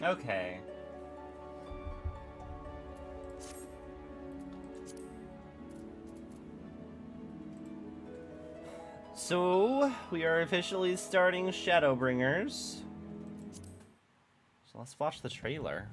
Okay. So, we are officially starting Shadowbringers. So let's watch the trailer.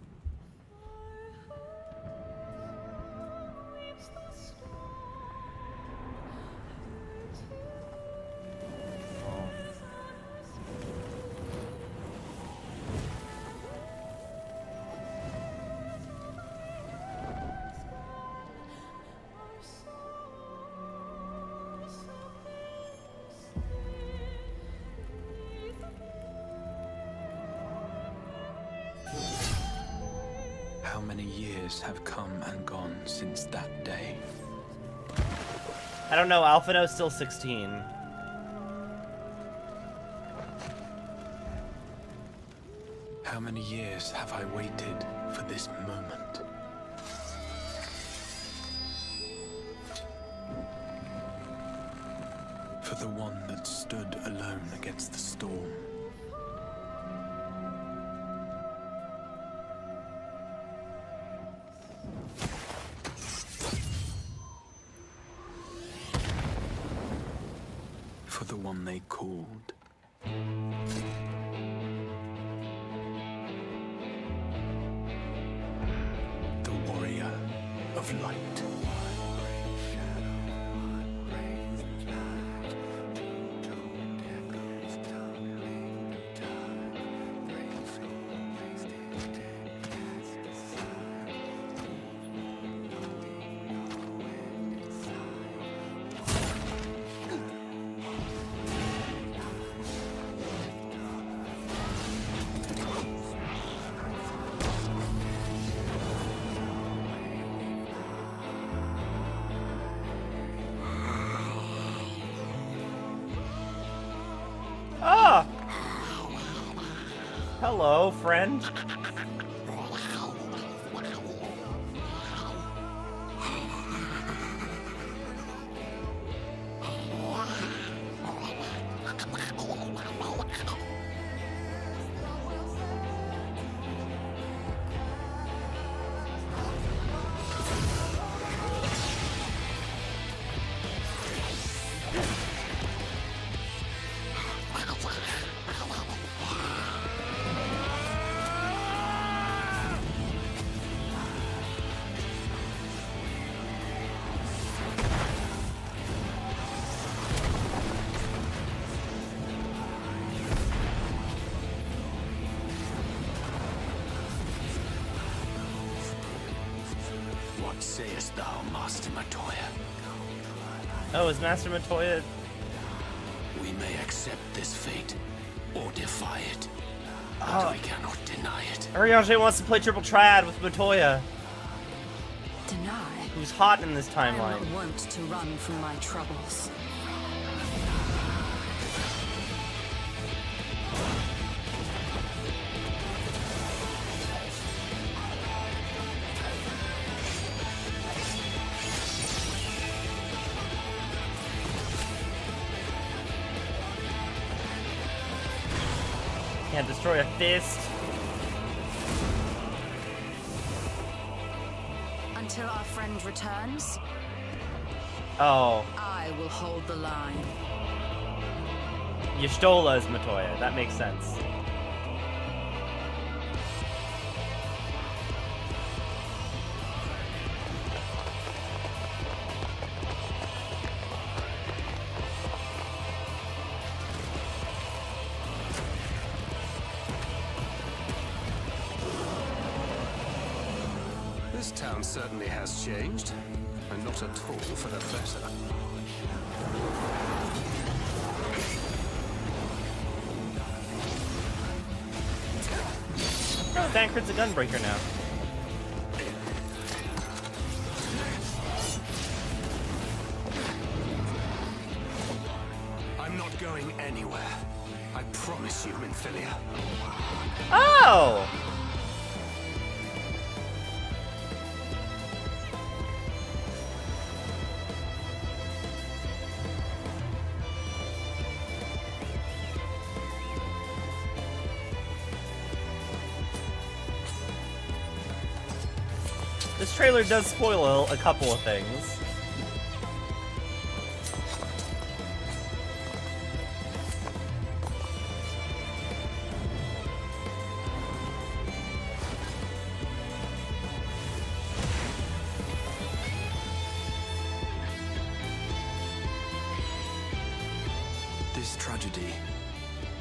How many years have come and gone since that day? I don't know, Alphino's still 16. How many years have I waited for this moment? For the one that stood alone against the storm. For the one they called. The warrior of light. Ah! Hello, friend. What sayest thou, Master Matoya? Oh, is Master Matoya... We may accept this fate, or defy it, but Oh. we cannot deny it. Eorzea wants to play triple triad with Matoya, Deny? who's hot in this I am timeline. not wont to run from my troubles. Can't destroy a fist. Until our friend returns, Oh, I will hold the line. Y'shtola is Matoya. That makes sense. This town certainly has changed, and not at all for the better. Oh, Thancred's a gunbreaker now. I'm not going anywhere. I promise you, Minfilia. Oh! This trailer does spoil a couple of things. This tragedy,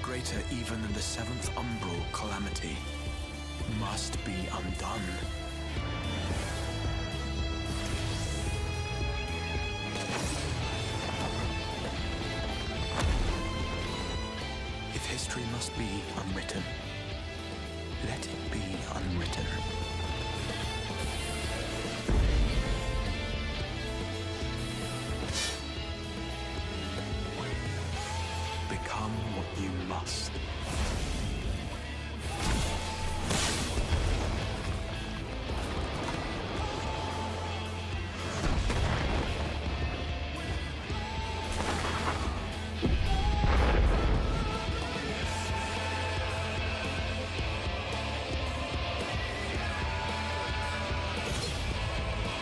greater even than the seventh umbral calamity, must be undone. If history must be unwritten, let it be unwritten. must.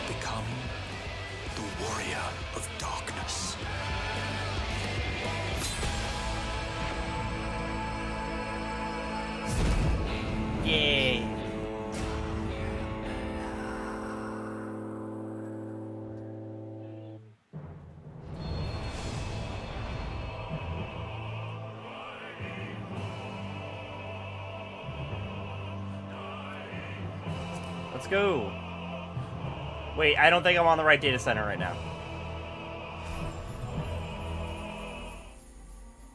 Become the warrior of darkness. Yay. Let's go. Wait, I don't think I'm on the right data center right now.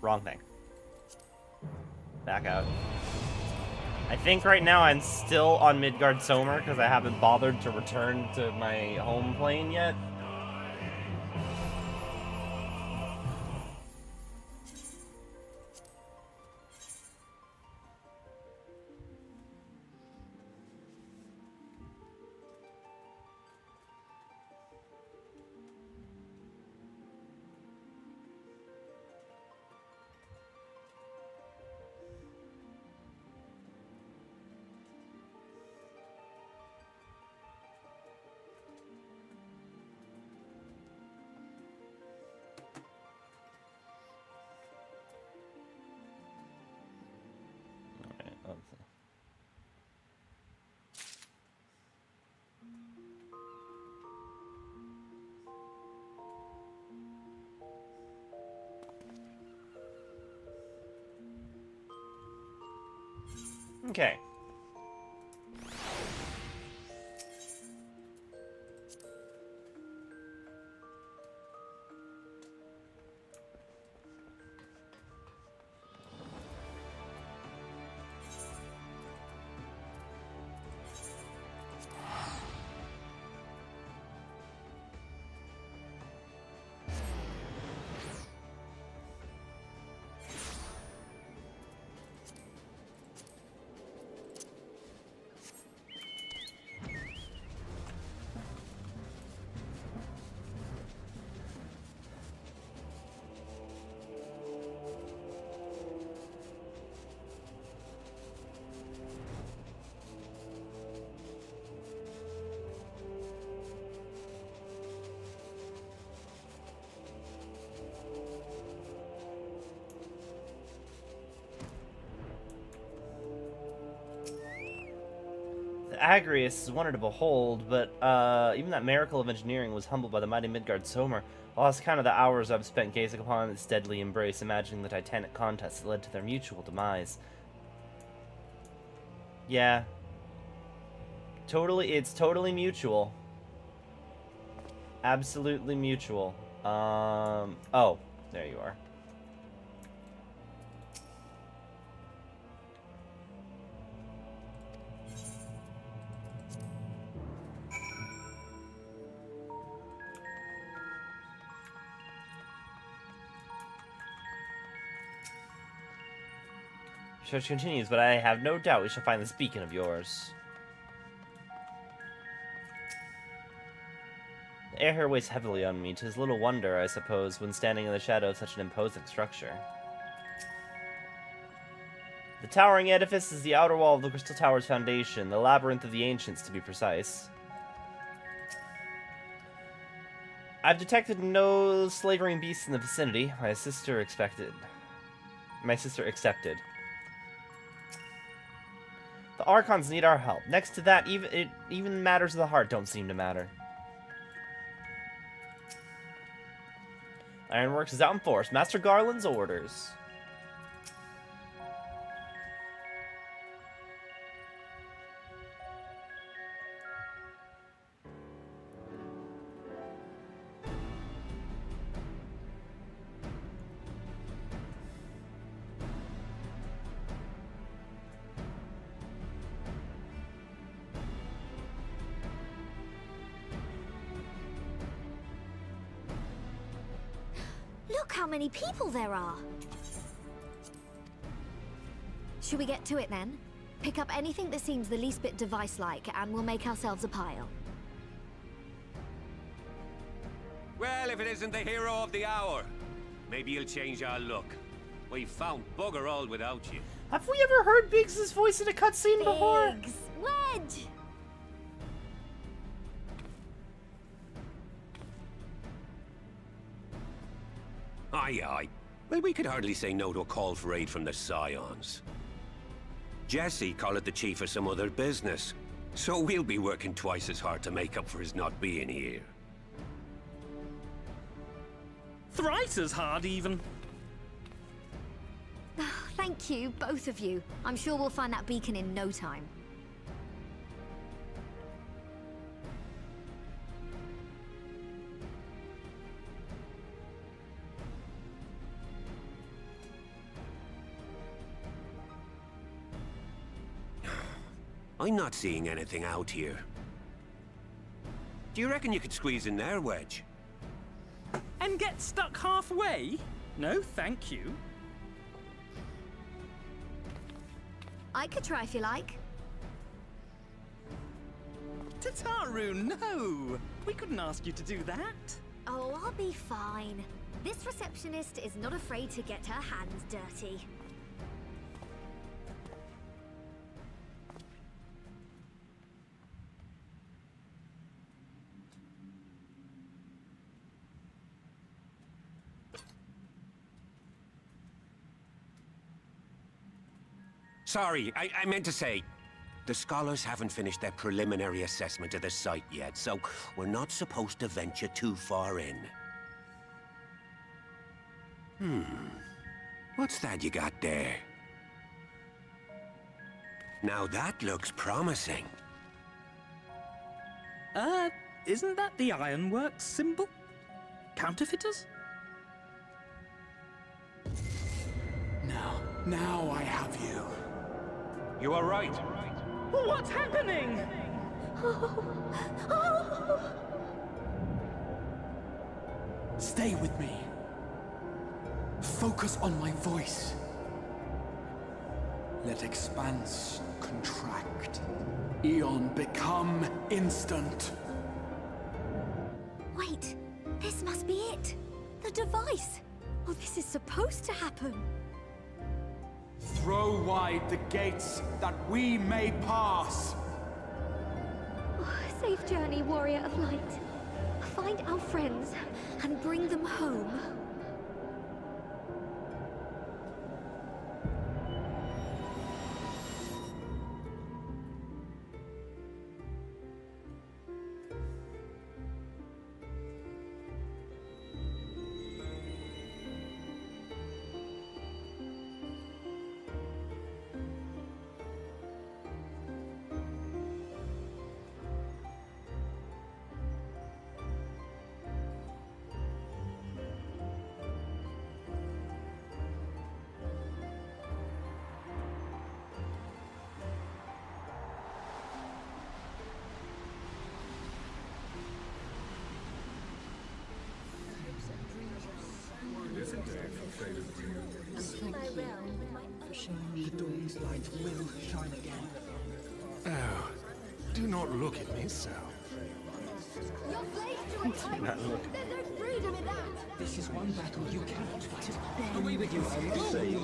Wrong thing. Back out. I think right now I'm still on Midgard Somer because I haven't bothered to return to my home plane yet. Okay. Agrius is wonder to behold, but even that miracle of engineering was humbled by the mighty Midgard Somer. I lost count of the hours I've spent gazing upon its deadly embrace, imagining the titanic contest that led to their mutual demise. Yeah. It's totally mutual. Absolutely mutual. Oh, there you are. Search continues, but I have no doubt we shall find this beacon of yours. The air here weighs heavily on me. 'Tis little wonder, I suppose, when standing in the shadow of such an imposing structure. The towering edifice is the outer wall of the Crystal Tower's foundation, the labyrinth of the ancients, to be precise. I've detected no slavering beasts in the vicinity. My sister accepted. The Archons need our help. Next to that, even matters of the heart don't seem to matter. Ironworks is out in force. Master Garland's orders. Look how many people there are. Should we get to it then? Pick up anything that seems the least bit device-like, and we'll make ourselves a pile. Well, if it isn't the hero of the hour, maybe you'll change our look. We've found bugger all without you. Have we ever heard Biggs' voice in a cutscene before? Biggs! Wedge! Aye, aye. Well, we could hardly say no to a call for aid from the Scions. Jesse called it the chief of some other business, so we'll be working twice as hard to make up for his not being here. Thrice as hard, even. Thank you, both of you. I'm sure we'll find that beacon in no time. I'm not seeing anything out here. Do you reckon you could squeeze in there, Wedge? And get stuck halfway? No, thank you. I could try if you like. Tataru, no! We couldn't ask you to do that. Oh, I'll be fine. This receptionist is not afraid to get her hands dirty. Sorry, I meant to say, the scholars haven't finished their preliminary assessment of the site yet, so we're not supposed to venture too far in. What's that you got there? Now that looks promising. Isn't that the Ironworks symbol? Counterfeiters? Now I have you. You are right. What's happening? Stay with me. Focus on my voice. Let expanse contract. Eon become instant. Wait, this must be it. The device. Oh, this is supposed to happen. Throw wide the gates that we may pass. Oh, safe journey, warrior of light. Find our friends and bring them home. The dawn's light will shine again. Oh, do not look at me so. Your place to return. There's no freedom in that. This is one battle you cannot fight. Away with you.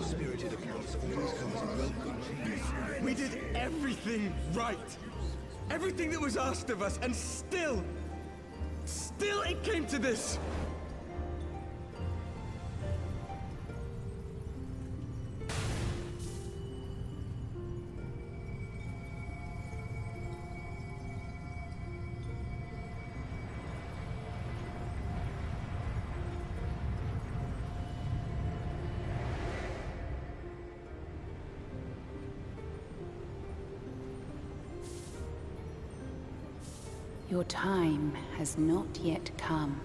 Spirited accounts always comes welcome. We did everything right. Everything that was asked of us, and still it came to this. Your time has not yet come.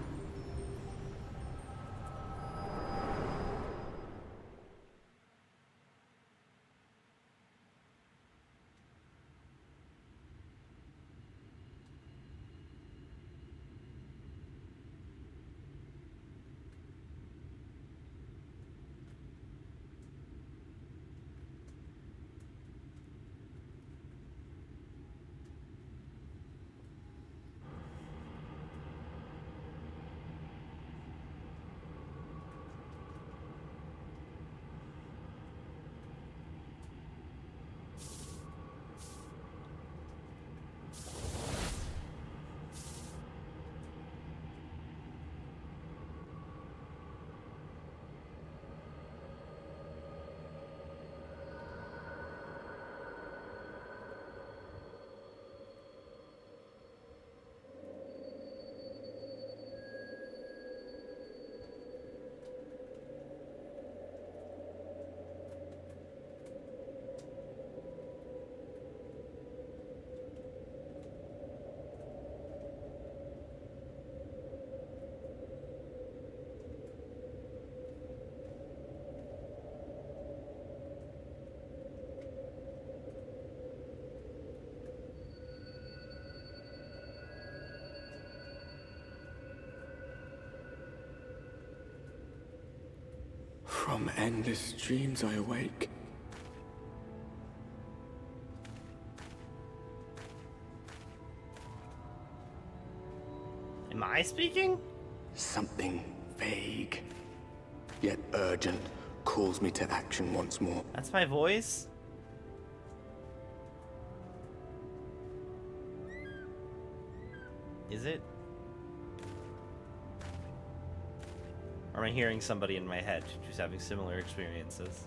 From endless dreams I awake. Am I speaking? Something vague, yet urgent, calls me to action once more. That's my voice? Is it? Or am I hearing somebody in my head who's having similar experiences?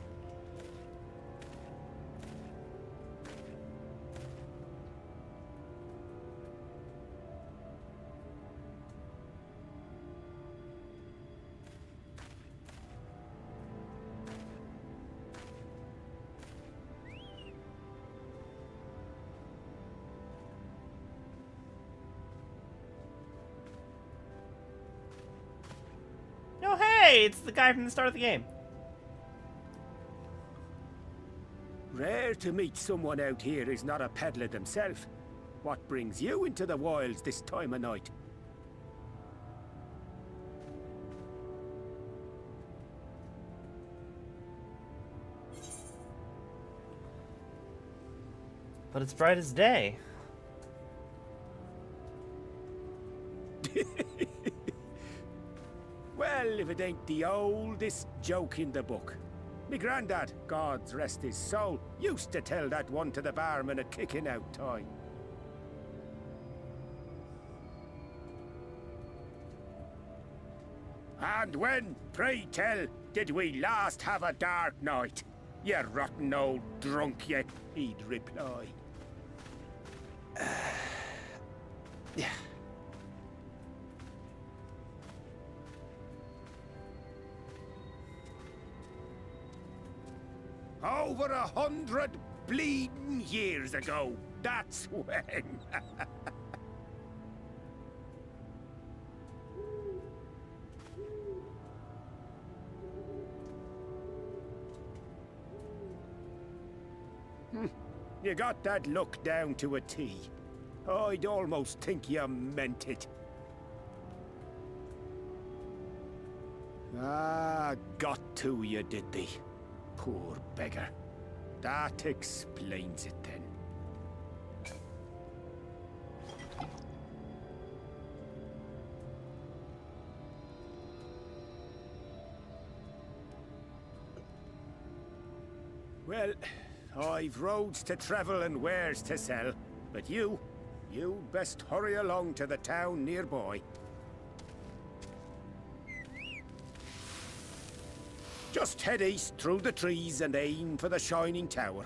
Oh, hey! It's the guy from the start of the game. Rare to meet someone out here who's not a peddler themselves. What brings you into the wilds this time of night? But it's bright as day. Well, if it ain't the oldest joke in the book. Me granddad, God's rest his soul, used to tell that one to the barman at kicking out time. And when, pray tell, did we last have a dark night? You rotten old drunk, you, he'd reply. Yeah. Over 100 bleeding years ago, that's when. You got that look down to a T. I'd almost think you meant it. Ah, got to you, did they? Poor beggar. That explains it then. Well, I've roads to travel and wares to sell, but you best hurry along to the town nearby. Just head east through the trees and aim for the Shining Tower.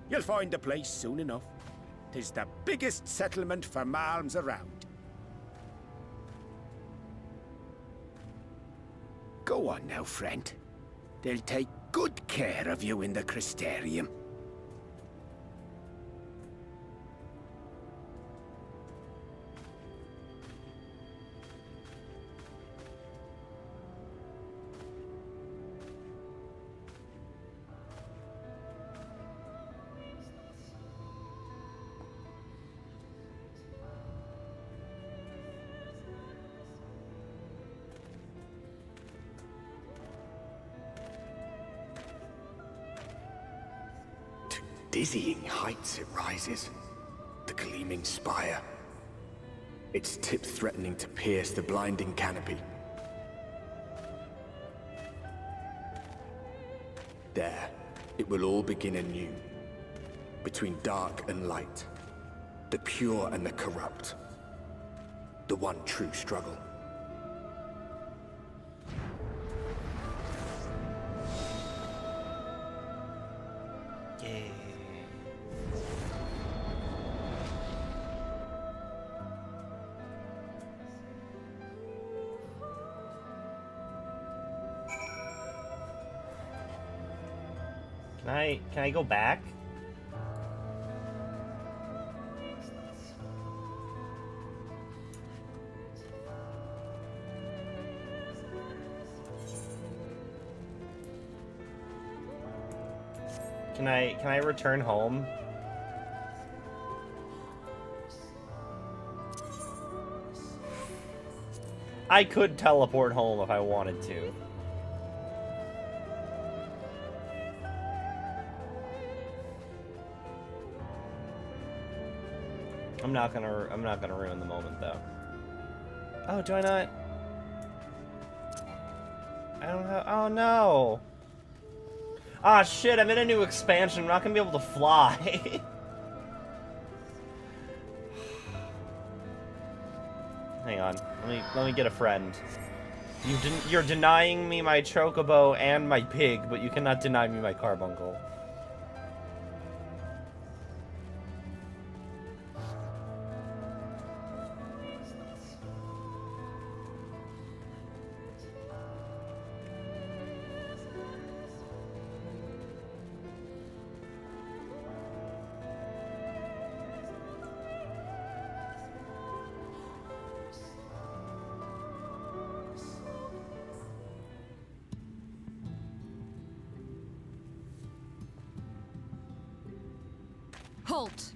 You'll find the place soon enough. 'Tis the biggest settlement for malms around. Go on now, friend. They'll take good care of you in the Crystarium. Dizzying heights it rises, the gleaming spire. Its tip threatening to pierce the blinding canopy. There, it will all begin anew. Between dark and light, the pure and the corrupt. The one true struggle. Can I go back? Can I return home? I could teleport home if I wanted to. I'm not gonna ruin the moment though. Oh, do I not? I don't have. Oh no! Ah shit! I'm in a new expansion. I'm not gonna be able to fly. Hang on. Let me get a friend. You're denying me my chocobo and my pig, but you cannot deny me my carbuncle. Halt!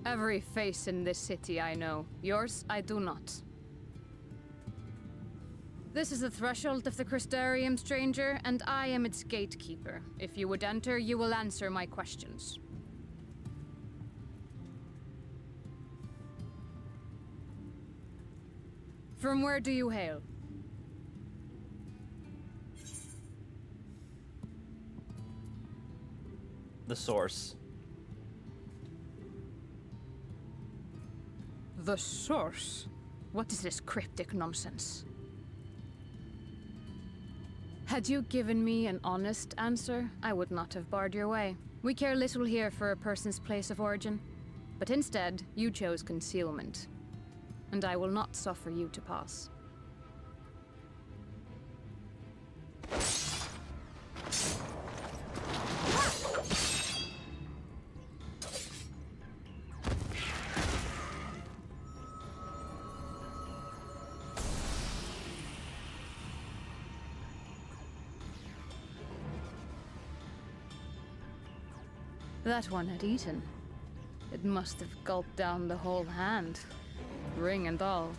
Every face in this city I know. Yours, I do not. This is the threshold of the Crystarium, stranger, and I am its gatekeeper. If you would enter, you will answer my questions. From where do you hail? The source. The source? What is this cryptic nonsense? Had you given me an honest answer, I would not have barred your way. We care little here for a person's place of origin. But instead, you chose concealment. And I will not suffer you to pass. That one had eaten. It must have gulped down the whole hand. Ring and all.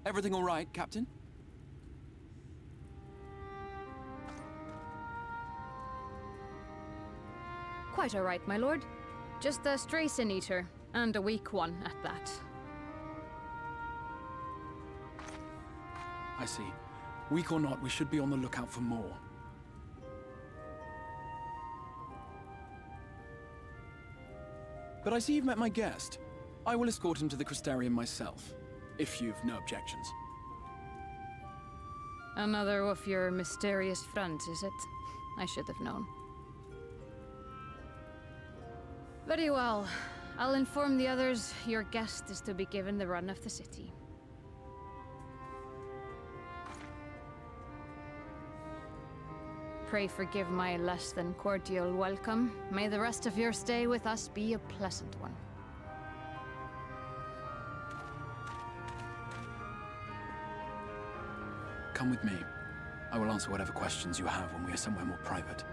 Everything all right, Captain? Quite all right, my lord. Just a stray sin eater, and a weak one at that. I see. Weak or not, we should be on the lookout for more. But I see you've met my guest. I will escort him to the Crystarium myself, if you've no objections. Another of your mysterious friends, is it? I should have known. Very well. I'll inform the others your guest is to be given the run of the city. Pray forgive my less than cordial welcome. May the rest of your stay with us be a pleasant one. Come with me. I will answer whatever questions you have when we are somewhere more private.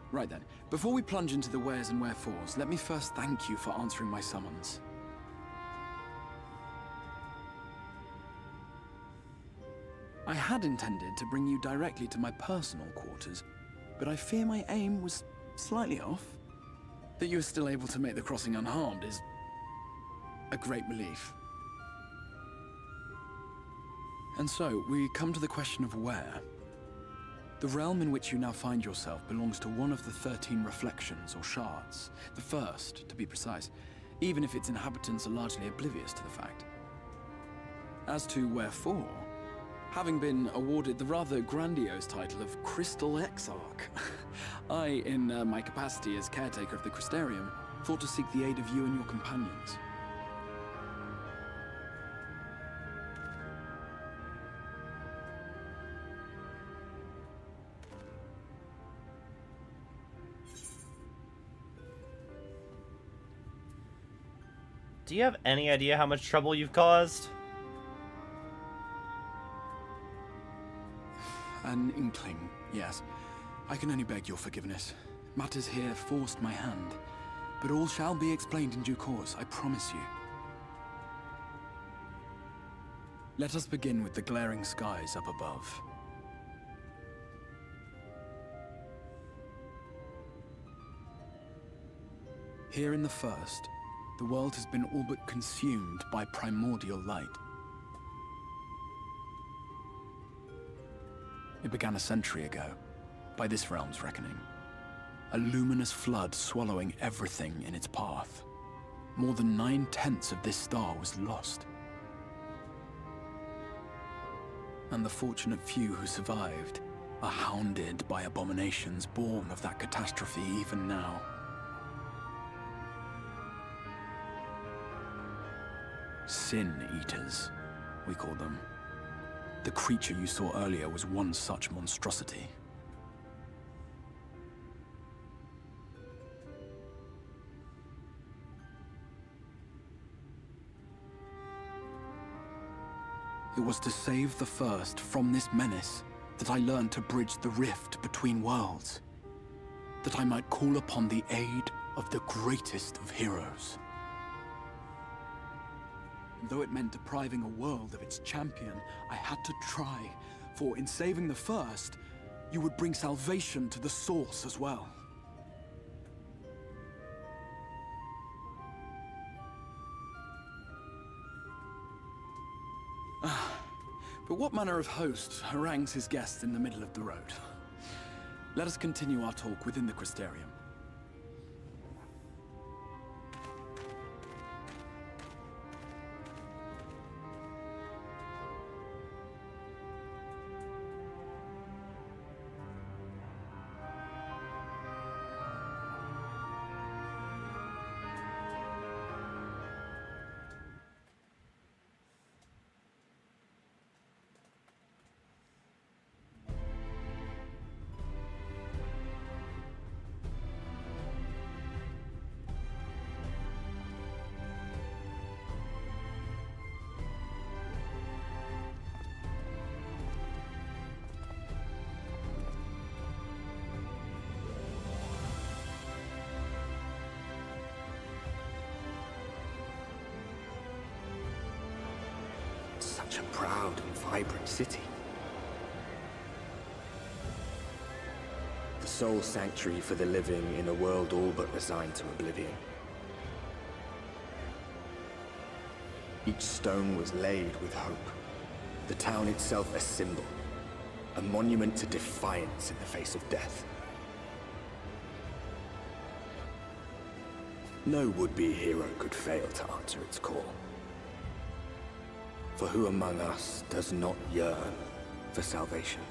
Right then, before we plunge into the wheres and wherefores, let me first thank you for answering my summons. I had intended to bring you directly to my personal quarters, but I fear my aim was slightly off. That you are still able to make the crossing unharmed is a great relief. And so, we come to the question of where. The realm in which you now find yourself belongs to one of the 13 reflections, or shards. The first, to be precise, even if its inhabitants are largely oblivious to the fact. As to wherefore, having been awarded the rather grandiose title of Crystal Exarch. I, in my capacity as caretaker of the Crystarium, thought to seek the aid of you and your companions. Do you have any idea how much trouble you've caused? An inkling, yes. I can only beg your forgiveness. Matters here forced my hand. But all shall be explained in due course, I promise you. Let us begin with the glaring skies up above. Here in the first, the world has been all but consumed by primordial light. It began a century ago, by this realm's reckoning. A luminous flood swallowing everything in its path. More than 9/10 of this star was lost. And the fortunate few who survived are hounded by abominations born of that catastrophe even now. Sin Eaters, we call them. The creature you saw earlier was one such monstrosity. It was to save the first from this menace that I learned to bridge the rift between worlds. That I might call upon the aid of the greatest of heroes. Though it meant depriving a world of its champion, I had to try, for in saving the first, you would bring salvation to the source as well. But what manner of host harangues his guests in the middle of the road? Let us continue our talk within the Crystarium. Such a proud and vibrant city. The sole sanctuary for the living in a world all but resigned to oblivion. Each stone was laid with hope. The town itself a symbol, a monument to defiance in the face of death. No would-be hero could fail to answer its call. For who among us does not yearn for salvation?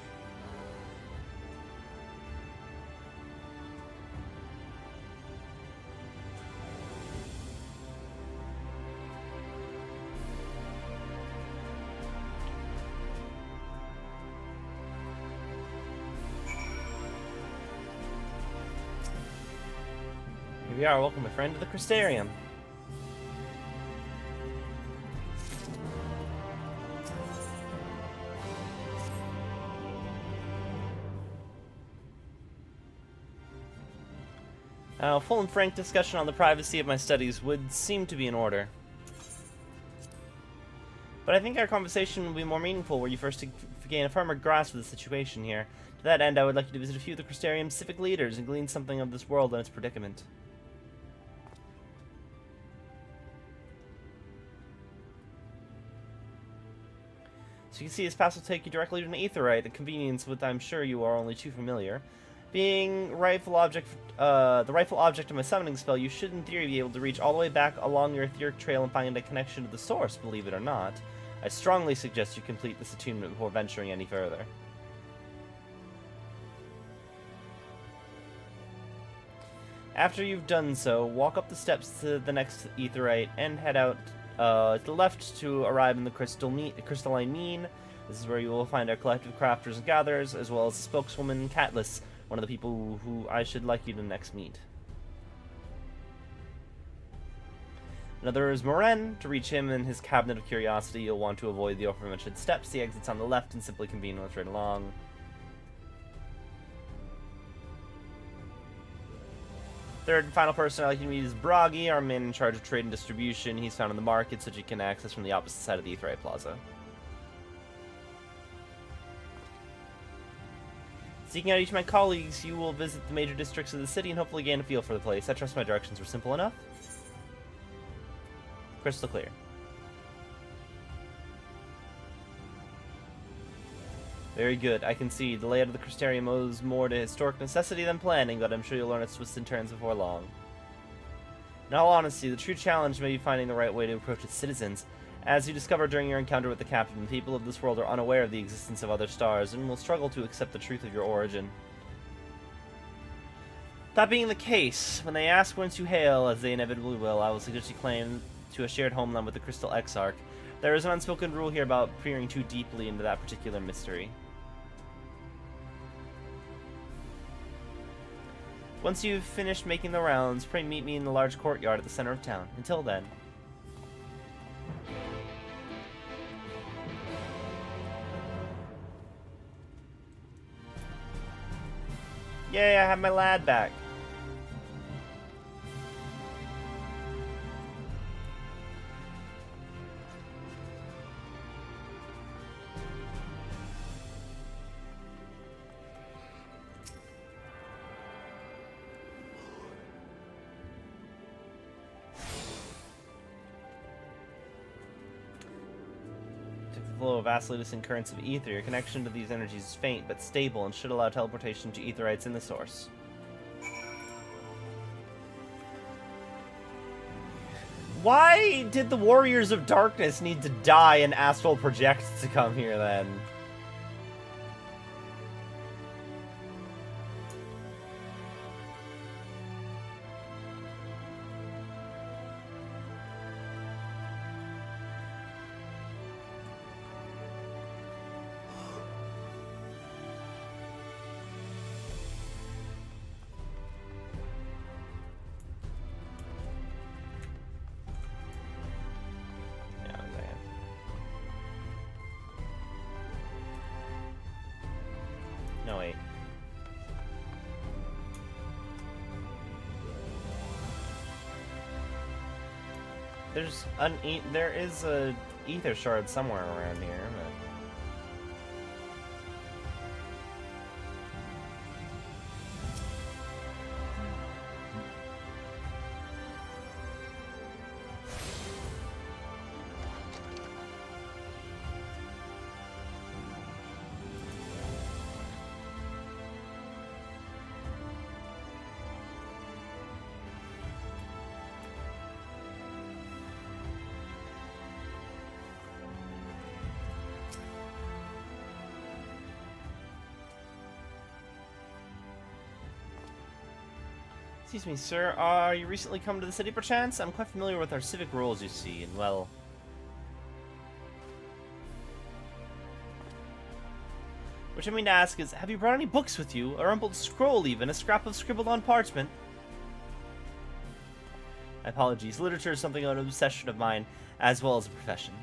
Here we are, welcome my friend to the Crystarium. A full and frank discussion on the privacy of my studies would seem to be in order. But I think our conversation will be more meaningful were you first to gain a firmer grasp of the situation here. To that end, I would like you to visit a few of the Crystarium's civic leaders and glean something of this world and its predicament. So you can see this pass will take you directly to an aetheryte, a convenience with I'm sure you are only too familiar. Being the rightful object of my summoning spell, you should in theory be able to reach all the way back along your etheric trail and find a connection to the source, believe it or not. I strongly suggest you complete this attunement before venturing any further. After you've done so, walk up the steps to the next aetheryte and head out to the left to arrive in the crystalline mean. This is where you will find our collective crafters and gatherers, as well as the spokeswoman Catelys, one of the people who I should like you to next meet. Another is Moren. To reach him and his cabinet of curiosity, you'll want to avoid the aforementioned steps. The exit's on the left and simply convene once right along. Third and final person I'd like you to meet is Bragi, our man in charge of trade and distribution. He's found in the markets, which you can access from the opposite side of the Aetheryte Plaza. Seeking out each of my colleagues, you will visit the major districts of the city and hopefully gain a feel for the place. I trust my directions were simple enough. Crystal clear. Very good. I can see the layout of the Crystarium owes more to historic necessity than planning, but I'm sure you'll learn its twists and turns before long. In all honesty, the true challenge may be finding the right way to approach its citizens. As you discovered during your encounter with the Captain, the people of this world are unaware of the existence of other stars and will struggle to accept the truth of your origin. That being the case, when they ask whence you hail, as they inevitably will, I will suggest you claim to a shared homeland with the Crystal Exarch. There is an unspoken rule here about peering too deeply into that particular mystery. Once you've finished making the rounds, pray meet me in the large courtyard at the center of town. Until then. Yay, I have my lad back. Flow of vastly distant currents of ether. Your connection to these energies is faint but stable and should allow teleportation to aetherites in the source. Why did the Warriors of Darkness need to die and astral project to come here then? No, wait. There is a ether shard somewhere around here, but... Excuse me, sir. Are you recently come to the city, perchance? I'm quite familiar with our civic rules, you see, and well... What I mean to ask is, have you brought any books with you? A rumpled scroll, even? A scrap of scribbled-on parchment? My apologies. Literature is something of an obsession of mine, as well as a profession.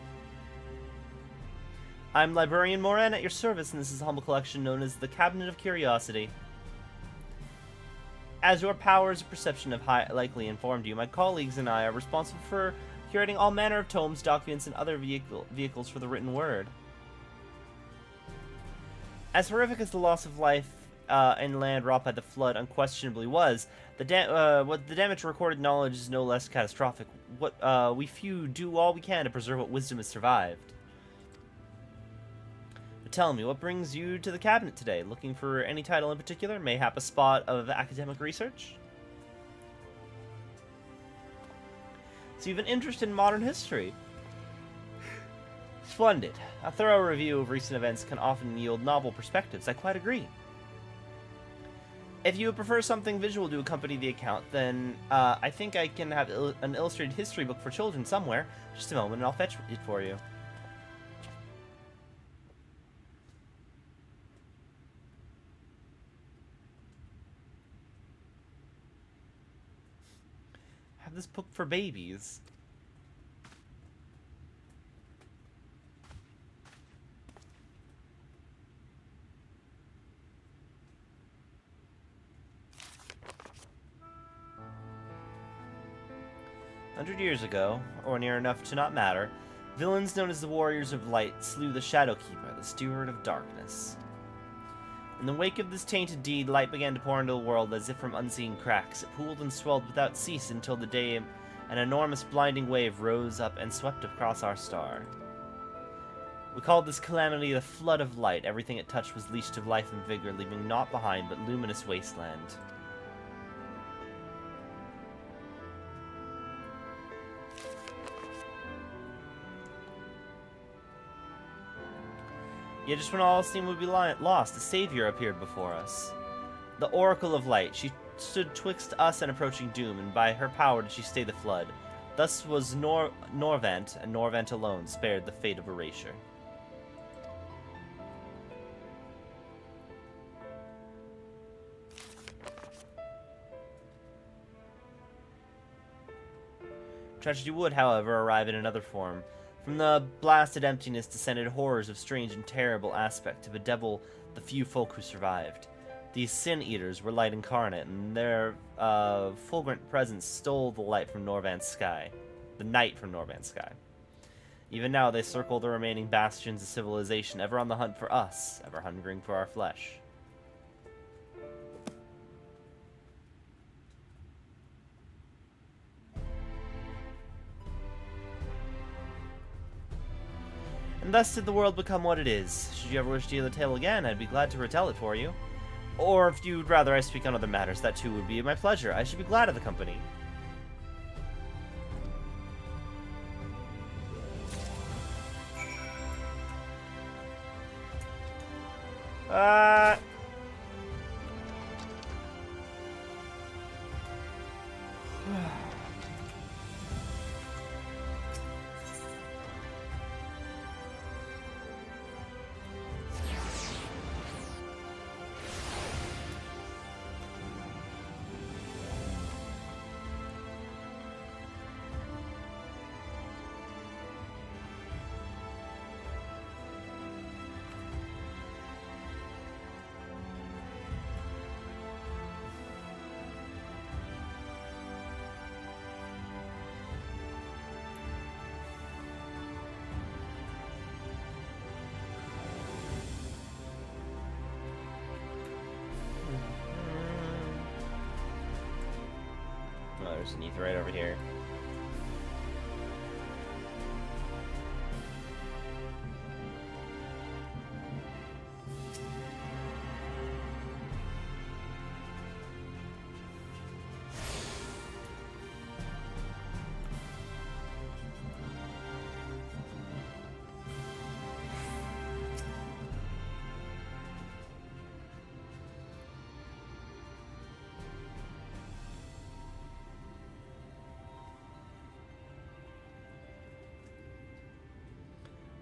I'm Librarian Moren at your service, and this is a humble collection known as the Cabinet of Curiosity. As your powers of perception have likely informed you, my colleagues and I are responsible for curating all manner of tomes, documents, and other vehicles for the written word. As horrific as the loss of life and land wrought by the flood unquestionably was, the damage to recorded knowledge is no less catastrophic. We few do all we can to preserve what wisdom has survived. Tell me, what brings you to the cabinet today? Looking for any title in particular? Mayhap a spot of academic research? So you have an interest in modern history. Splendid. A thorough review of recent events can often yield novel perspectives. I quite agree. If you would prefer something visual to accompany the account, then I think I can have an illustrated history book for children somewhere. Just a moment and I'll fetch it for you. Have this book for babies. "100 years ago, or near enough to not matter, villains known as the Warriors of Light slew the Shadowkeeper, the Steward of Darkness. In the wake of this tainted deed, light began to pour into the world as if from unseen cracks. It pooled and swelled without cease until the day an enormous blinding wave rose up and swept across our star. We called this calamity the Flood of Light. Everything it touched was leashed of life and vigor, leaving naught behind but luminous wasteland. Yet just when all seemed to be lost, a savior appeared before us. The Oracle of Light. She stood twixt us and approaching doom, and by her power did she stay the flood. Thus was Norvant, and Norvant alone, spared the fate of erasure." Tragedy would, however, arrive in another form. From the blasted emptiness descended horrors of strange and terrible aspect to bedevil the few folk who survived. These sin-eaters were light incarnate, and their fulgurant presence stole the light from Norvant's sky. The night from Norvant's sky. Even now they circle the remaining bastions of civilization, ever on the hunt for us, ever hungering for our flesh. And thus did the world become what it is. Should you ever wish to hear the tale again, I'd be glad to retell it for you. Or if you'd rather I speak on other matters, that too would be my pleasure. I should be glad of the company. Oh, there's an ether right over here.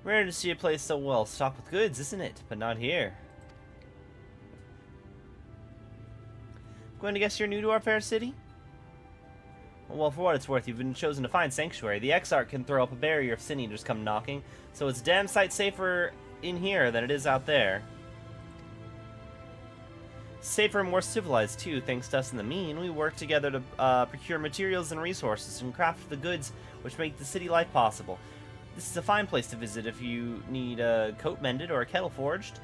Rare to see a place so well stocked with goods, isn't it? But not here. Going to guess you're new to our fair city? Well, for what it's worth, you've been chosen to find sanctuary. The Exarch can throw up a barrier if sin eaters come knocking, so it's damn sight safer in here than it is out there. Safer and more civilized, too, thanks to us in the mean. We work together to procure materials and resources and craft the goods which make the city life possible. This is a fine place to visit if you need a coat mended or a kettle forged.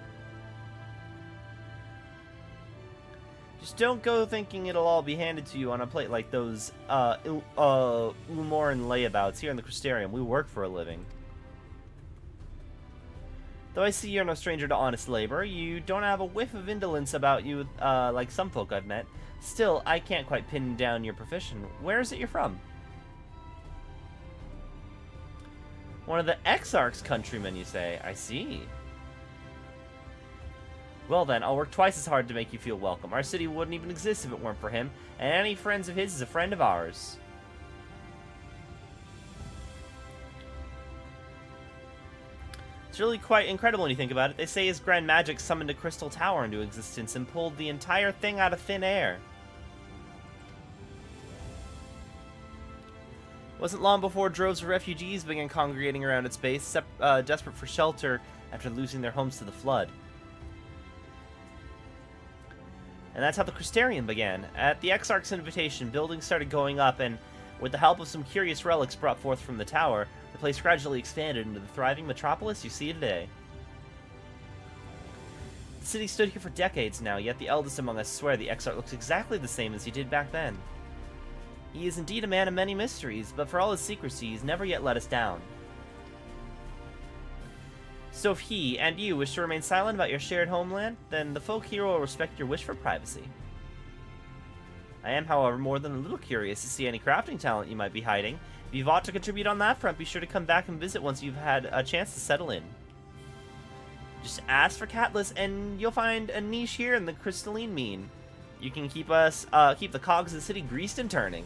Just don't go thinking it'll all be handed to you on a plate like those Umoran layabouts here in the Crystarium. We work for a living. Though I see you're no stranger to honest labor, you don't have a whiff of indolence about you like some folk I've met. Still, I can't quite pin down your profession. Where is it you're from? One of the Exarch's countrymen, you say? I see. Well then, I'll work twice as hard to make you feel welcome. Our city wouldn't even exist if it weren't for him, and any friends of his is a friend of ours. It's really quite incredible when you think about it. They say his grand magic summoned a crystal tower into existence and pulled the entire thing out of thin air. It wasn't long before droves of refugees began congregating around its base, desperate for shelter after losing their homes to the flood. And that's how the Crystarium began. At the Exarch's invitation, buildings started going up, and with the help of some curious relics brought forth from the tower, the place gradually expanded into the thriving metropolis you see today. The city stood here for decades now, yet the eldest among us swear the Exarch looks exactly the same as he did back then. He is indeed a man of many mysteries, but for all his secrecy, he's never yet let us down. So if he and you wish to remain silent about your shared homeland, then the folk here will respect your wish for privacy. I am, however, more than a little curious to see any crafting talent you might be hiding. If you've ought to contribute on that front, be sure to come back and visit once you've had a chance to settle in. Just ask for Catalyst, and you'll find a niche here in the crystalline mean. You can keep the cogs of the city greased and turning.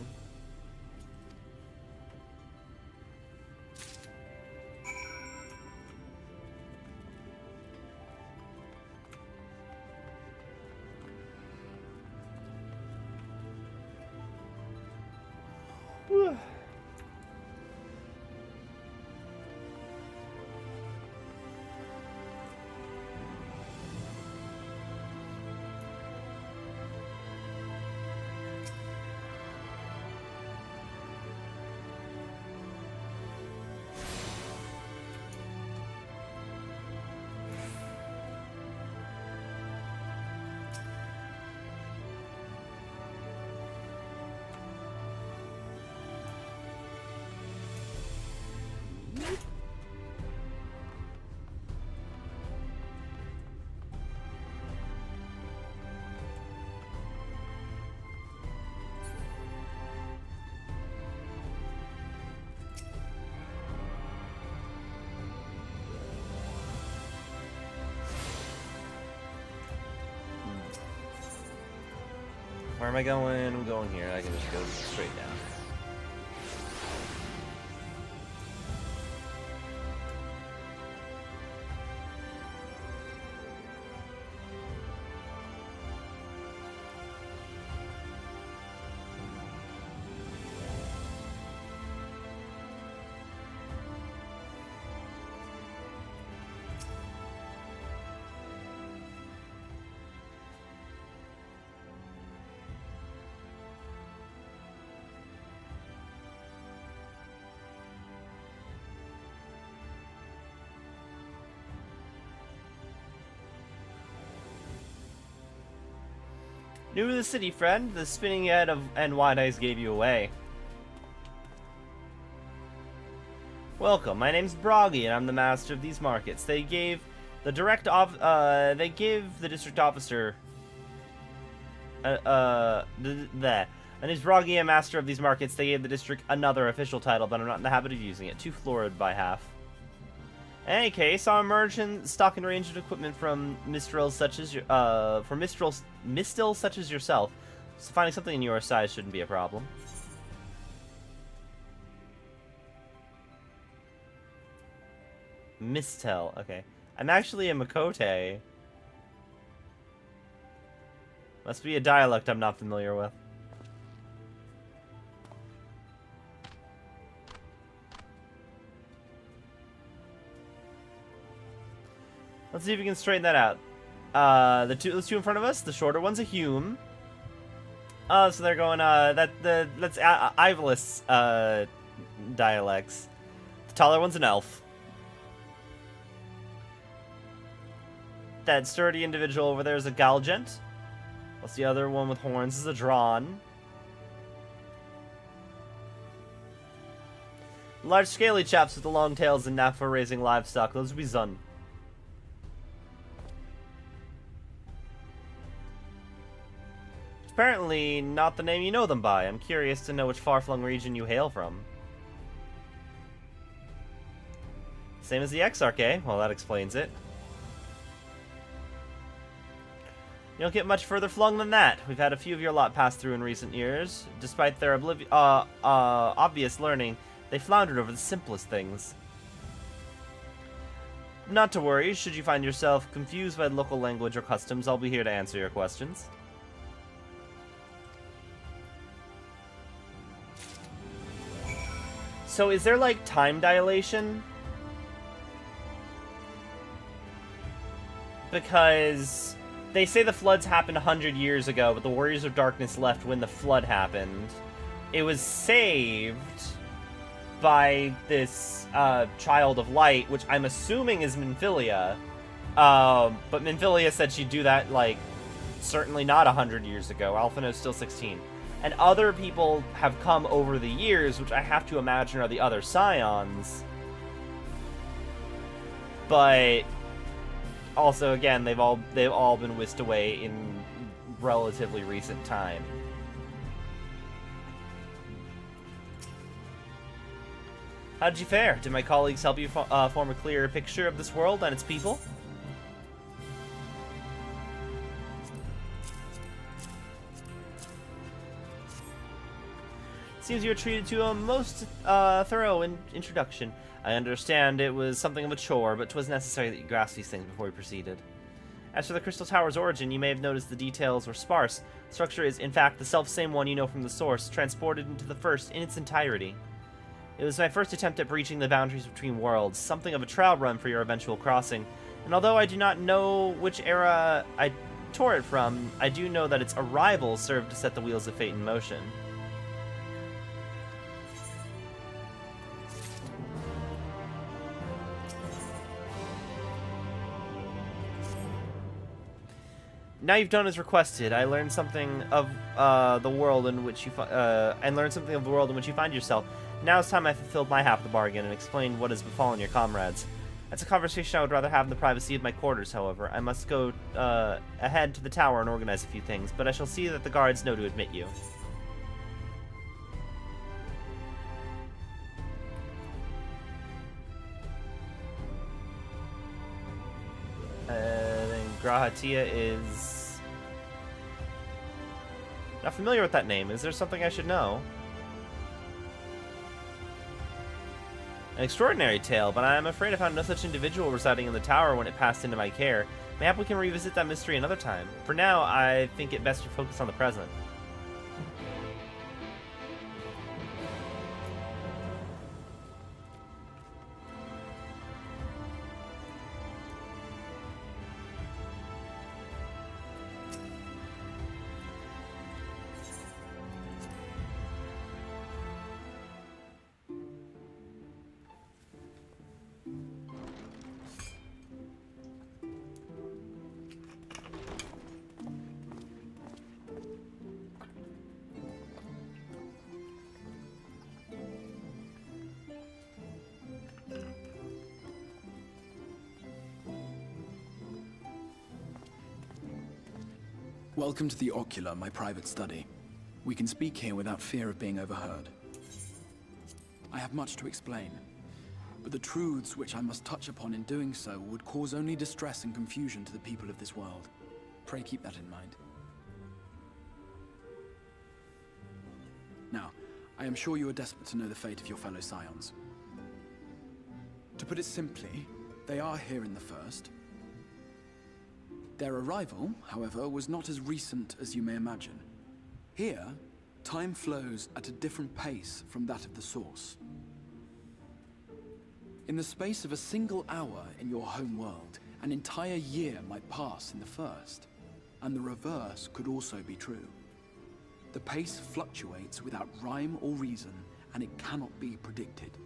Where am I going? I'm going here. I can just go straight down. New to the city, friend. The spinning head and wide eyes gave you away. Welcome. My name's Broggy, and I'm the master of these markets. They give the district officer. My name's Broggy, I'm master of these markets. They gave the district another official title, but I'm not in the habit of using it. Too florid by half. In any case, I'm a merchant stocking ranged equipment from Mistrils such as such as yourself. So finding something in your size shouldn't be a problem. Mistel, okay. I'm actually a Makote. Must be a dialect I'm not familiar with. Let's see if we can straighten that out. Those two in front of us, the shorter one's a Hume. So they're going, that's Ivalus, dialects. The taller one's an elf. That sturdy individual over there is a Galgent. Whilst the other one with horns is a Drawn. Large scaly chaps with the long tails and knack for raising livestock, those would be Zun. Apparently not the name you know them by. I'm curious to know which far-flung region you hail from. Same as the Exarch, eh? Well, that explains it. You don't get much further flung than that. We've had a few of your lot pass through in recent years. Despite their obvious learning, they floundered over the simplest things. Not to worry, should you find yourself confused by local language or customs, I'll be here to answer your questions. So is there, like, time dilation? Because they say the floods happened 100 years ago, but the Warriors of Darkness left when the flood happened. It was saved by this Child of Light, which I'm assuming is Minfilia. But Minfilia said she'd do that, like, certainly not 100 years ago. Alphinaud's still 16. And other people have come over the years, which I have to imagine are the other Scions. But also, again, they've all been whisked away in relatively recent time. How did you fare? Did my colleagues help you form a clearer picture of this world and its people? Seems you were treated to a most thorough introduction. I understand it was something of a chore, but 'twas necessary that you grasp these things before we proceeded. As for the Crystal Tower's origin, you may have noticed the details were sparse. The structure is, in fact, the self-same one you know from the source, transported into the first in its entirety. It was my first attempt at breaching the boundaries between worlds, something of a trial run for your eventual crossing, and although I do not know which era I tore it from, I do know that its arrival served to set the wheels of fate in motion. Now you've done as requested. I learned something of the world in which you find yourself. Now it's time I fulfilled my half of the bargain and explained what has befallen your comrades. That's a conversation I would rather have in the privacy of my quarters, however. I must go ahead to the tower and organize a few things, but I shall see that the guards know to admit you. Then Grahatia is... not familiar with that name. Is there something I should know? An extraordinary tale, but I am afraid I found no such individual residing in the tower when it passed into my care. Mayhap we can revisit that mystery another time. For now, I think it best to focus on the present. Welcome to the Ocular, my private study. We can speak here without fear of being overheard. I have much to explain, but the truths which I must touch upon in doing so would cause only distress and confusion to the people of this world. Pray keep that in mind. Now, I am sure you are desperate to know the fate of your fellow Scions. To put it simply, they are here in the First. Their arrival, however, was not as recent as you may imagine. Here, time flows at a different pace from that of the Source. In the space of a single hour in your home world, an entire year might pass in the First, and the reverse could also be true. The pace fluctuates without rhyme or reason, and it cannot be predicted.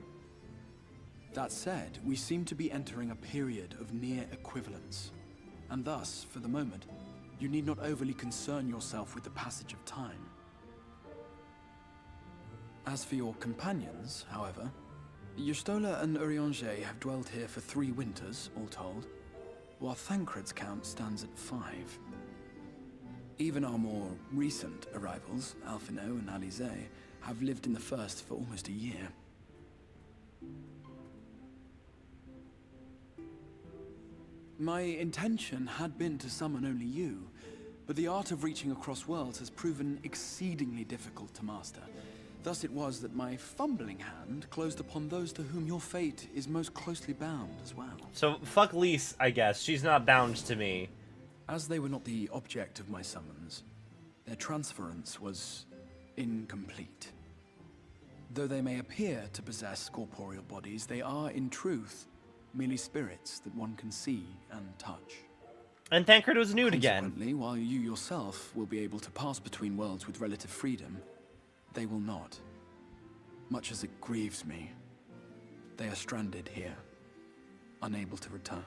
That said, we seem to be entering a period of near equivalence. And thus, for the moment, you need not overly concern yourself with the passage of time. As for your companions, however, Y'shtola and Eorzea have dwelled here for 3 winters, all told, while Thancred's count stands at 5. Even our more recent arrivals, Alphinaud and Alize, have lived in the First for almost a year. My intention had been to summon only you, but the art of reaching across worlds has proven exceedingly difficult to master. Thus it was that my fumbling hand closed upon those to whom your fate is most closely bound as well. So, fuck Lise, I guess. She's not bound to me. As they were not the object of my summons, their transference was incomplete. Though they may appear to possess corporeal bodies, they are, in truth, merely spirits that one can see and touch. And Tancred was nude again. Consequently, while you yourself will be able to pass between worlds with relative freedom, they will not. Much as it grieves me, they are stranded here, unable to return.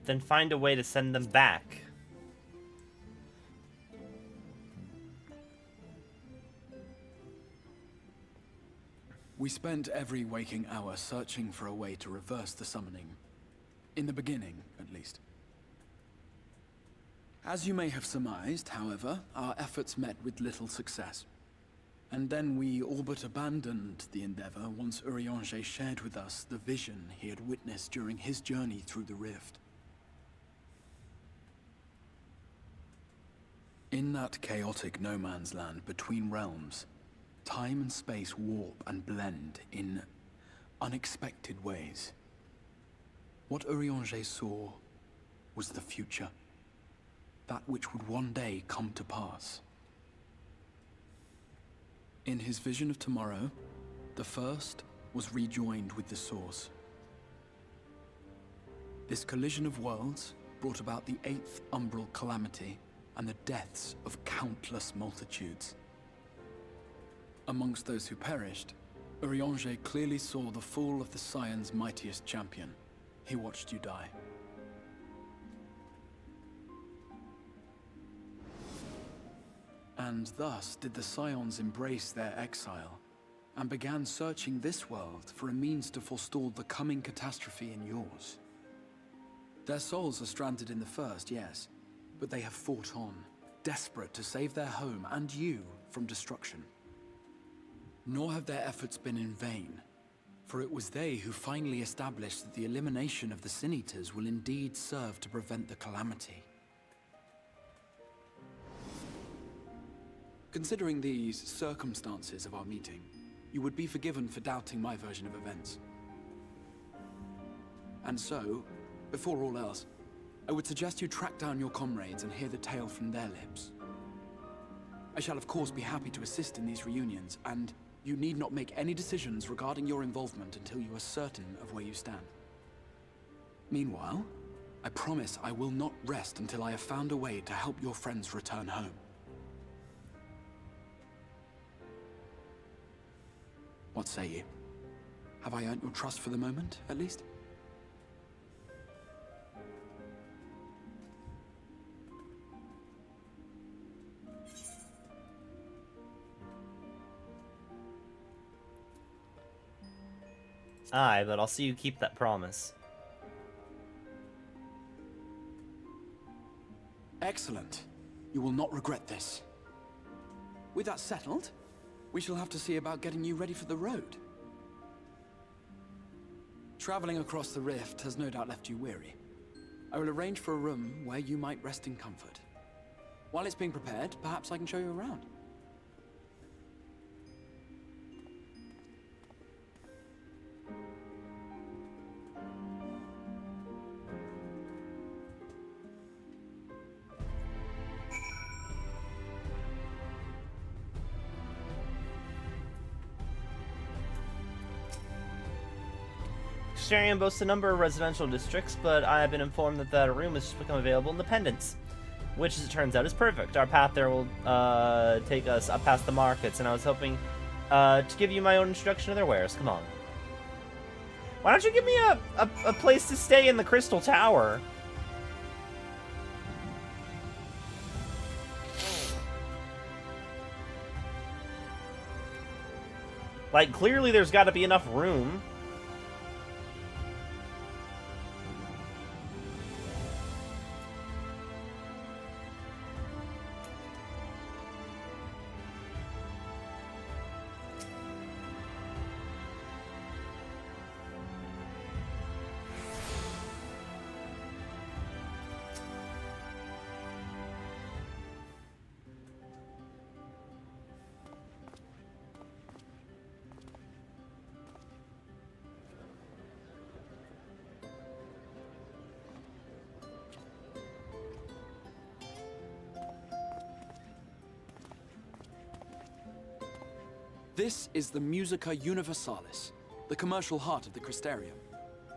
Then find a way to send them back. We spent every waking hour searching for a way to reverse the summoning. In the beginning, at least. As you may have surmised, however, our efforts met with little success. And then we all but abandoned the endeavor once Eorzea shared with us the vision he had witnessed during his journey through the rift. In that chaotic no-man's land between realms, time and space warp and blend in unexpected ways. What Eorzea saw was the future. That which would one day come to pass. In his vision of tomorrow, the first was rejoined with the source. This collision of worlds brought about the 8th umbral calamity and the deaths of countless multitudes. Amongst those who perished, Eorzea clearly saw the fall of the Scion's mightiest champion. He watched you die. And thus did the Scions embrace their exile, and began searching this world for a means to forestall the coming catastrophe in yours. Their souls are stranded in the first, yes, but they have fought on, desperate to save their home and you from destruction. Nor have their efforts been in vain, for it was they who finally established that the elimination of the Sin Eaters will indeed serve to prevent the calamity. Considering these circumstances of our meeting, you would be forgiven for doubting my version of events. And so, before all else, I would suggest you track down your comrades and hear the tale from their lips. I shall of course be happy to assist in these reunions, and you need not make any decisions regarding your involvement until you are certain of where you stand. Meanwhile, I promise I will not rest until I have found a way to help your friends return home. What say you? Have I earned your trust for the moment, at least? Aye, but I'll see you keep that promise. Excellent. You will not regret this. With that settled, we shall have to see about getting you ready for the road. Traveling across the rift has no doubt left you weary. I will arrange for a room where you might rest in comfort. While it's being prepared, perhaps I can show you around. Xarian boasts a number of residential districts, but I have been informed that a room has just become available in the Pendants, which, as it turns out, is perfect. Our path there will take us up past the markets, and I was hoping to give you my own introduction to their wares. Come on. Why don't you give me a place to stay in the Crystal Tower? Like, clearly there's got to be enough room. This is the Musica Universalis, the commercial heart of the Crystarium.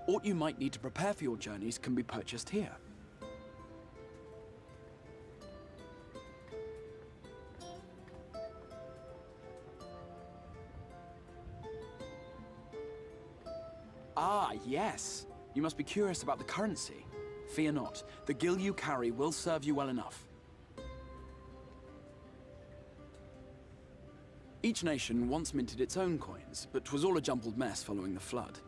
Aught you might need to prepare for your journeys can be purchased here. Ah, yes. You must be curious about the currency. Fear not. The gil you carry will serve you well enough. Each nation once minted its own coins, but 'twas all a jumbled mess following the flood.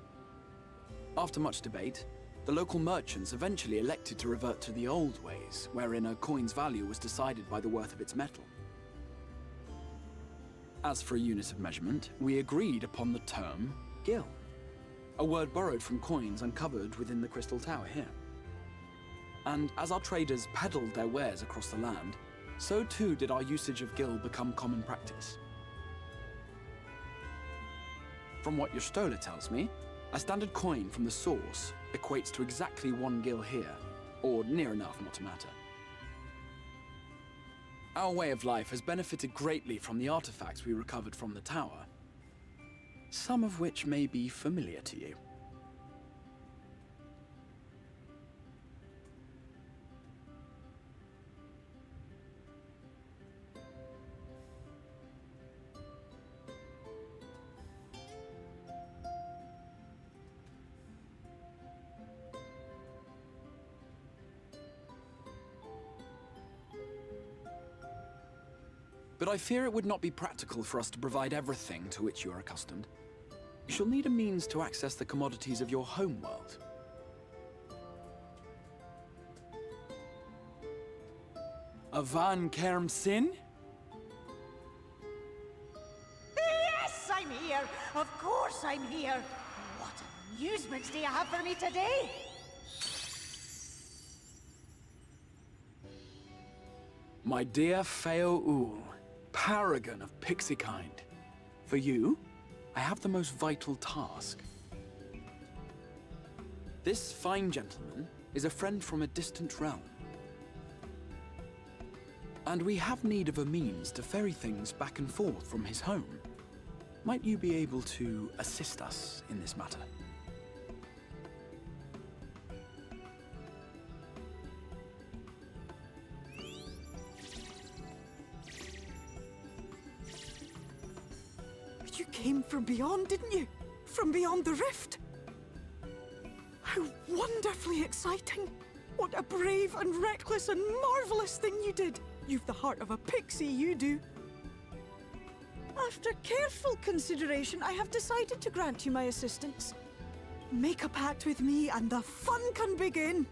After much debate, the local merchants eventually elected to revert to the old ways, wherein a coin's value was decided by the worth of its metal. As for a unit of measurement, we agreed upon the term gil, a word borrowed from coins uncovered within the Crystal Tower here. And as our traders peddled their wares across the land, so too did our usage of gil become common practice. From what your stola tells me, a standard coin from the source equates to exactly 1 gil here, or near enough not to matter. Our way of life has benefited greatly from the artifacts we recovered from the tower, some of which may be familiar to you. But I fear it would not be practical for us to provide everything to which you are accustomed. You shall need a means to access the commodities of your homeworld. Avan Kerm Sin? Yes, I'm here! Of course I'm here! What amusements do you have for me today? My dear Feo Ul, paragon of pixie kind. For you, I have the most vital task. This fine gentleman is a friend from a distant realm. And we have need of a means to ferry things back and forth from his home. Might you be able to assist us in this matter? You came from beyond, didn't you? From beyond the rift? How wonderfully exciting! What a brave and reckless and marvelous thing you did! You've the heart of a pixie, you do. After careful consideration, I have decided to grant you my assistance. Make a pact with me and the fun can begin.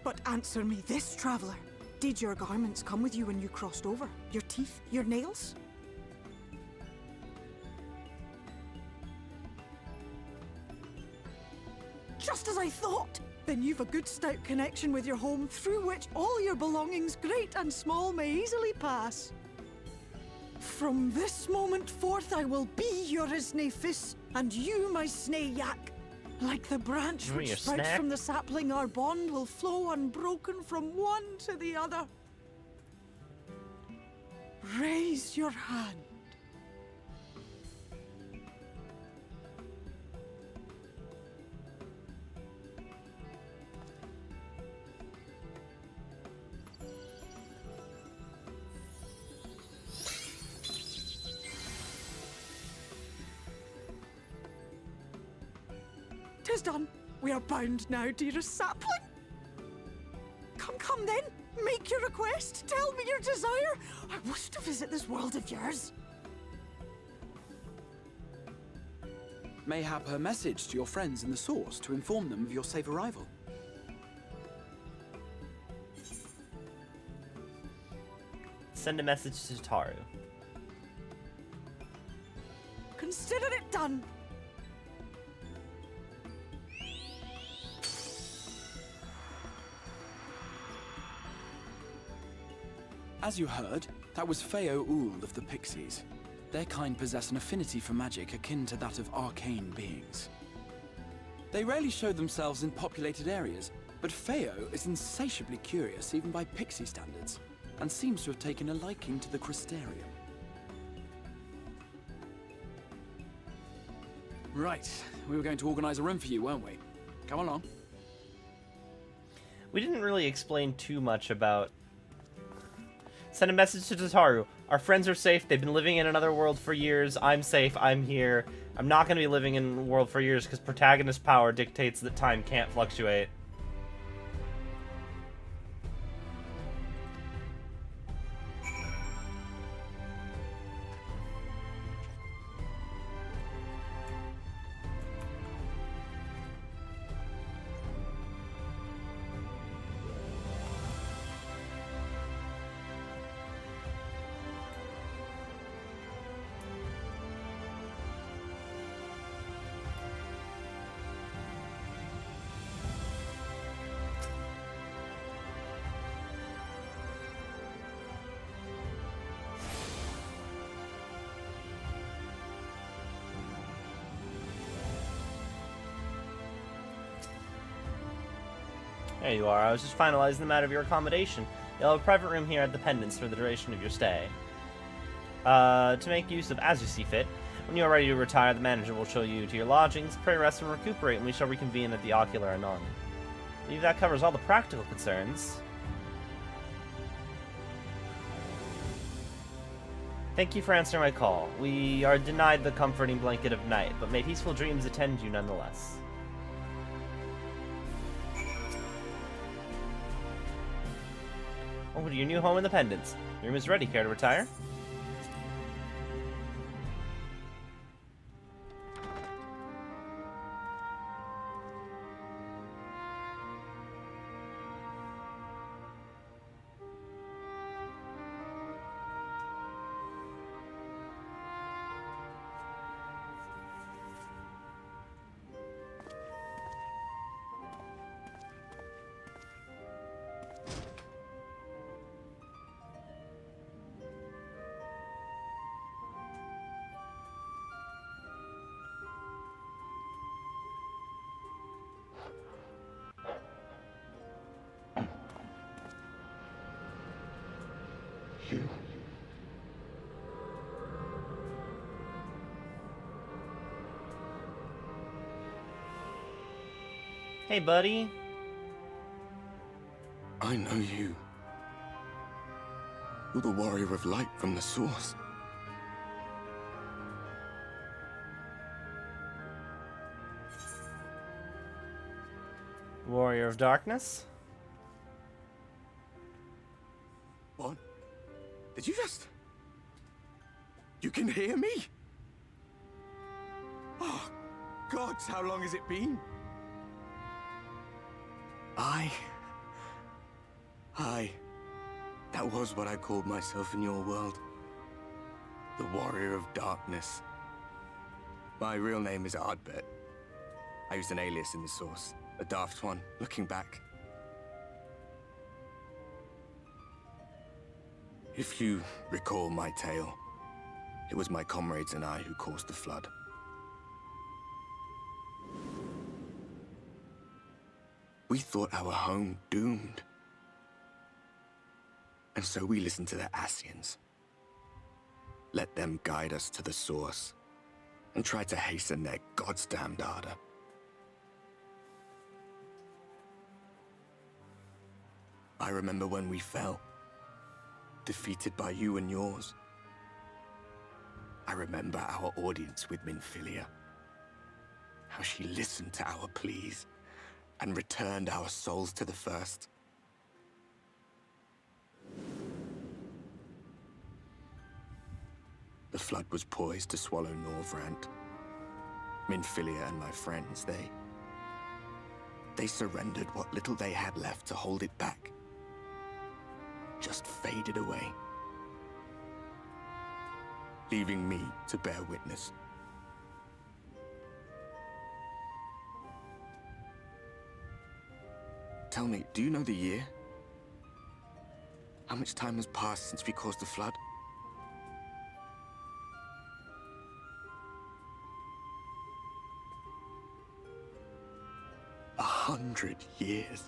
But answer me this, traveler. Did your garments come with you when you crossed over? Your teeth? Your nails? Just as I thought! Then you've a good stout connection with your home through which all your belongings, great and small, may easily pass. From this moment forth I will be your Isnefis, and you my Snayak. Like the branch which sprouts from the sapling, our bond will flow unbroken from one to the other. Raise your hand. Tis done. We are bound now, dearest sapling. Come then. Make your request. Tell me your desire. I wish to visit this world of yours. Mayhap a message to your friends in the Source to inform them of your safe arrival. Send a message to Taru. Consider it done. As you heard, that was Feo Ul of the Pixies. Their kind possess an affinity for magic akin to that of arcane beings. They rarely show themselves in populated areas, but Feo is insatiably curious even by Pixie standards, and seems to have taken a liking to the Crystarium. Right. We were going to organize a room for you, weren't we? Come along. We didn't really explain too much about... Send a message to Tataru. Our friends are safe. They've been living in another world for years. I'm safe. I'm here. I'm not going to be living in a world for years because protagonist power dictates that time can't fluctuate. There you are. I was just finalizing the matter of your accommodation. You'll have a private room here at the Pendants for the duration of your stay. To make use of as you see fit. When you are ready to retire, the manager will show you to your lodgings. Pray, rest, and recuperate, and we shall reconvene at the Ocular anon. I believe that covers all the practical concerns. Thank you for answering my call. We are denied the comforting blanket of night, but may peaceful dreams attend you nonetheless. Over to your new home in the Pendants. Your room is ready. Care to retire? You. Hey, buddy. I know you. You're the warrior of light from the source. Warrior of Darkness? What? Did you just... You can hear me? Oh, gods, how long has it been? That was what I called myself in your world. The Warrior of Darkness. My real name is Ardbert. I used an alias in the source. A daft one, looking back. If you recall my tale, it was my comrades and I who caused the flood. We thought our home doomed. And so we listened to the Ascians. Let them guide us to the source, and tried to hasten their goddamned ardor. I remember when we fell, defeated by you and yours. I remember our audience with Minfilia. How she listened to our pleas and returned our souls to the first. The flood was poised to swallow Norvrant. Minfilia and my friends, they surrendered what little they had left to hold it back. Just faded away, leaving me to bear witness. Tell me, do you know the year? How much time has passed since we caused the flood? 100 years.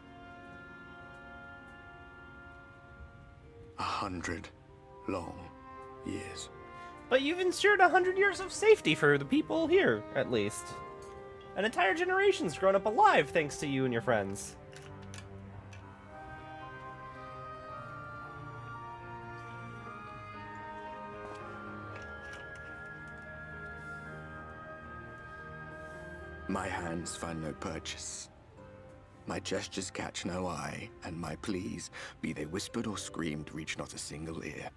100 long years. But you've ensured 100 years of safety for the people here, at least. An entire generation's grown up alive thanks to you and your friends. My hands find no purchase. My gestures catch no eye, and my pleas, be they whispered or screamed, reach not a single ear.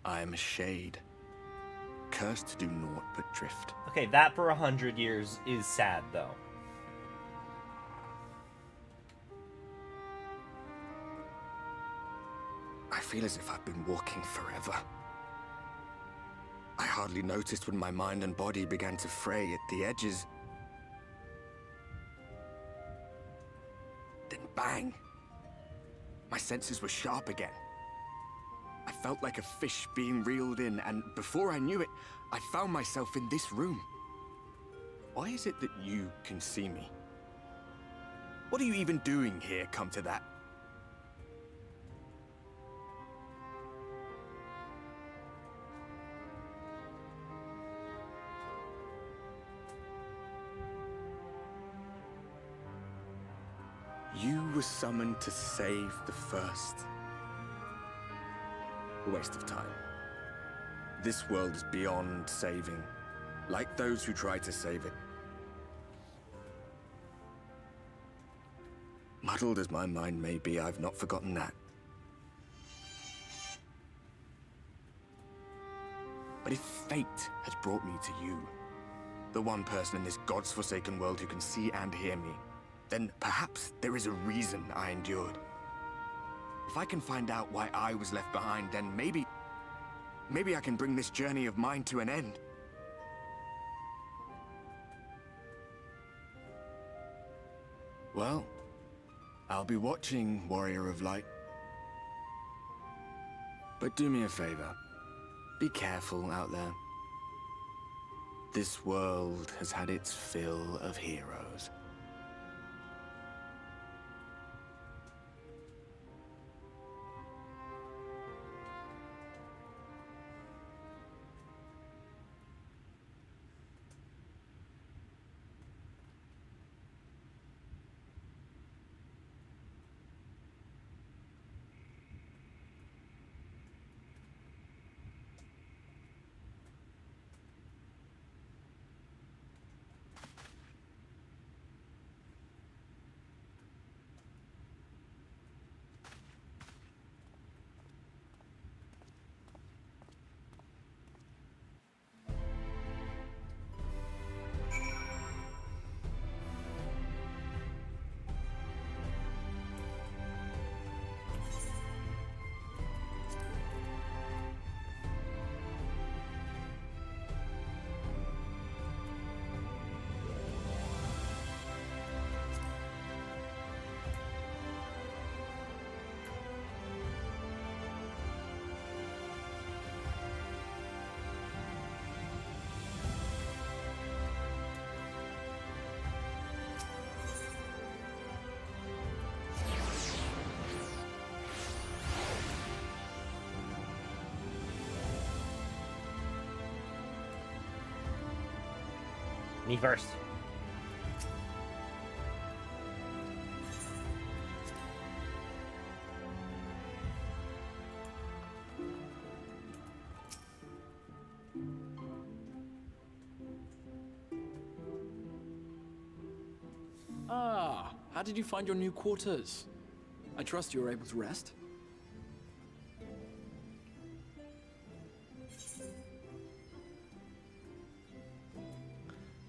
I am a shade, cursed to do naught but drift. Okay, that for 100 years is sad, though. I feel as if I've been walking forever. I hardly noticed when my mind and body began to fray at the edges. Then bang! My senses were sharp again. I felt like a fish being reeled in, and before I knew it, I found myself in this room. Why is it that you can see me? What are you even doing here, come to that? You were summoned to save the first. A waste of time. This world is beyond saving, like those who try to save it. Muddled as my mind may be, I've not forgotten that. But if fate has brought me to you, the one person in this God's forsaken world who can see and hear me, then perhaps there is a reason I endured. If I can find out why I was left behind, then maybe I can bring this journey of mine to an end. Well, I'll be watching, Warrior of Light. But do me a favor. Be careful out there. This world has had its fill of heroes. Me first. Ah, how did you find your new quarters? I trust you were able to rest?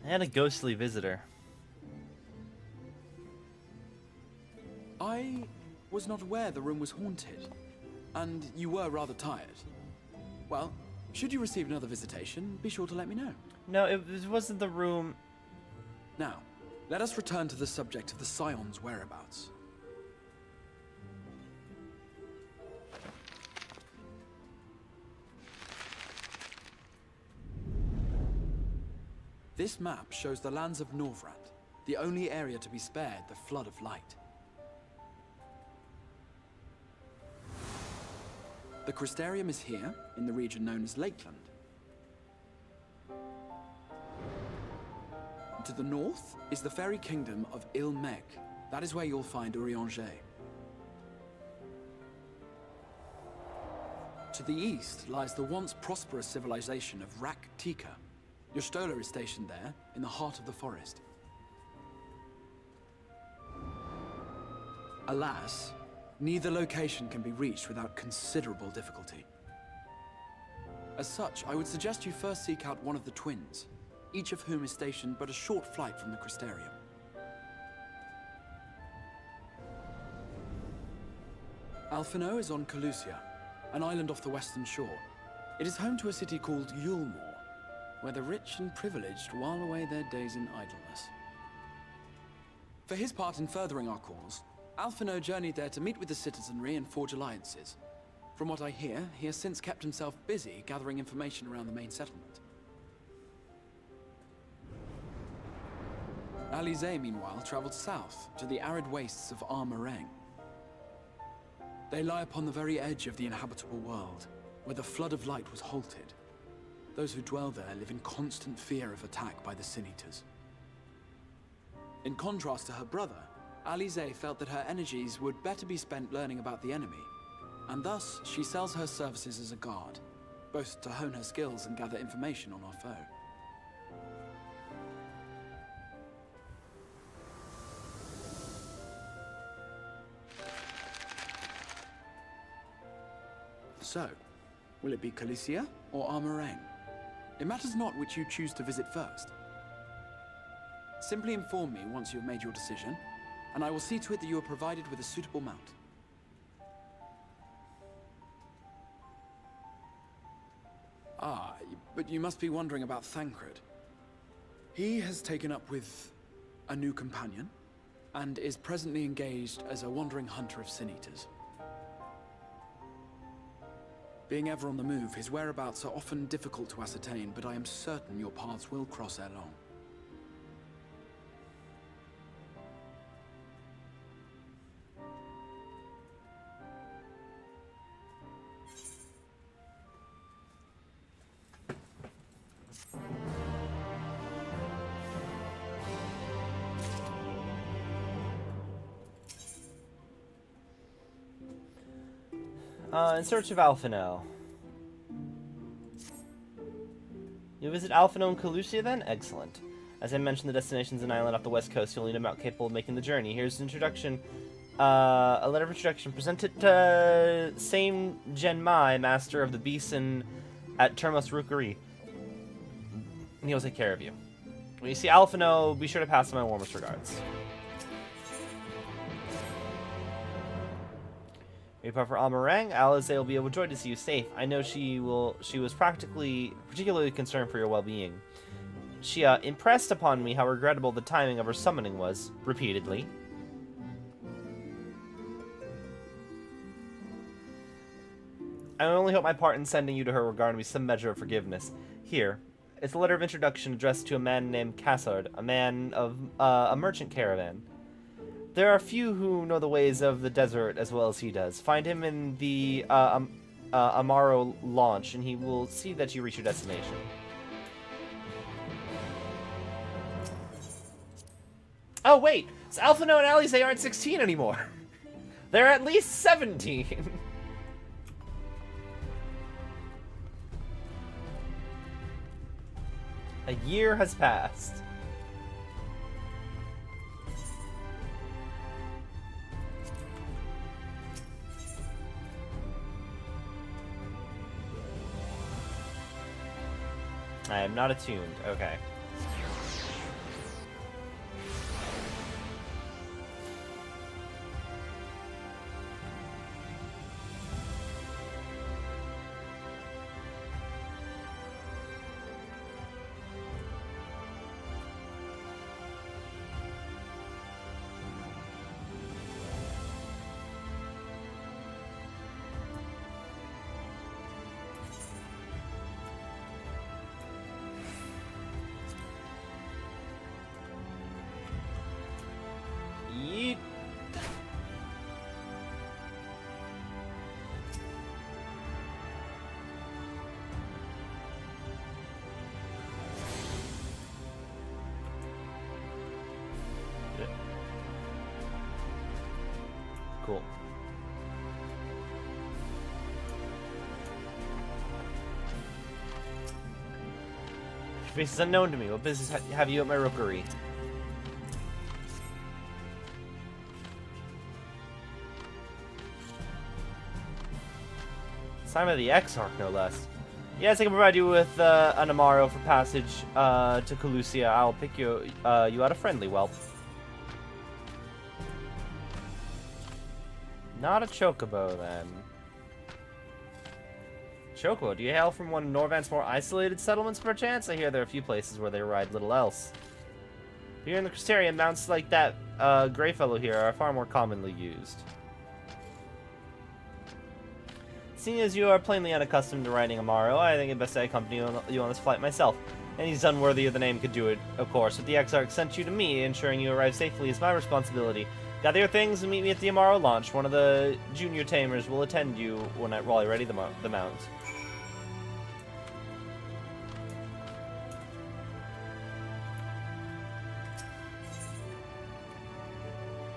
I had a ghostly visitor. I was not aware the room was haunted, and you were rather tired. Well, should you receive another visitation, be sure to let me know. No, it wasn't the room. Now, let us return to the subject of the Scion's whereabouts. This map shows the lands of Norvrand, the only area to be spared the flood of light. The Crystarium is here, in the region known as Lakeland. To the north is the fairy kingdom of Ilmeg. That is where you'll find Eorzea. To the east lies the once prosperous civilization of Rak-Tika. Your Stola is stationed there, in the heart of the forest. Alas, neither location can be reached without considerable difficulty. As such, I would suggest you first seek out one of the twins, each of whom is stationed but a short flight from the Crystarium. Alphino is on Calusia, an island off the western shore. It is home to a city called Yulmore, where the rich and privileged while away their days in idleness. For his part in furthering our cause, Alphino journeyed there to meet with the citizenry and forge alliances. From what I hear, he has since kept himself busy gathering information around the main settlement. Eorzea, meanwhile, traveled south to the arid wastes of Armareng. They lie upon the very edge of the inhabitable world, where the flood of light was halted. Those who dwell there live in constant fear of attack by the Sin Eaters. In contrast to her brother, Eorzea felt that her energies would better be spent learning about the enemy, and thus she sells her services as a guard, both to hone her skills and gather information on our foe. So, will it be Calusia or Armareng? It matters not which you choose to visit first. Simply inform me once you have made your decision, and I will see to it that you are provided with a suitable mount. Ah, but you must be wondering about Thancred. He has taken up with a new companion, and is presently engaged as a wandering hunter of Sin Eaters. Being ever on the move, his whereabouts are often difficult to ascertain, but I am certain your paths will cross ere long. In search of Alphino. You visit Alphino and Calusia then? Excellent. As I mentioned, the destination's an island off the west coast. You'll need a mount capable of making the journey. Here's an introduction. A letter of introduction presented to Same Gen Mai, master of the Beeson at Termos Rookery. And he'll take care of you. When you see Alphino, be sure to pass him my warmest regards. Report for Armareng. Eorzea will be overjoyed to see you safe. I know she was particularly concerned for your well-being. She impressed upon me how regrettable the timing of her summoning was, repeatedly. I only hope my part in sending you to her will garner me some measure of forgiveness. Here, it's a letter of introduction addressed to a man named Cassard, a man of a merchant caravan. There are few who know the ways of the desert as well as he does. Find him in the Amaro launch, and he will see that you reach your destination. Oh, wait! So Alphino and Eorzea aren't 16 anymore! They're at least 17! A year has passed. I am not attuned. Okay. Cool. Your face is unknown to me. What business have you at my rookery? Sign of the Exarch, no less. Yes, I can provide you with an Amaro for passage to Calusia. I'll pick you out a friendly whelp. Not a chocobo, then. Chocobo, do you hail from one of Norvant's more isolated settlements, perchance? I hear there are a few places where they ride little else. Here in the Crystarium, mounts like that gray fellow here are far more commonly used. Seeing as you are plainly unaccustomed to riding Amaro, I think it best I accompany you on this flight myself. And he's unworthy of the name could do it, of course, but the Exarch sent you to me, ensuring you arrive safely is my responsibility. Gather your things and meet me at the Amaro launch. One of the junior tamers will attend you while you ready the mount.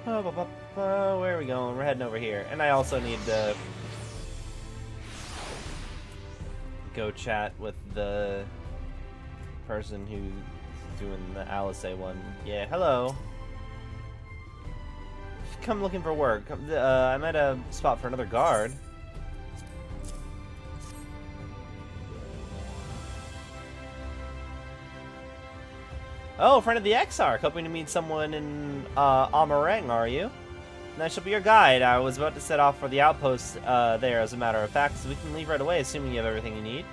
Where are we going? We're heading over here. And I also need to go chat with the person who's doing the Alice one. Yeah, hello. Come looking for work. I'm at a spot for another guard. Oh, friend of the Exarch. Hoping to meet someone in Amareng, are you? And I shall be your guide. I was about to set off for the outpost there, as a matter of fact, so we can leave right away, assuming you have everything you need.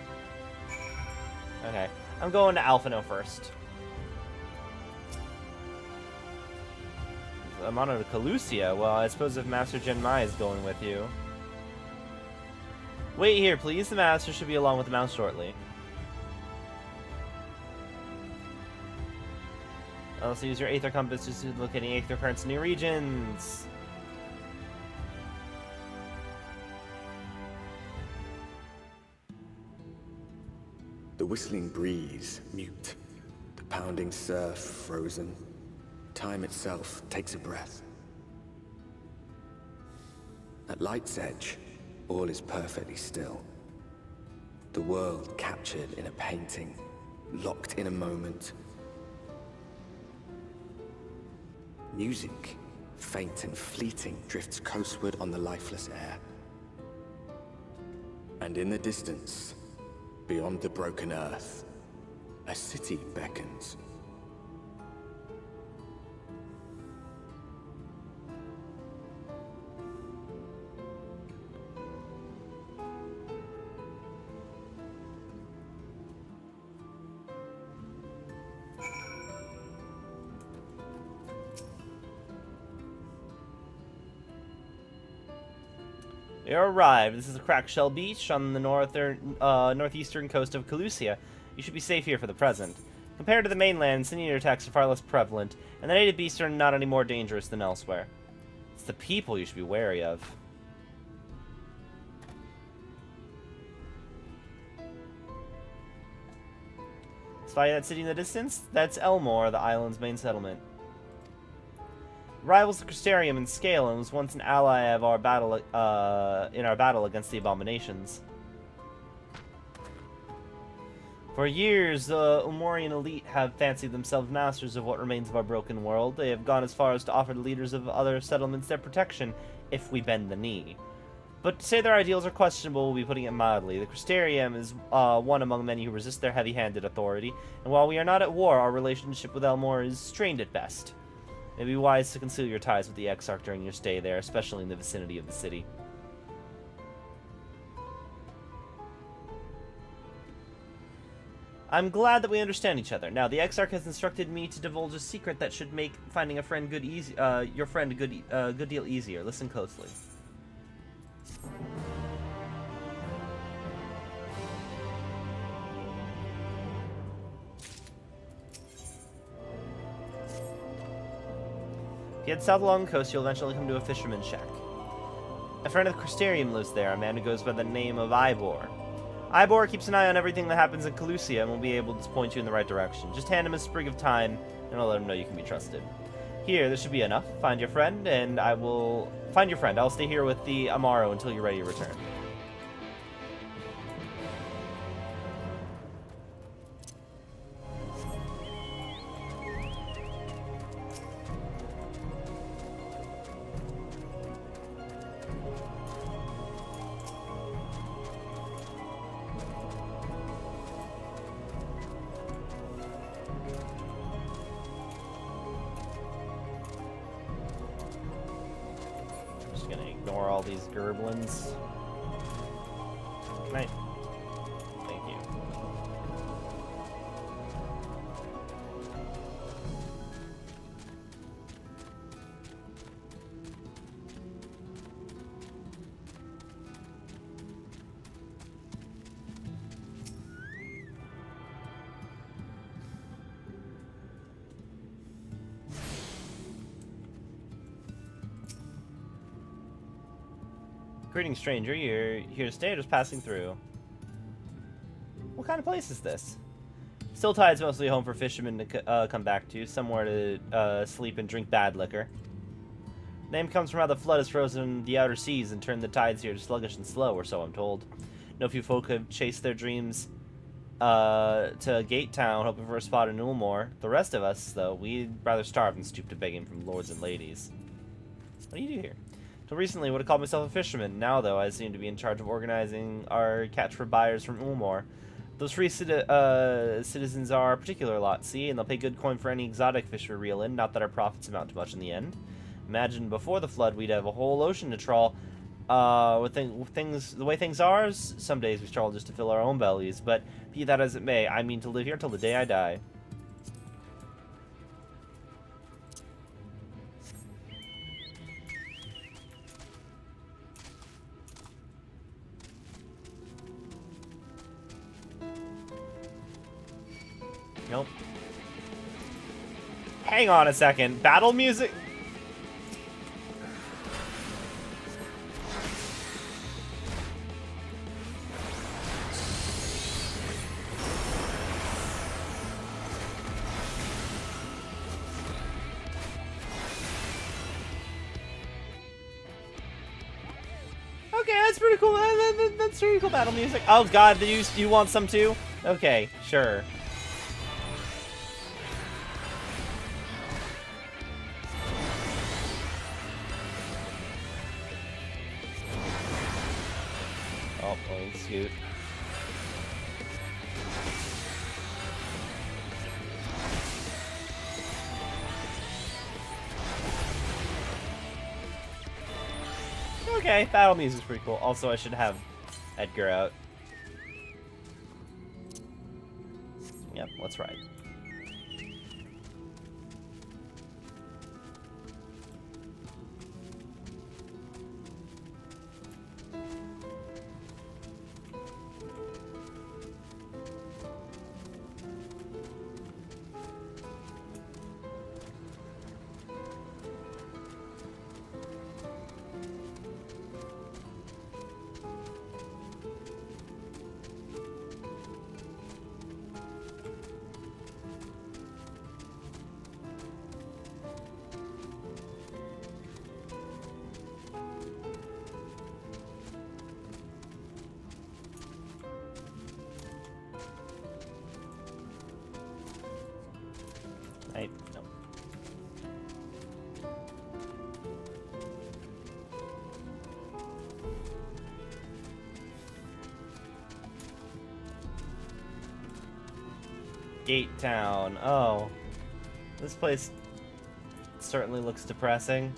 Okay. I'm going to Alphino first. I'm on to Calusia. Well, I suppose if Master Genmai is going with you. Wait here, please. The Master should be along with the mount shortly. Also use your Aether Compass to look at any Aether currents in new regions. The whistling breeze, mute. The pounding surf, frozen. Time itself takes a breath. At light's edge, all is perfectly still. The world captured in a painting, locked in a moment. Music, faint and fleeting, drifts coastward on the lifeless air. And in the distance, beyond the broken earth, a city beckons. We are arrived. This is a Crackshell Beach on the northeastern coast of Calusia. You should be safe here for the present. Compared to the mainland, Sin-Eater attacks are far less prevalent, and the native beasts are not any more dangerous than elsewhere. It's the people you should be wary of. Spy that city in the distance? That's Elmore, the island's main settlement. Rivals the Crystarium in scale and was once an ally of our battle in our battle against the abominations. For years, the Umorian elite have fancied themselves masters of what remains of our broken world. They have gone as far as to offer the leaders of other settlements their protection if we bend the knee. But to say their ideals are questionable will be putting it mildly. The Crystarium is one among many who resist their heavy-handed authority, and while we are not at war, our relationship with Elmore is strained at best. It would be wise to conceal your ties with the Exarch during your stay there, especially in the vicinity of the city. I'm glad that we understand each other. Now, the Exarch has instructed me to divulge a secret that should make finding a friend your friend a good deal easier. Listen closely. If you head south along the coast, you'll eventually come to a fisherman's shack. A friend of the Crystarium lives there, a man who goes by the name of Ivor. Ivor keeps an eye on everything that happens in Calusia and will be able to point you in the right direction. Just hand him a sprig of thyme, and I'll let him know you can be trusted. Here, this should be enough. Find your friend, and I will... Find your friend. I'll stay here with the Amaro until you're ready to return. Ignore all these gerblins. Can I? Thank you. Greetings, stranger. You're here to stay or just passing through? What kind of place is this? Still Tide's mostly a home for fishermen to come back to, somewhere to sleep and drink bad liquor. Name comes from how the flood has frozen the outer seas and turned the tides here sluggish and slow, or so I'm told. No few folk have chased their dreams to Gate Town, hoping for a spot in Ulmore. The rest of us, though, we'd rather starve than stoop to begging from lords and ladies. What do you do here? Till recently, I would have called myself a fisherman. Now, though, I seem to be in charge of organizing our catch for buyers from Ulmore. Those free citizens are a particular lot, see, and they'll pay good coin for any exotic fish we reel in, not that our profits amount to much in the end. Imagine before the flood, we'd have a whole ocean to trawl. With the way things are, some days we trawl just to fill our own bellies, but be that as it may, I mean to live here till the day I die. Nope. Hang on a second. Battle music? Okay, that's pretty cool. That's pretty cool battle music. Oh god, you want some too? Okay, sure. Scoot. Okay, battle music's pretty cool. Also, I should have Edgar out. Yep, let's ride. No. Gate Town. Oh. This place certainly looks depressing.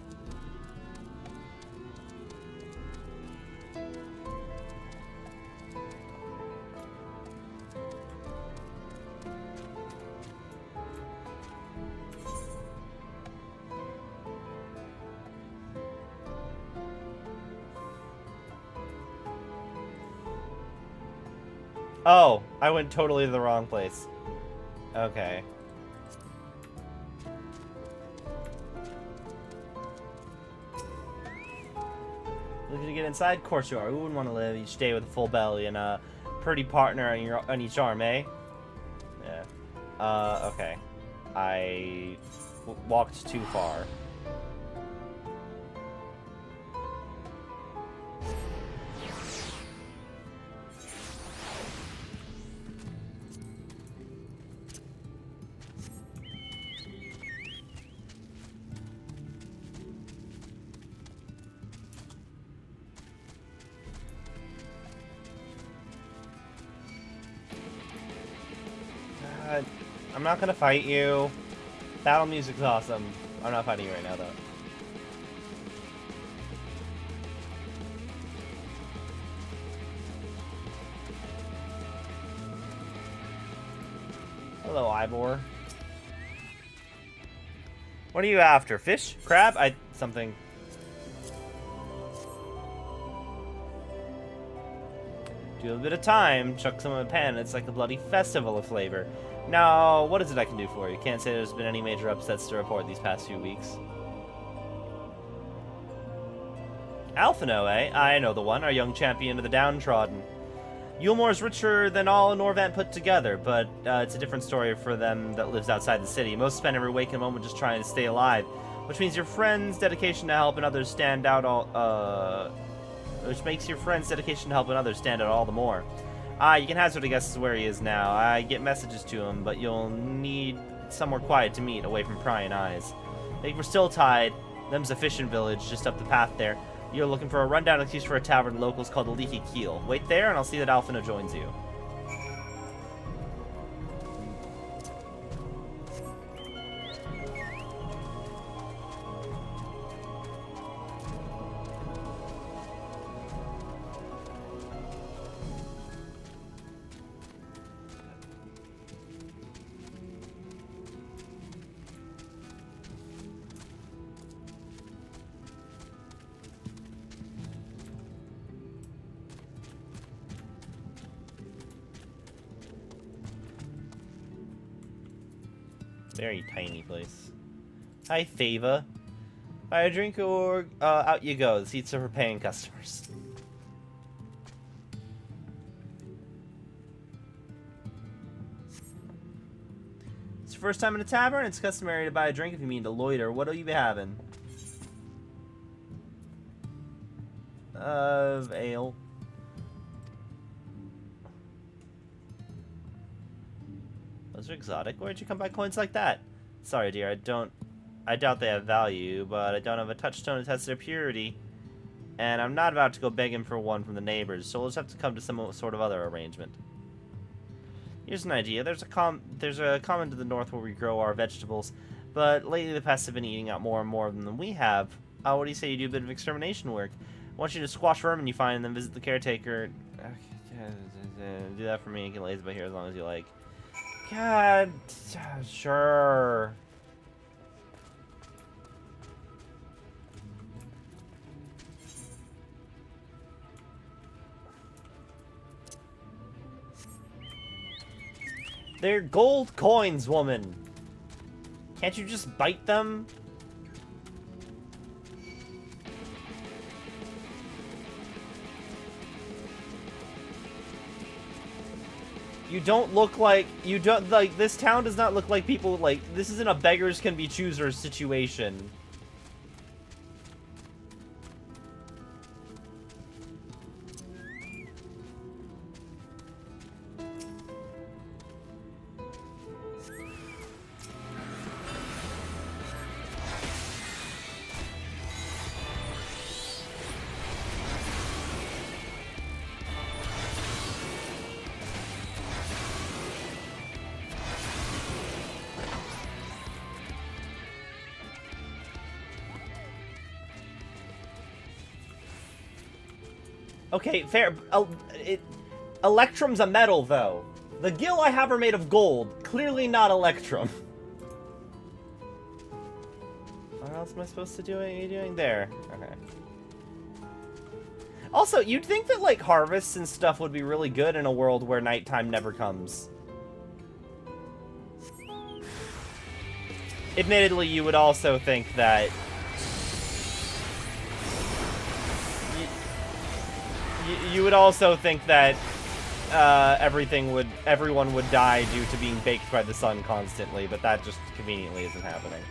Oh, I went totally to the wrong place. Okay. Looking to get inside? Of course you are. Who wouldn't want to live each day with a full belly and a pretty partner on each arm, eh? Yeah. Okay. walked too far. I'm not gonna fight you. Battle music's awesome. I'm not fighting you right now, though. Hello, Ivor. What are you after? Fish? Crab? Something. Do a bit of time, chuck some in a pan, it's like a bloody festival of flavor. Now, what is it I can do for you? Can't say there's been any major upsets to report these past few weeks. Alphino, eh? I know the one, our young champion of the downtrodden. Yulmore's richer than all Norvant put together, but it's a different story for them that lives outside the city. Most spend every waking moment just trying to stay alive, which means your friend's dedication to helping others stand out which makes your friend's dedication to helping others stand out all the more. You can hazard a guess as to where he is now. I get messages to him, but you'll need somewhere quiet to meet, away from prying eyes. If we're still tied, them's a fishing village just up the path there. You're looking for a rundown excuse for a tavern locals called the Leaky Keel. Wait there, and I'll see that Alphino joins you. Very tiny place. Hi, Fava. Buy a drink or out you go. The seats are for paying customers. It's your first time in a tavern. It's customary to buy a drink if you mean to loiter. What'll you be having? Ale. Those are exotic. Where'd you come by coins like that? Sorry, dear, I doubt they have value, but I don't have a touchstone to test their purity. And I'm not about to go begging for one from the neighbors, so we'll just have to come to some sort of other arrangement. Here's an idea. There's a common to the north where we grow our vegetables, but lately the pests have been eating out more and more of them than we have. What do you say you do a bit of extermination work? I want you to squash vermin you find and then visit the caretaker. Do that for me. You can laze by here as long as you like. God, sure. They're gold coins, woman. Can't you just bite them? You don't look like, this town does not look like people, this isn't a beggars can be choosers situation. Okay, fair. Electrum's a metal, though. The gill I have are made of gold. Clearly not Electrum. What else am I supposed to do? What are you doing there? Okay. Also, you'd think that, like, harvests and stuff would be really good in a world where nighttime never comes. Admittedly, you would also think that... You would also think that everyone would die due to being baked by the sun constantly, but that just conveniently isn't happening.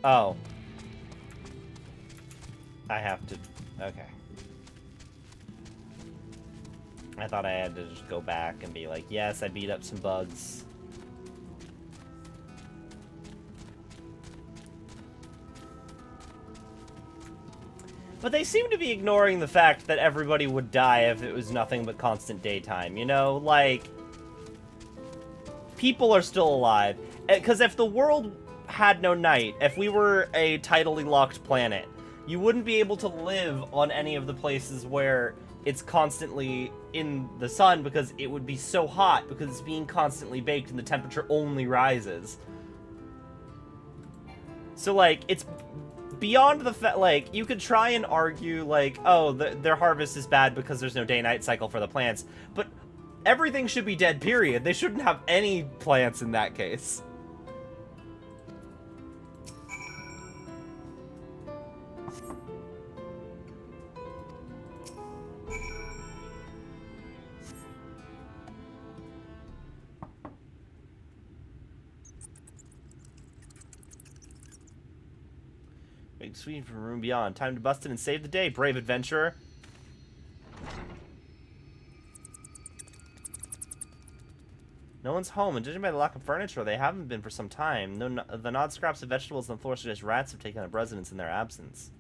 Oh. I have to... Okay. I thought I had to just go back and be like, yes, I beat up some bugs. But they seem to be ignoring the fact that everybody would die if it was nothing but constant daytime, you know? Like, people are still alive. Because if the world had no night, if we were a tidally locked planet, you wouldn't be able to live on any of the places where it's constantly in the sun because it would be so hot because it's being constantly baked and the temperature only rises. So, like, it's beyond the fact, like, you could try and argue, like, oh, their harvest is bad because there's no day-night cycle for the plants, but everything should be dead, period. They shouldn't have any plants in that case. Big sweet from room beyond. Time to bust in and save the day, brave adventurer. No one's home, and judging by the lack of furniture, they haven't been for some time. No, the odd scraps of vegetables on the floor suggest rats have taken up residence in their absence.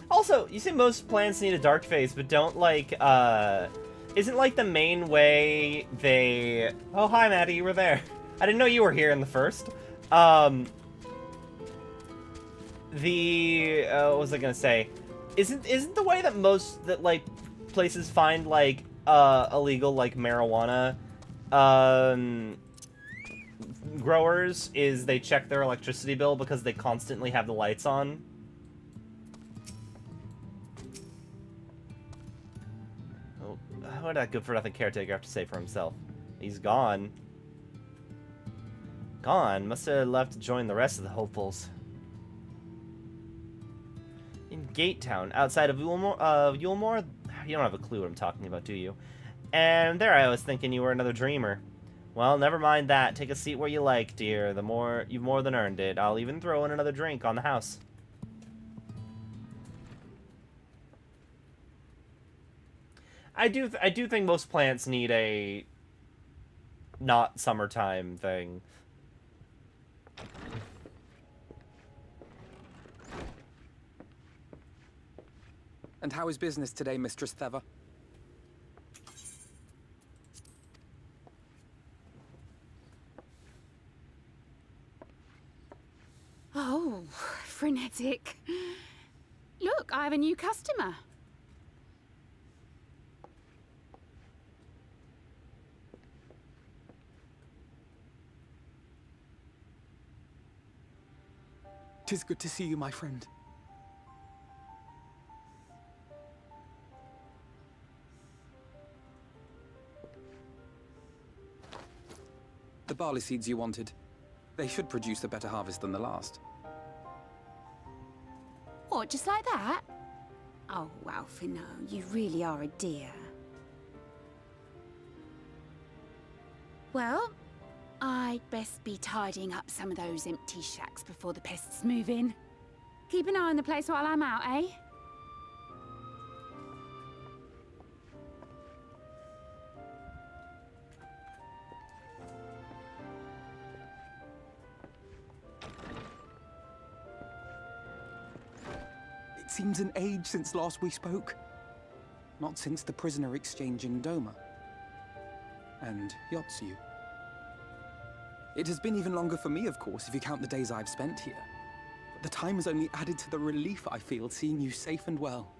Also, you say most plants need a dark phase, but don't, like, isn't, like, the main way they... Oh, hi, Maddie, you were there. I didn't know you were here in the first. What was I gonna say? Isn't the way that most, like, places find, like, illegal, like, marijuana, growers is they check their electricity bill because they constantly have the lights on? What did that good-for-nothing caretaker have to say for himself? He's gone. Gone? Must have left to join the rest of the hopefuls. In Gate Town, outside of Yulmore? You don't have a clue what I'm talking about, do you? And there I was thinking you were another dreamer. Well, never mind that. Take a seat where you like, dear. You've more than earned it. I'll even throw in another drink on the house. I do think most plants need a not summertime thing. And how is business today, Mistress Theva? Oh, frenetic. Look, I have a new customer. Tis good to see you, my friend. The barley seeds you wanted. They should produce a better harvest than the last. What, just like that? Oh, Alfino, you really are a dear. Well, I'd best be tidying up some of those empty shacks before the pests move in. Keep an eye on the place while I'm out, eh? It seems an age since last we spoke. Not since the prisoner exchange in Doma. And Yotsu. It has been even longer for me, of course, if you count the days I've spent here. But the time has only added to the relief I feel seeing you safe and well.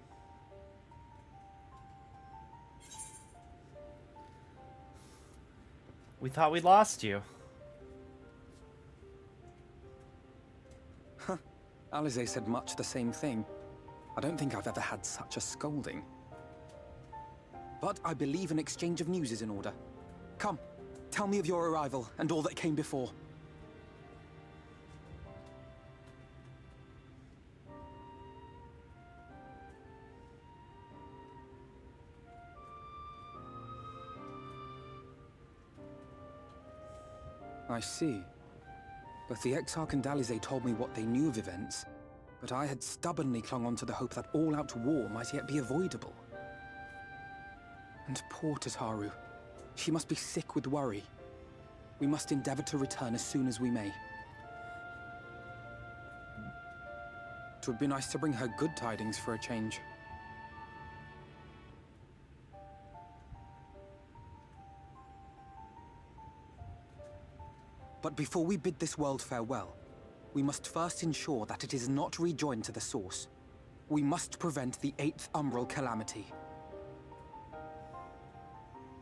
We thought we lost you. Huh. Alize said much the same thing. I don't think I've ever had such a scolding. But I believe an exchange of news is in order. Come. Tell me of your arrival and all that came before. I see. Both the Exarch and Dalize told me what they knew of events, but I had stubbornly clung on to the hope that all-out war might yet be avoidable. And poor Tataru. She must be sick with worry. We must endeavor to return as soon as we may. It would be nice to bring her good tidings for a change. But before we bid this world farewell, we must first ensure that it is not rejoined to the Source. We must prevent the 8th Umbral Calamity.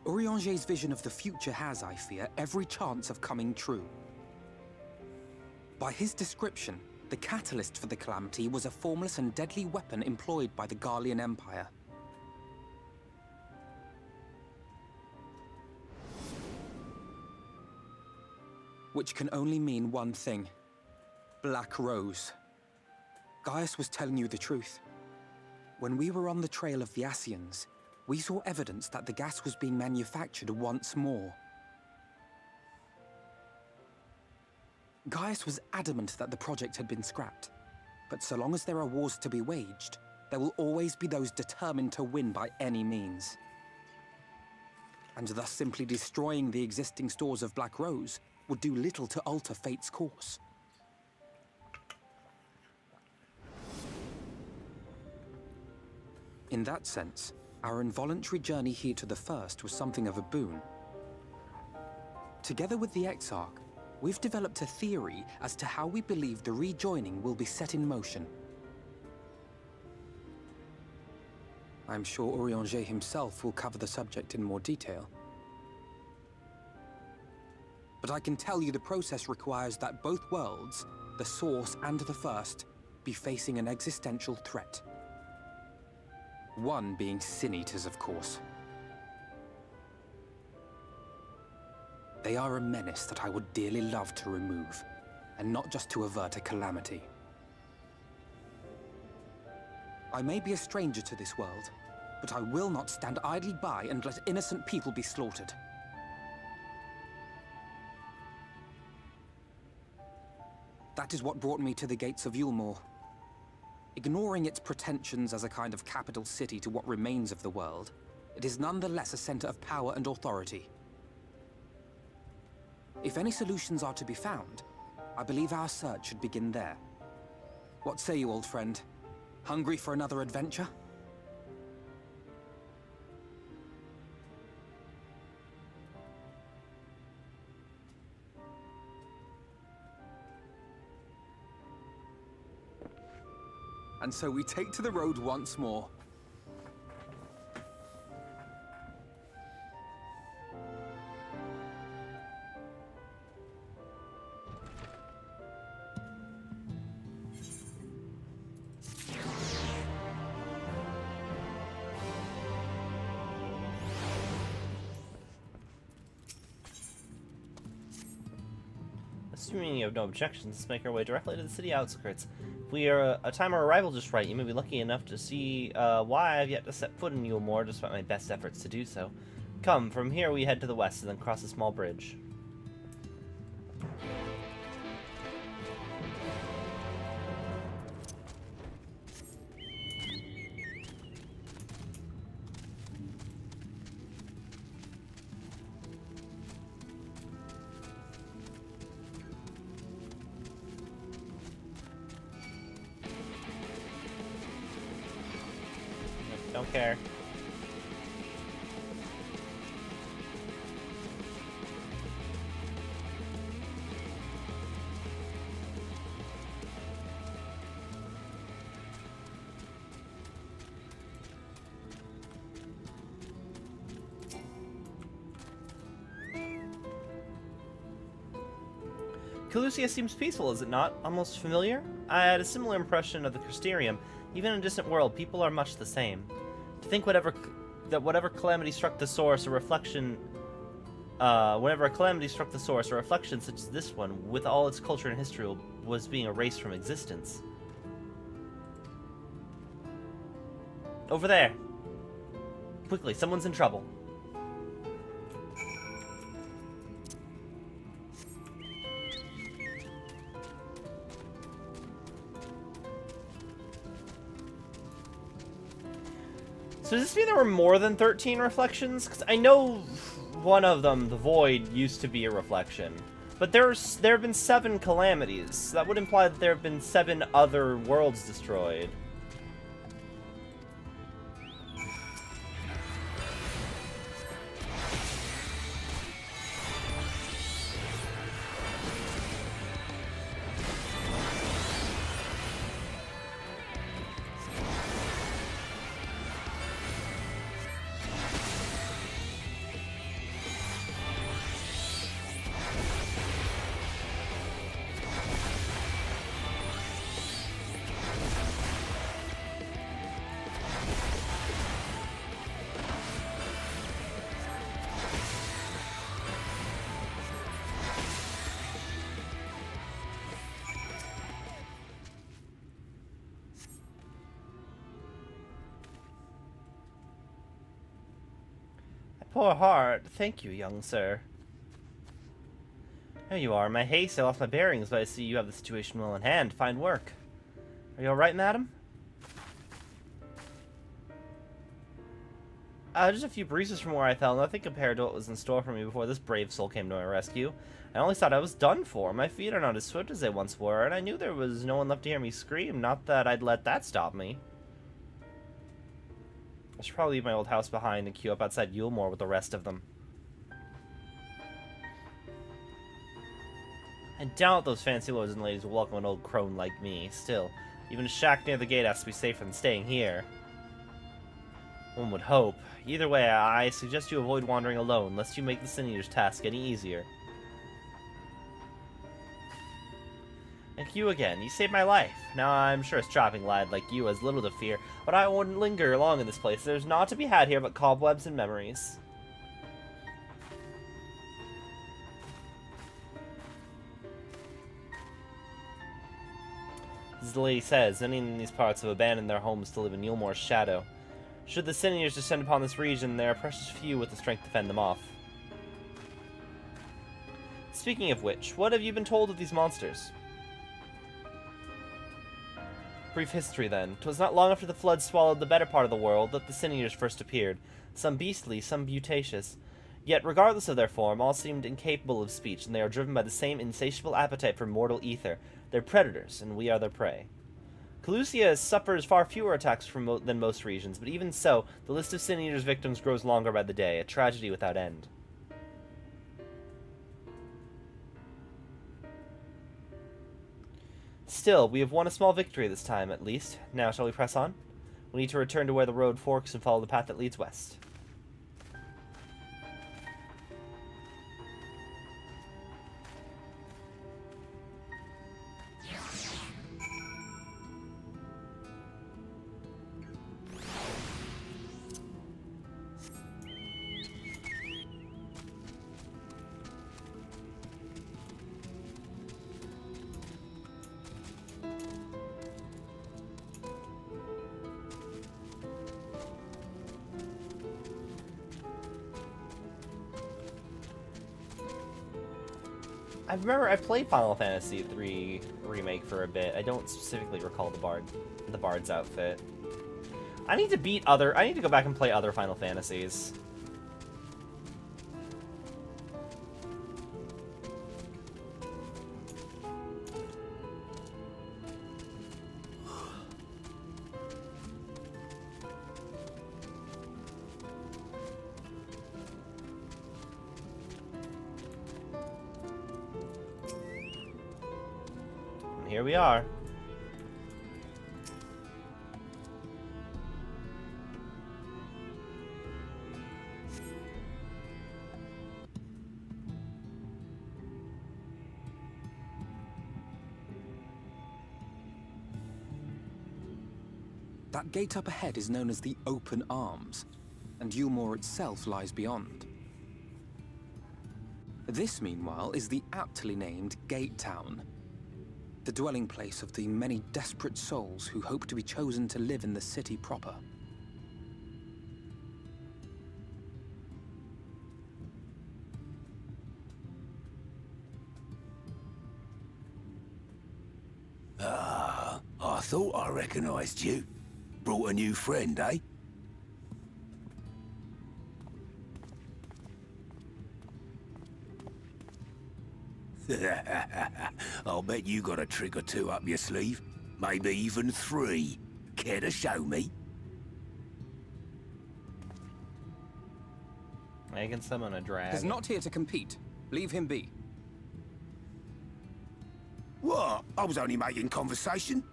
Urianger's vision of the future has, I fear, every chance of coming true. By his description, the catalyst for the Calamity was a formless and deadly weapon employed by the Garlean Empire. Which can only mean one thing. Black Rose. Gaius was telling you the truth. When we were on the trail of the Ascians, we saw evidence that the gas was being manufactured once more. Gaius was adamant that the project had been scrapped. But so long as there are wars to be waged, there will always be those determined to win by any means. And thus simply destroying the existing stores of Black Rose would do little to alter fate's course. In that sense, our involuntary journey here to the First was something of a boon. Together with the Exarch, we've developed a theory as to how we believe the rejoining will be set in motion. I'm sure Urianger himself will cover the subject in more detail. But I can tell you the process requires that both worlds, the Source and the First, be facing an existential threat. One being Sin-Eaters, of course. They are a menace that I would dearly love to remove, and not just to avert a calamity. I may be a stranger to this world, but I will not stand idly by and let innocent people be slaughtered. That is what brought me to the gates of Yulmore. Ignoring its pretensions as a kind of capital city to what remains of the world, it is nonetheless a center of power and authority. If any solutions are to be found, I believe our search should begin there. What say you, old friend? Hungry for another adventure? And so we take to the road once more. Assuming you have no objections, let's make our way directly to the city outskirts. If we are a time of arrival just right, you may be lucky enough to see why I've yet to set foot in Yulmore, despite my best efforts to do so. Come, from here we head to the west and then cross a small bridge. Don't care. Calusia seems peaceful, is it not? Almost familiar? I had a similar impression of the Crystarium. Even in a distant world, people are much the same. To think whatever calamity struck the source, a reflection, whenever a calamity struck the source, a reflection such as this one, with all its culture and history, was being erased from existence. Over there! Quickly, someone's in trouble. So does this mean there were more than 13 reflections? Because I know one of them, the Void, used to be a reflection. But there have been 7 calamities. That would imply that there have been 7 other worlds destroyed. Poor heart. Thank you, young sir. There you are. In my haste, I lost my bearings, but I see you have the situation well in hand. Fine work. Are you alright, madam? Just a few bruises from where I fell, nothing compared to what was in store for me before this brave soul came to my rescue. I only thought I was done for. My feet are not as swift as they once were, and I knew there was no one left to hear me scream. Not that I'd let that stop me. I should probably leave my old house behind and queue up outside Yulmore with the rest of them. I doubt those fancy lords and ladies will welcome an old crone like me. Still, even a shack near the gate has to be safer than staying here. One would hope. Either way, I suggest you avoid wandering alone, lest you make the Sin Eater's task any easier. Thank you again. You saved my life. Now I'm sure a strapping lad like you has little to fear, but I wouldn't linger long in this place. There's naught to be had here but cobwebs and memories. As the lady says, many in these parts have abandoned their homes to live in Yulmore's shadow. Should the Sin Eaters descend upon this region, there are precious few with the strength to fend them off. Speaking of which, what have you been told of these monsters? Brief history, then. 'Twas not long after the flood swallowed the better part of the world that the Sin Eaters first appeared, some beastly, some butacious. Yet, regardless of their form, all seemed incapable of speech, and they are driven by the same insatiable appetite for mortal ether. They're predators, and we are their prey. Calusia suffers far fewer attacks than most regions, but even so, the list of Sin Eaters' victims grows longer by the day, a tragedy without end. Still, we have won a small victory this time, at least. Now, shall we press on? We need to return to where the road forks and follow the path that leads west. I remember I played Final Fantasy III Remake for a bit. I don't specifically recall the Bard's outfit. I need to go back and play other Final Fantasies. Here we are. That gate up ahead is known as the Open Arms, and Yulmore itself lies beyond. This, meanwhile, is the aptly named Gate Town, the dwelling place of the many desperate souls who hope to be chosen to live in the city proper. Ah, I thought I recognized you. Brought a new friend, eh? I'll bet you got a trick or two up your sleeve. Maybe even 3. Care to show me? I can summon a dragon. He's not here to compete. Leave him be. What? I was only making conversation.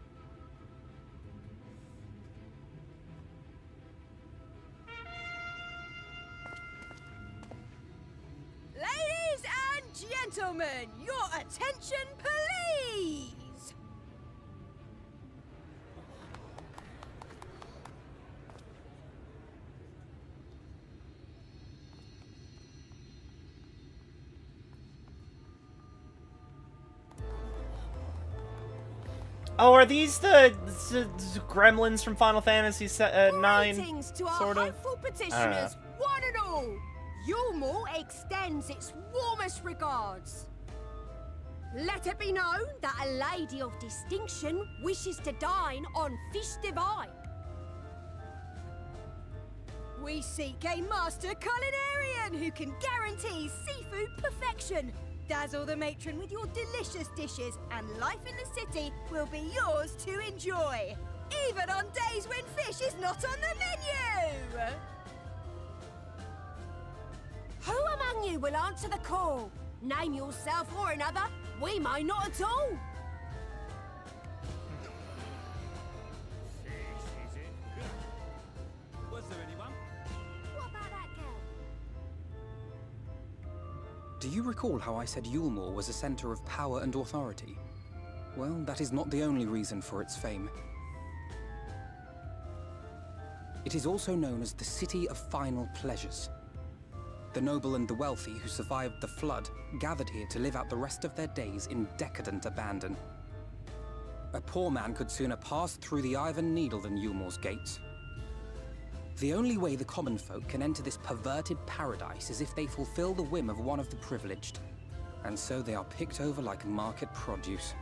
Ladies and gentlemen, your attention, please! Oh, are these the gremlins from Final Fantasy 9? Greetings to our Sort of? hopeful petitioners, one and all. Yulmore extends its warmest regards. Let it be known that a lady of distinction wishes to dine on fish divine. We seek a master culinarian who can guarantee seafood perfection. Dazzle the matron with your delicious dishes, and life in the city will be yours to enjoy, even on days when fish is not on the menu! Who among you will answer the call? Name yourself or another. We may not at all. Was there anyone? What about that girl? Do you recall how I said Yulmore was a center of power and authority? Well, that is not the only reason for its fame. It is also known as the City of Final Pleasures. The noble and the wealthy who survived the flood gathered here to live out the rest of their days in decadent abandon. A poor man could sooner pass through the Iron Needle than Yulmore's gates. The only way the common folk can enter this perverted paradise is if they fulfill the whim of one of the privileged. And so they are picked over like market produce.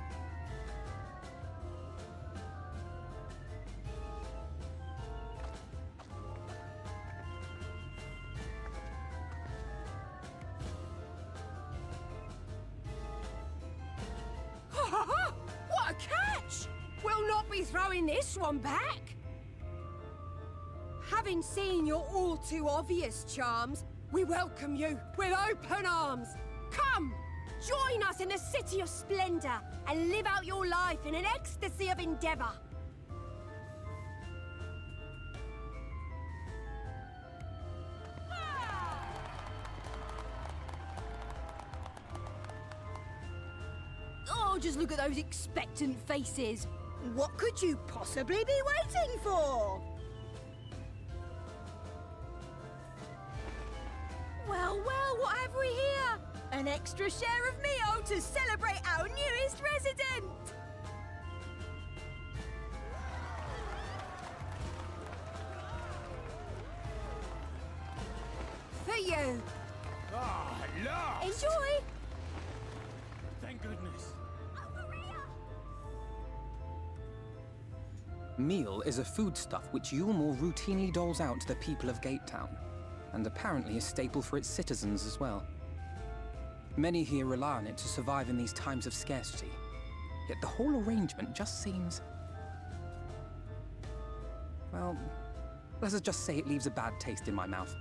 What a catch! We'll not be throwing this one back. Having seen your all too obvious charms, we welcome you with open arms. Come, join us in the City of Splendor and live out your life in an ecstasy of endeavor. Oh, just look at those expectant faces. What could you possibly be waiting for? Well, what have we here? An extra share of meal to celebrate our newest resident! For you! Ah, lost! Enjoy! Thank goodness. Meal is a foodstuff which Yulmore routinely doles out to the people of Gatetown, and apparently a staple for its citizens as well. Many here rely on it to survive in these times of scarcity, yet the whole arrangement just seems... well, let us just say it leaves a bad taste in my mouth.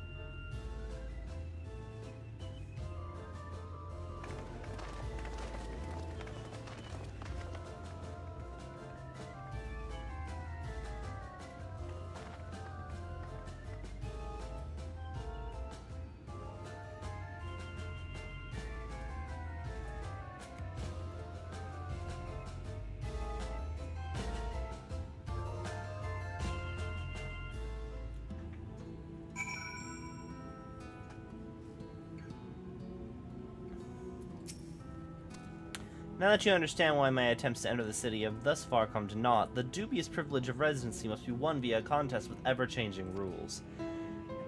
Now that you understand why my attempts to enter the city have thus far come to naught, the dubious privilege of residency must be won via a contest with ever-changing rules.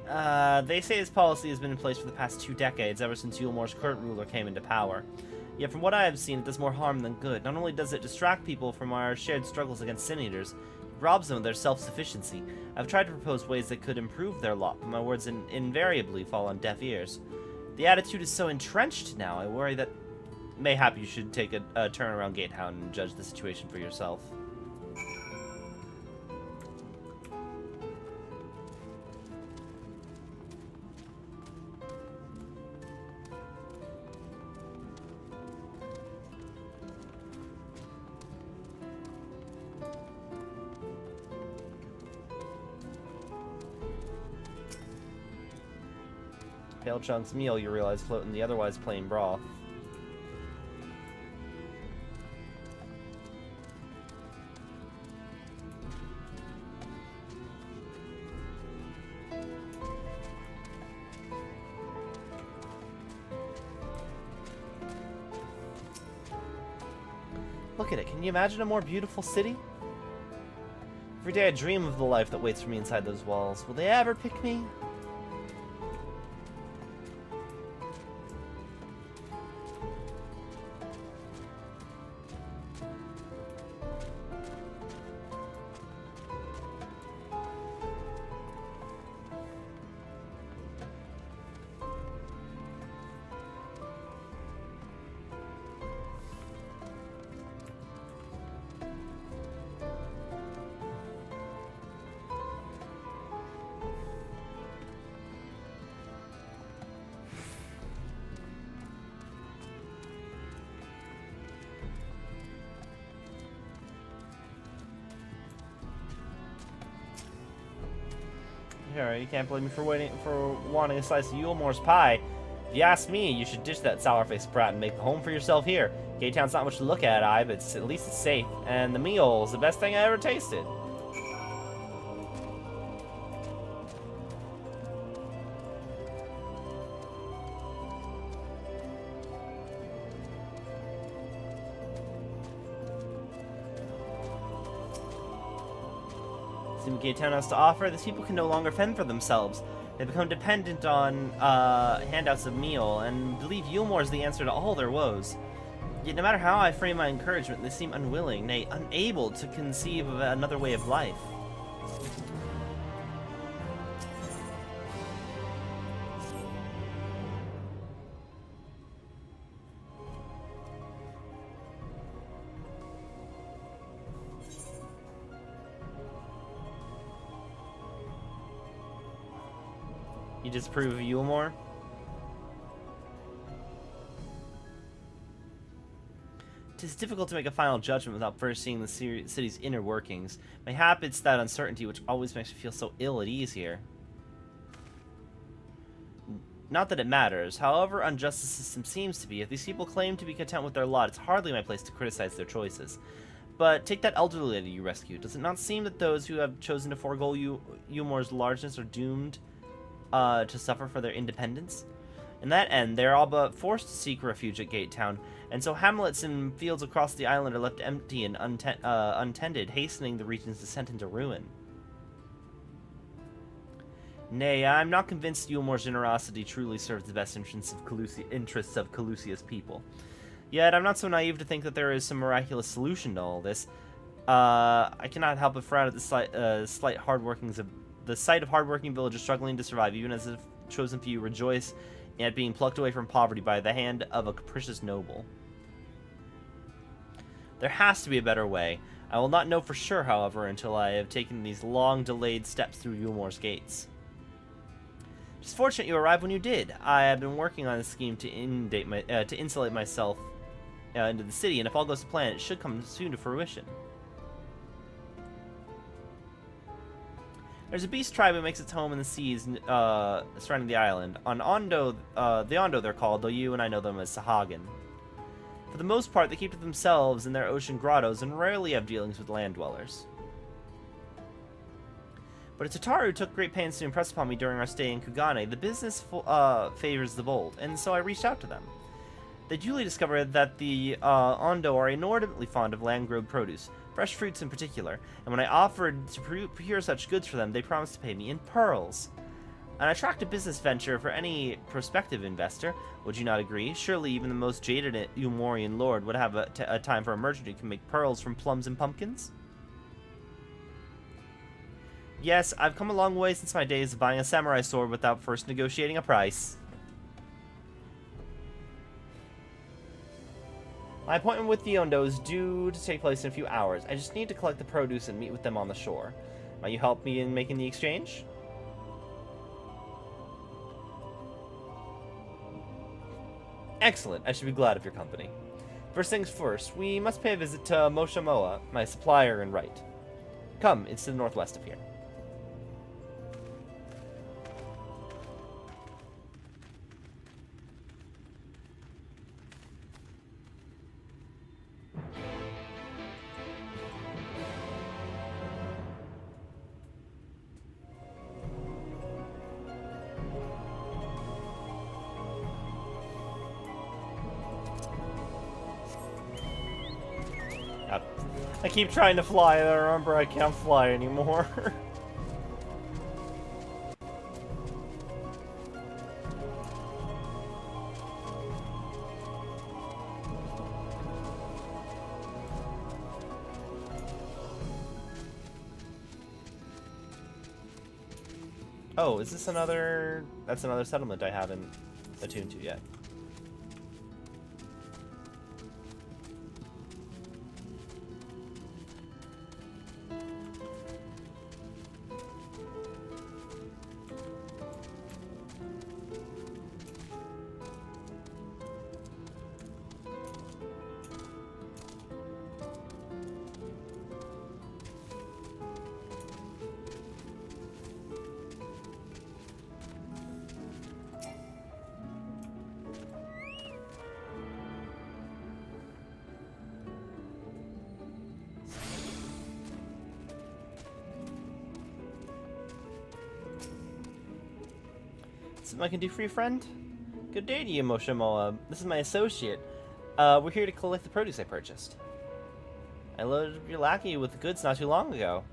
They say this policy has been in place for the past 2 decades, ever since Yulmore's current ruler came into power. Yet from what I have seen, it does more harm than good. Not only does it distract people from our shared struggles against Sin Eaters, it robs them of their self-sufficiency. I've tried to propose ways that could improve their lot, but my words invariably fall on deaf ears. The attitude is so entrenched now, I worry that mayhap you should take a turn around Gatetown and judge the situation for yourself. Pale Chunk's meal, you realize, float in the otherwise plain broth. Look at it. Can you imagine a more beautiful city? Every day I dream of the life that waits for me inside those walls. Will they ever pick me? Alright, you can't blame me for wanting a slice of Yulemore's pie. If you ask me, you should ditch that sour-faced brat and make a home for yourself here. Gatetown's not much to look at, but at least it's safe. And the meal is the best thing I ever tasted. See what Gatetown has to offer. These people can no longer fend for themselves. They become dependent on handouts of meal, and believe Yulemore is the answer to all their woes. Yet no matter how I frame my encouragement, they seem unwilling, nay, unable to conceive of another way of life. You disapprove of Yulemore? It is difficult to make a final judgment without first seeing the city's inner workings. Mayhap it's that uncertainty which always makes me feel so ill at ease here. Not that it matters. However unjust the system seems to be, if these people claim to be content with their lot, it's hardly my place to criticize their choices. But take that elderly lady you rescued. Does it not seem that those who have chosen to forego Yulemore's largeness are doomed to suffer for their independence? In that end, they are all but forced to seek refuge at Gatetown, and so hamlets and fields across the island are left empty and untended, hastening the region's descent into ruin. Nay, I'm not convinced Yulemore's generosity truly serves the best interests of Calusia's people. Yet, I'm not so naive to think that there is some miraculous solution to all this. I cannot help but frown at the sight of hardworking villagers struggling to survive, even as the chosen few rejoice at being plucked away from poverty by the hand of a capricious noble. There has to be a better way. I will not know for sure, however, until I have taken these long-delayed steps through Yulemore's gates. It's fortunate you arrived when you did. I have been working on a scheme to insulate myself into the city, and if all goes to plan, it should come soon to fruition. There's a beast tribe that makes its home in the seas surrounding the island. On Ondo, the Ondo they're called, though you and I know them as Sahagin. For the most part, they keep to themselves in their ocean grottos and rarely have dealings with land dwellers. But a Tataru took great pains to impress upon me during our stay in Kugane. The business favors the bold, and so I reached out to them. They duly discovered that the Ondo are inordinately fond of land-grown produce, fresh fruits in particular, and when I offered to procure such goods for them, they promised to pay me in pearls. An attractive business venture for any prospective investor, would you not agree? Surely even the most jaded Yulmorian lord would have a time for a merchant who can make pearls from plums and pumpkins? Yes, I've come a long way since my days of buying a samurai sword without first negotiating a price. My appointment with the Yondo is due to take place in a few hours. I just need to collect the produce and meet with them on the shore. Might you help me in making the exchange? Excellent. I should be glad of your company. First things first, we must pay a visit to Moshamoa, my supplier and right. Come, it's to the northwest of here. I keep trying to fly, and I remember I can't fly anymore. Oh, is this another... That's another settlement I haven't attuned to yet. Something I can do for you, friend? Good day to you, Moshamoa. This is my associate. We're here to collect the produce I purchased. I loaded up your lackey with the goods not too long ago.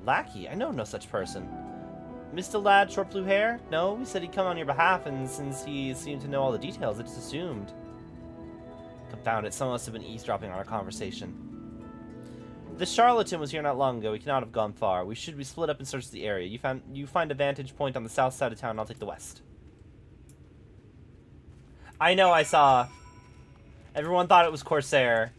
Lackey? I know no such person. Mr. Lad, short blue hair? No, he said he'd come on your behalf, and since he seemed to know all the details, I just assumed. Confound it, someone must have been eavesdropping on our conversation. This charlatan was here not long ago. He cannot have gone far. We should be split up and search the area. You find a vantage point on the south side of town, and I'll take the west. I know, I saw. Everyone thought it was Corsair.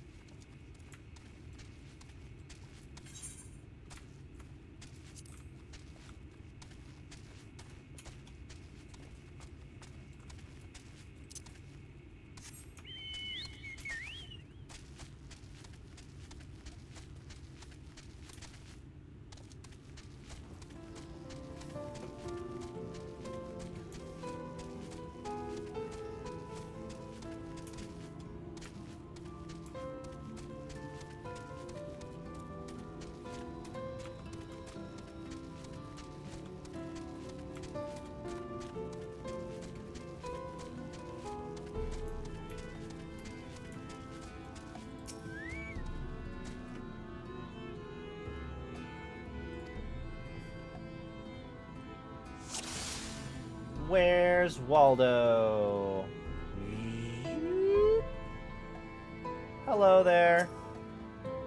Where's Waldo? Hello there.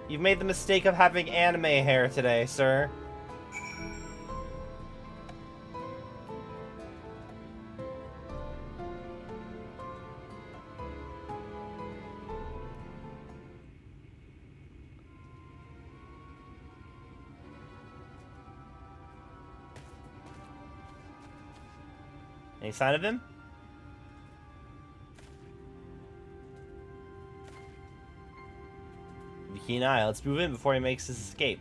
You've made the mistake of having anime hair today, sir. Any sign of him? With a keen eye, let's move in before he makes his escape.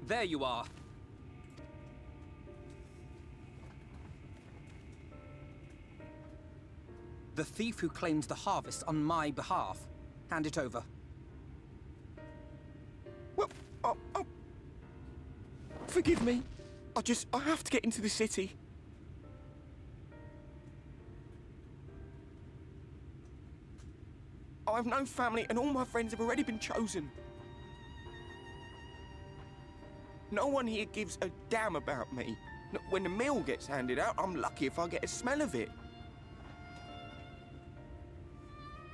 There you are. The thief who claims the harvest on my behalf. Hand it over. Well, forgive me. I have to get into the city. I have no family and all my friends have already been chosen. No one here gives a damn about me. When the meal gets handed out, I'm lucky if I get a smell of it.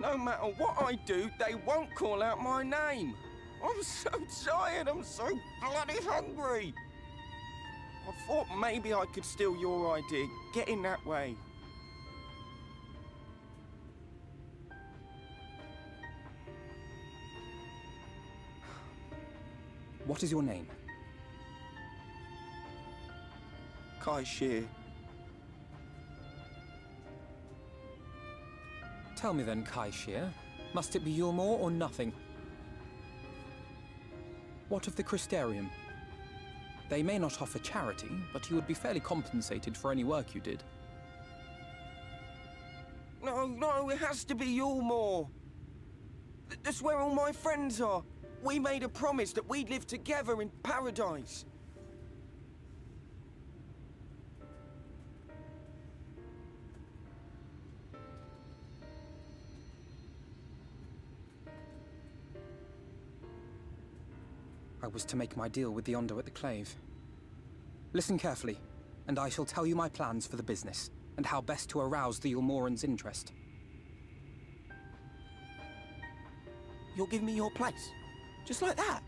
No matter what I do, they won't call out my name. I'm so tired, I'm so bloody hungry. I thought maybe I could steal your idea, get in that way. What is your name? Kai Shear. Tell me then, Kai Shear, must it be Yulmore or nothing? What of the Crystarium? They may not offer charity, but you would be fairly compensated for any work you did. No, it has to be Yulmore. That's where all my friends are. We made a promise that we'd live together in paradise. I was to make my deal with the Ondo at the Clave. Listen carefully, and I shall tell you my plans for the business, and how best to arouse the Yulmorans' interest. You'll give me your place? Just like that?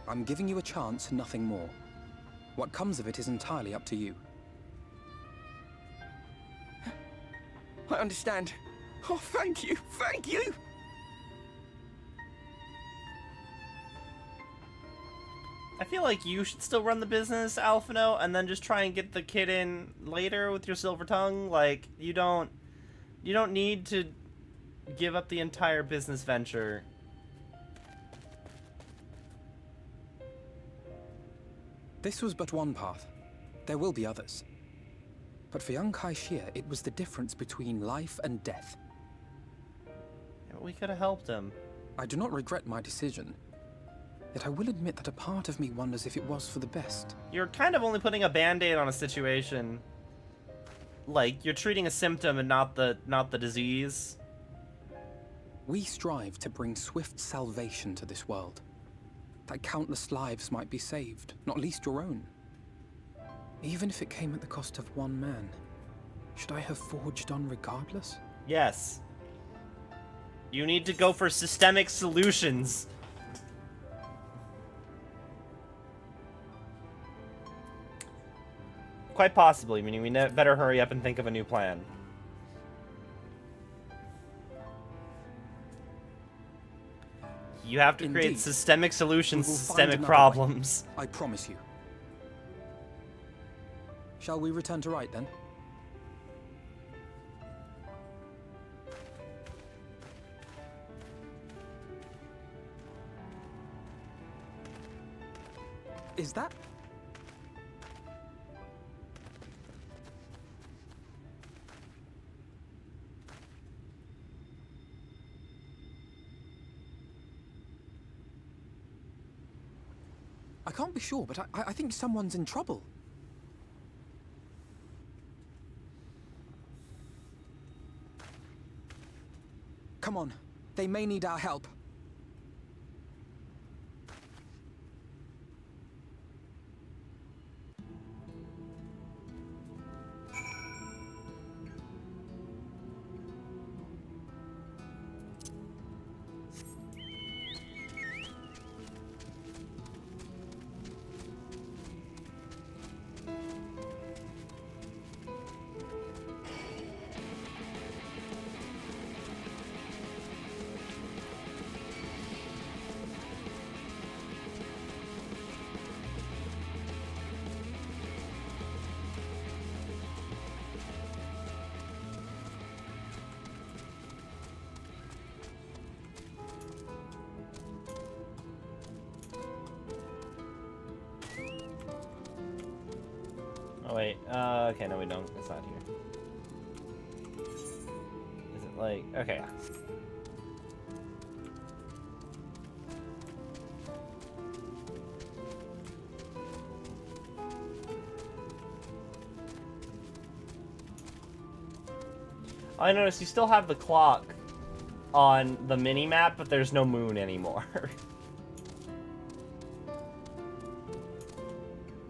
I'm giving you a chance, nothing more. What comes of it is entirely up to you. I understand. Oh, thank you, thank you! I feel like you should still run the business, Alphino, and then just try and get the kid in later with your silver tongue. Like, you don't need to give up the entire business venture. This was but one path. There will be others. But for young Kai Shear, it was the difference between life and death. Yeah, we could have helped him. I do not regret my decision. Yet I will admit that a part of me wonders if it was for the best. You're kind of only putting a band-aid on a situation. Like, you're treating a symptom and not the disease. We strive to bring swift salvation to this world. That countless lives might be saved, not least your own. Even if it came at the cost of one man, should I have forged on regardless? Yes. You need to go for systemic solutions. Quite possibly, meaning we better hurry up and think of a new plan. You have to create systemic solutions to systemic problems. I promise you. Shall we return to Wright then? Is that? I can't be sure, but I think someone's in trouble. Come on, they may need our help. Oh wait, okay, no we don't. It's not here. Is it like, okay. I noticed you still have the clock on the mini-map, but there's no moon anymore.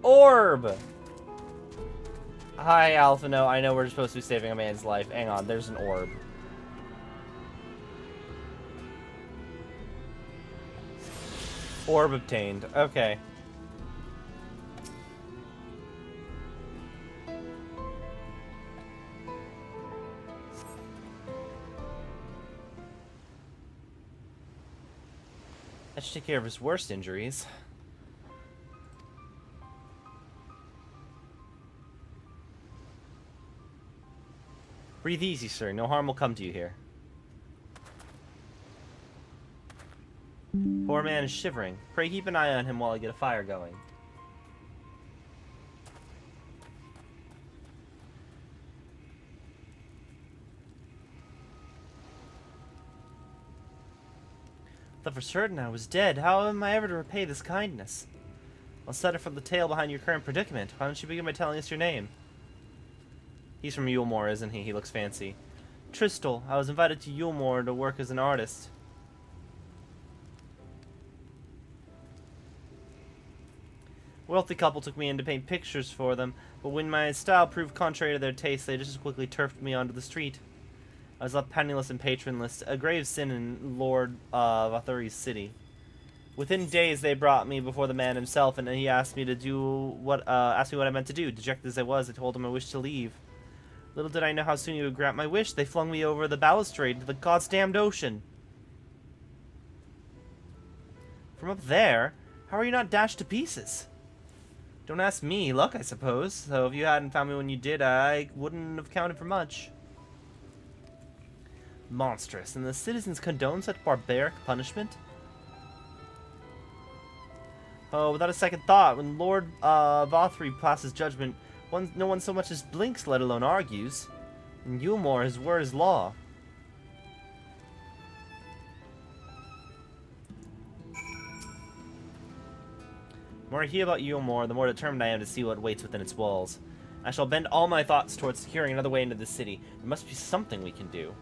orb! Hi, Alphino. I know we're supposed to be saving a man's life. Hang on, there's an orb. Orb obtained. Okay. That should take care of his worst injuries. Breathe easy, sir. No harm will come to you here. Poor man is shivering. Pray keep an eye on him while I get a fire going. Thought for certain I was dead. How am I ever to repay this kindness? I'll set it from the tale behind your current predicament. Why don't you begin by telling us your name? He's from Eorzea, isn't he? He looks fancy. Tristal. I was invited to Eorzea to work as an artist. A wealthy couple took me in to paint pictures for them, but when my style proved contrary to their taste, they just as quickly turfed me onto the street. I was left penniless and patronless, a grave sin in Lord Vathuri's city. Within days, they brought me before the man himself, and he asked me what I meant to do. Dejected as I was, I told him I wished to leave. Little did I know how soon he would grant my wish. They flung me over the balustrade into the goddamned ocean. From up there, how are you not dashed to pieces? Don't ask me. Luck, I suppose. So if you hadn't found me when you did, I wouldn't have counted for much. Monstrous. And the citizens condone such barbaric punishment? Oh, without a second thought, when Lord Vathuri passes judgment, no one so much as blinks, let alone argues. In Eorzea, his word is law. The more I hear about Eorzea, the more determined I am to see what waits within its walls. I shall bend all my thoughts towards securing another way into the city. There must be something we can do.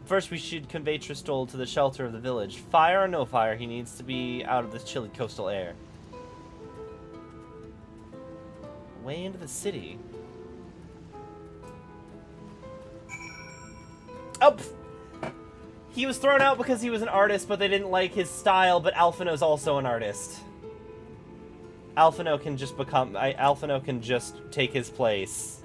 First, we should convey Tristal to the shelter of the village. Fire or no fire, he needs to be out of this chilly coastal air. Way into the city. Oh! He was thrown out because he was an artist, but they didn't like his style, but Alphino's also an artist. Alphino can just take his place.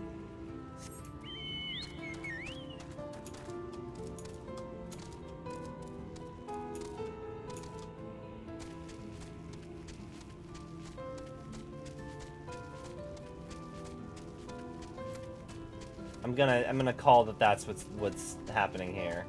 I'm gonna call that that's what's happening here.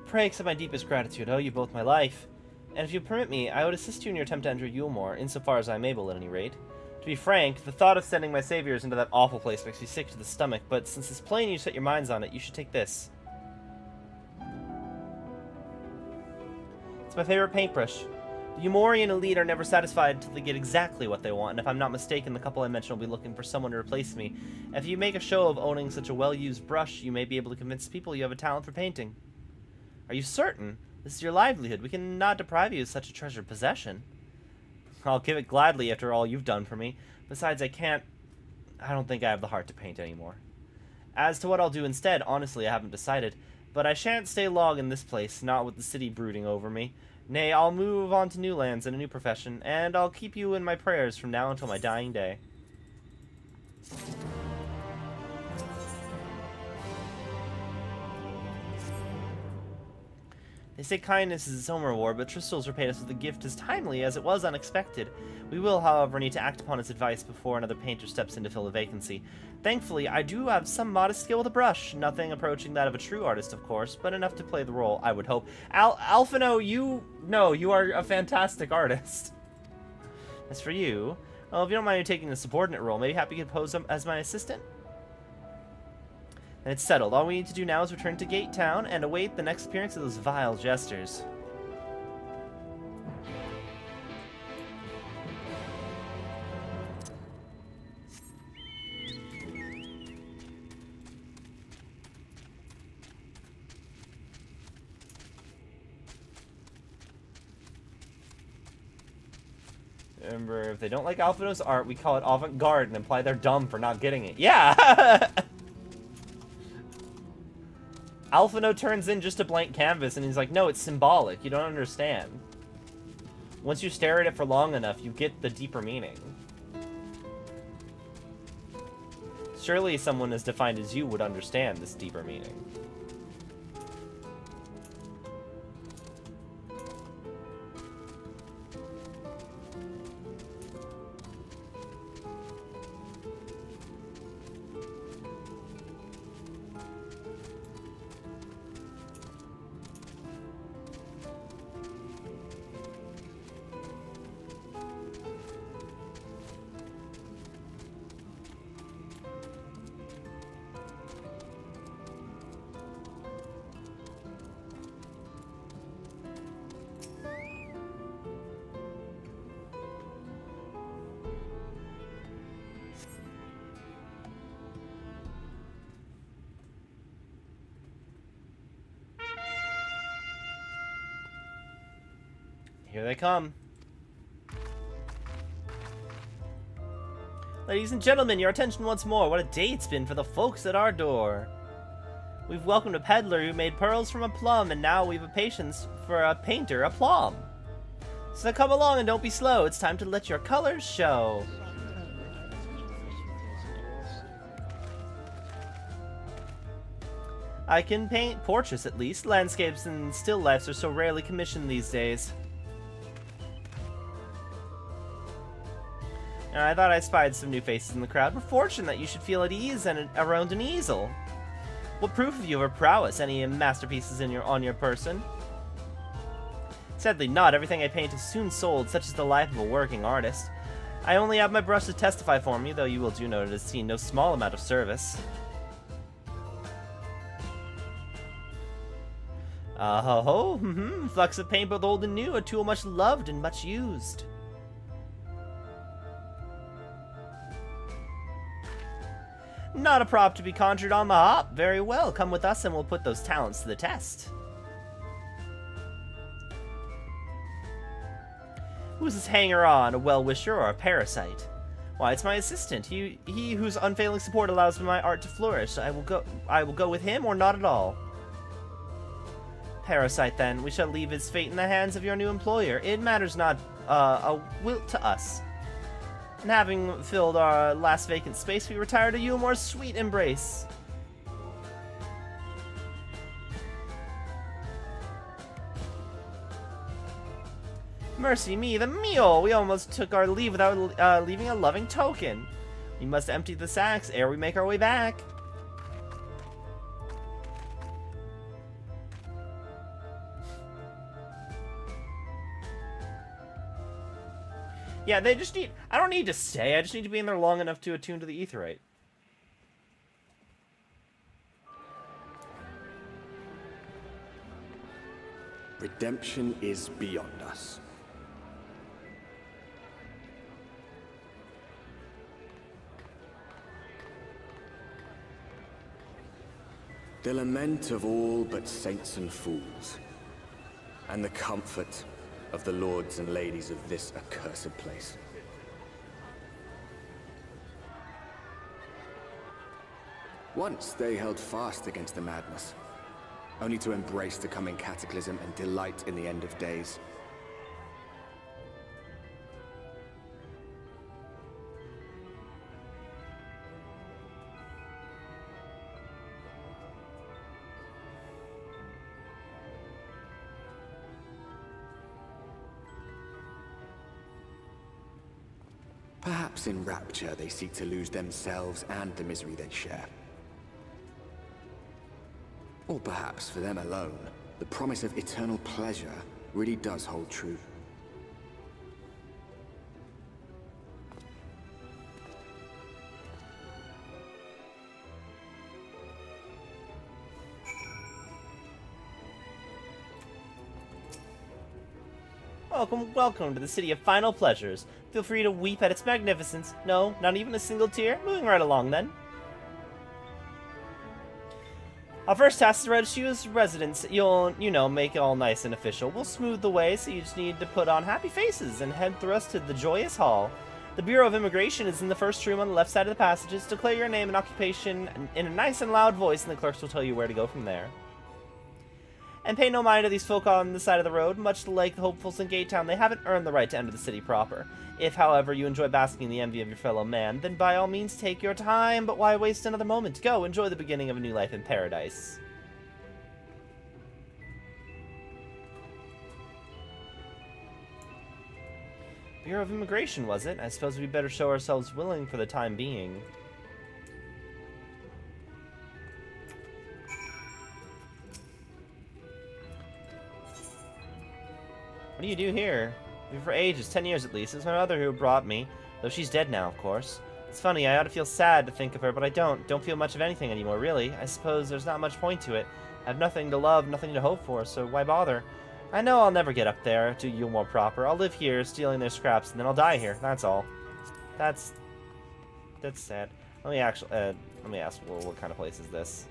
Pray accept my deepest gratitude. I owe you both my life. And if you permit me, I would assist you in your attempt to enter Eorzea, insofar as I am able, at any rate. To be frank, the thought of sending my saviors into that awful place makes me sick to the stomach, but since it's plain you set your minds on it, you should take this. It's my favorite paintbrush. The Eorzea elite are never satisfied until they get exactly what they want, and if I'm not mistaken, the couple I mentioned will be looking for someone to replace me. If you make a show of owning such a well-used brush, you may be able to convince people you have a talent for painting. Are you certain? This is your livelihood. We cannot deprive you of such a treasured possession. I'll give it gladly after all you've done for me. Besides, I don't think I have the heart to paint anymore. As to what I'll do instead, honestly, I haven't decided. But I shan't stay long in this place, not with the city brooding over me. Nay, I'll move on to new lands and a new profession, and I'll keep you in my prayers from now until my dying day. They say kindness is its own reward, but Tristal's repaid us with a gift as timely as it was unexpected. We will, however, need to act upon its advice before another painter steps in to fill a vacancy. Thankfully, I do have some modest skill with a brush. Nothing approaching that of a true artist, of course, but enough to play the role, I would hope. Alphino, you are a fantastic artist. As for you, well, if you don't mind me taking the subordinate role, maybe happy you could pose as my assistant? And it's settled. All we need to do now is return to Gate Town and await the next appearance of those vile jesters. Remember, if they don't like Alphino's art, we call it avant-garde and imply they're dumb for not getting it. Yeah! Alphino turns in just a blank canvas and he's like, no, it's symbolic. You don't understand. Once you stare at it for long enough, you get the deeper meaning. Surely someone as defined as you would understand this deeper meaning. Here they come. Ladies and gentlemen, your attention once more. What a day it's been for the folks at our door. We've welcomed a peddler who made pearls from a plum, and now we've a patience for a painter, a plum. So come along and don't be slow. It's time to let your colors show. I can paint portraits at least. Landscapes and still lifes are so rarely commissioned these days. I thought I spied some new faces in the crowd. We're fortunate that you should feel at ease and around an easel. What proof of your prowess? Any masterpieces on your person? Sadly not. Everything I paint is soon sold, such is the life of a working artist. I only have my brush to testify for me, though you will do know it has seen no small amount of service. Flux of paint both old and new, a tool much loved and much used. Not a prop to be conjured on the hop. Very well, come with us and we'll put those talents to the test. Who's this hanger-on, a well-wisher or a parasite? Why, it's my assistant, he whose unfailing support allows my art to flourish. I will go with him or not at all. Parasite, then. We shall leave his fate in the hands of your new employer. It matters not a whit to us. And having filled our last vacant space, we retire to you a more sweet embrace. Mercy me, the meal! We almost took our leave without leaving a loving token. We must empty the sacks ere we make our way back. Yeah, they just need... I don't need to stay, I just need to be in there long enough to attune to the Aetheryte. Redemption is beyond us. The lament of all but saints and fools, and the comfort of the lords and ladies of this accursed place. Once they held fast against the madness, only to embrace the coming cataclysm and delight in the end of days. Perhaps in rapture they seek to lose themselves and the misery they share. Or perhaps for them alone, the promise of eternal pleasure really does hold true. Welcome, welcome to the city of final pleasures. Feel free to weep at its magnificence. No, not even a single tear? Moving right along, then. Our first task is to register you as residents. You'll, make it all nice and official. We'll smooth the way, so you just need to put on happy faces and head through us to the joyous hall. The Bureau of Immigration is in the first room on the left side of the passages. Declare your name and occupation in a nice and loud voice, and the clerks will tell you where to go from there. And pay no mind to these folk on the side of the road. Much like the hopefuls in Gate Town, they haven't earned the right to enter the city proper. If, however, you enjoy basking in the envy of your fellow man, then by all means take your time, but why waste another moment? Go, enjoy the beginning of a new life in paradise. Bureau of Immigration, was it? I suppose we'd better show ourselves willing for the time being. What do you do here? Been for ages, 10 years at least. It's my mother who brought me, though she's dead now, of course. It's funny, I ought to feel sad to think of her, but I don't. Don't feel much of anything anymore, really. I suppose there's not much point to it. I have nothing to love, nothing to hope for, so why bother? I know I'll never get up there to Yulmore proper. I'll live here, stealing their scraps, and then I'll die here. That's all. That's sad. Let me ask, well, what kind of place is this?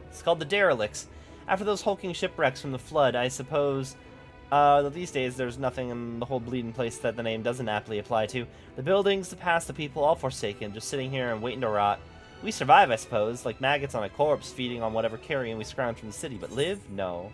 It's called the Derelicts. After those hulking shipwrecks from the flood, I suppose, these days there's nothing in the whole bleeding place that the name doesn't aptly apply to. The buildings, the past, the people, all forsaken, just sitting here and waiting to rot. We survive, I suppose, like maggots on a corpse, feeding on whatever carrion we scrounge from the city, but live? No.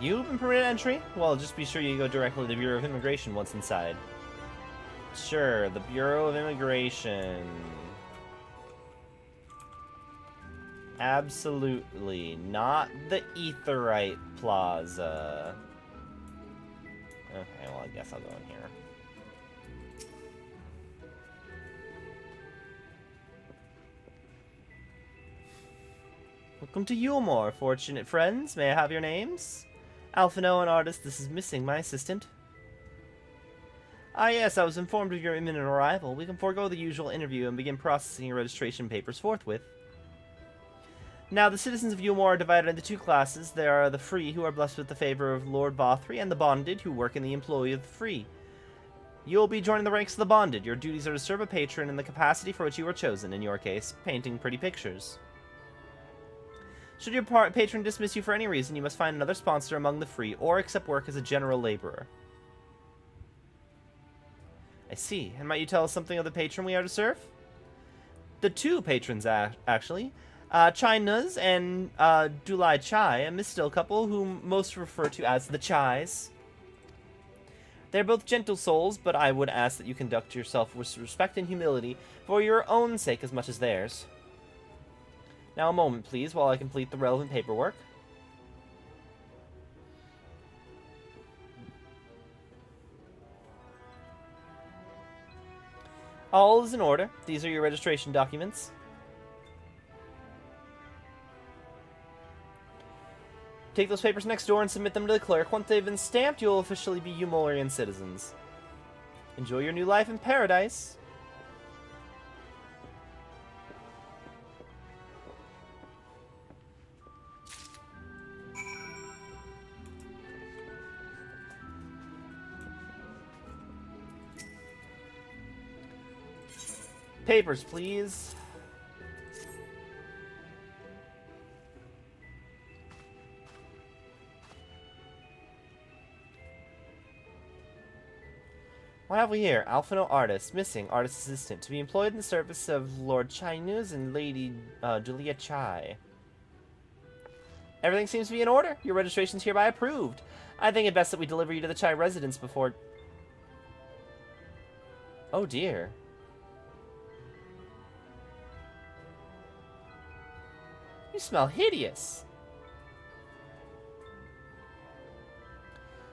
You've been permitted entry? Well, just be sure you go directly to the Bureau of Immigration once inside. Sure, the Bureau of Immigration. Absolutely. Not the Aetheryte Plaza. Okay, well, I guess I'll go in here. Welcome to Yulmore, fortunate friends. May I have your names? Alphino, an artist. This is Missing, my assistant. Ah yes, I was informed of your imminent arrival. We can forego the usual interview and begin processing your registration papers forthwith. Now, the citizens of Yulmore are divided into two classes. There are the free, who are blessed with the favor of Lord Bothry, and the bonded, who work in the employ of the free. You'll be joining the ranks of the bonded. Your duties are to serve a patron in the capacity for which you were chosen, in your case, painting pretty pictures. Should your patron dismiss you for any reason, you must find another sponsor among the free, or accept work as a general laborer. I see. And might you tell us something of the patron we are to serve? The two patrons, actually. Chai Nuz and Dulai Chai, a Mistil couple whom most refer to as the Chais. They're both gentle souls, but I would ask that you conduct yourself with respect and humility for your own sake as much as theirs. Now a moment, please, while I complete the relevant paperwork. All is in order. These are your registration documents. Take those papers next door and submit them to the clerk. Once they've been stamped, you'll officially be Yulmorian citizens. Enjoy your new life in paradise. Papers, please. What have we here? Alphino artist, missing artist assistant, to be employed in the service of Lord Chai Nuz and Lady Julia Chai. Everything seems to be in order. Your registration's hereby approved. I think it best that we deliver you to the Chai residence before... Oh dear. You smell hideous.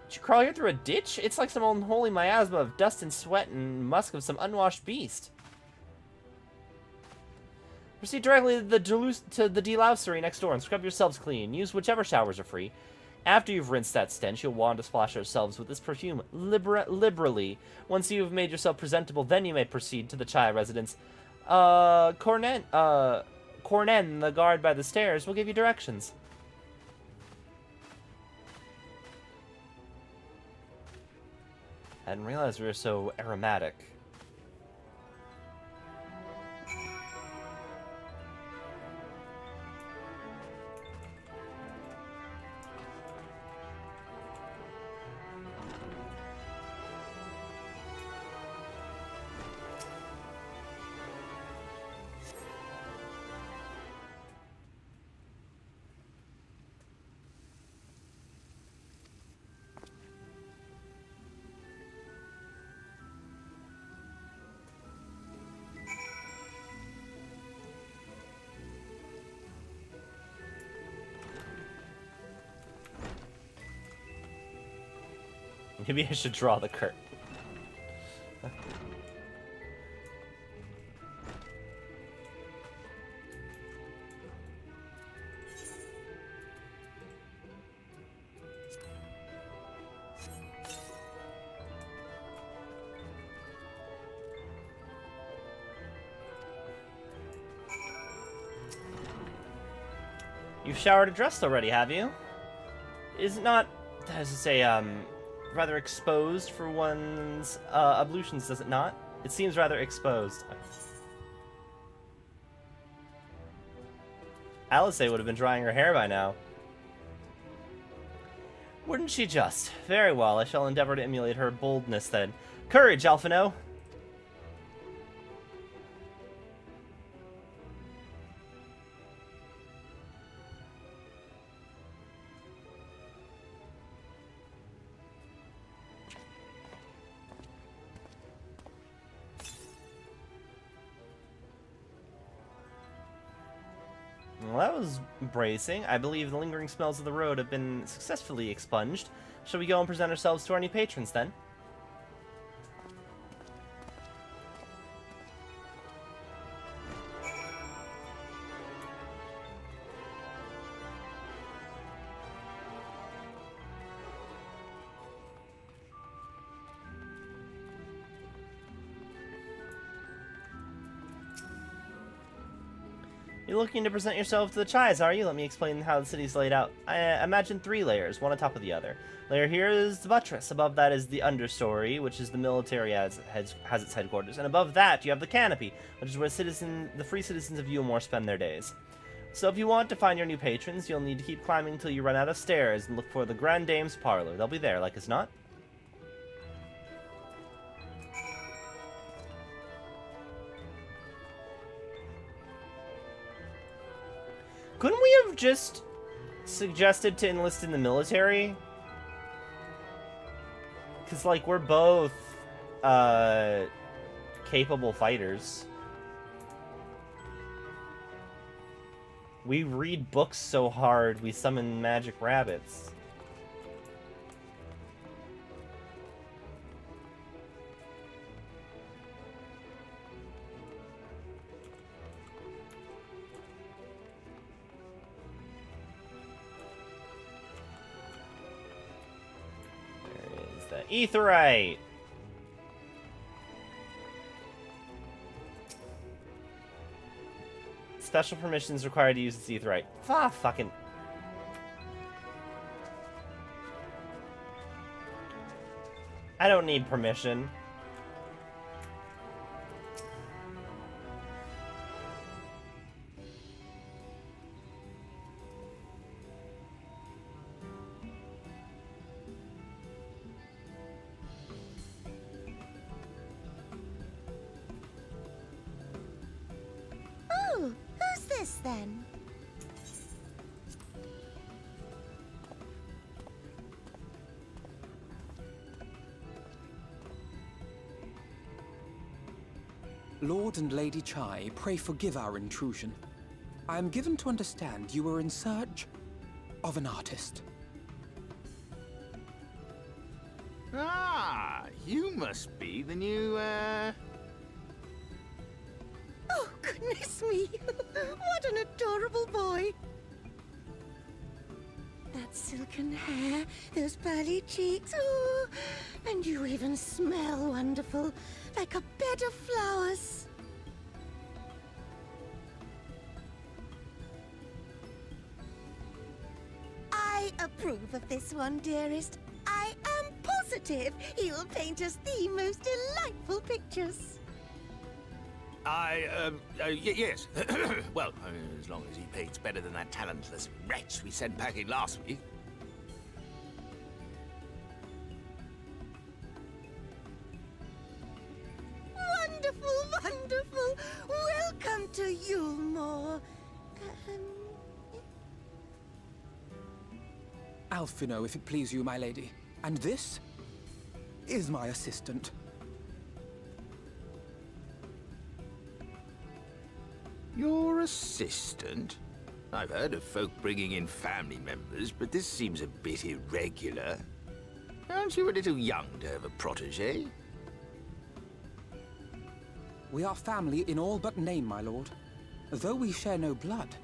Did you crawl here through a ditch? It's like some unholy miasma of dust and sweat and musk of some unwashed beast. Proceed directly to the delousery next door and scrub yourselves clean. Use whichever showers are free. After you've rinsed that stench, you'll want to splash yourselves with this perfume liberally. Once you've made yourself presentable, then you may proceed to the Chai residence. Cornen, the guard by the stairs, will give you directions. I didn't realize we were so aromatic. Maybe I should draw the curtain. You've showered and dressed already, have you? Is it not, as to say, rather exposed for one's ablutions, does it not? It seems rather exposed. Alice would have been drying her hair by now. Wouldn't she just? Very well, I shall endeavor to emulate her boldness then. Courage, Alphino! Well, that was bracing. I believe the lingering smells of the road have been successfully expunged. Shall we go and present ourselves to our new patrons, then? You're looking to present yourself to the Chais, are you? Let me explain how the city's laid out. I imagine 3 layers, one on top of the other. Layer here is the buttress. Above that is the understory, which is the military has its headquarters. And above that, you have the canopy, which is where the free citizens of Eorzea spend their days. So if you want to find your new patrons, you'll need to keep climbing until you run out of stairs and look for the Grand Dame's parlor. They'll be there, like as not. Couldn't we have just suggested to enlist in the military? Because, like, we're both, capable fighters. We read books so hard, we summon magic rabbits. Aetheryte! Special permissions required to use this Aetheryte. Fucking... I don't need permission. Then. Lord and Lady Chai, pray forgive our intrusion. I am given to understand you were in search of an artist. Ah, you must be the new, Oh, goodness me! What an adorable boy! That silken hair, those pearly cheeks, oh, and you even smell wonderful, like a bed of flowers. I approve of this one, dearest. I am positive he will paint us the most delightful pictures. Yes. Well, as long as he paints better than that talentless wretch we sent packing last week. Wonderful, wonderful. Welcome to Yulmore. Alphino, if it please you, my lady. And this is my assistant. Your assistant? I've heard of folk bringing in family members, but this seems a bit irregular. Aren't you a little young to have a protege? We are family in all but name, my lord. Though we share no blood,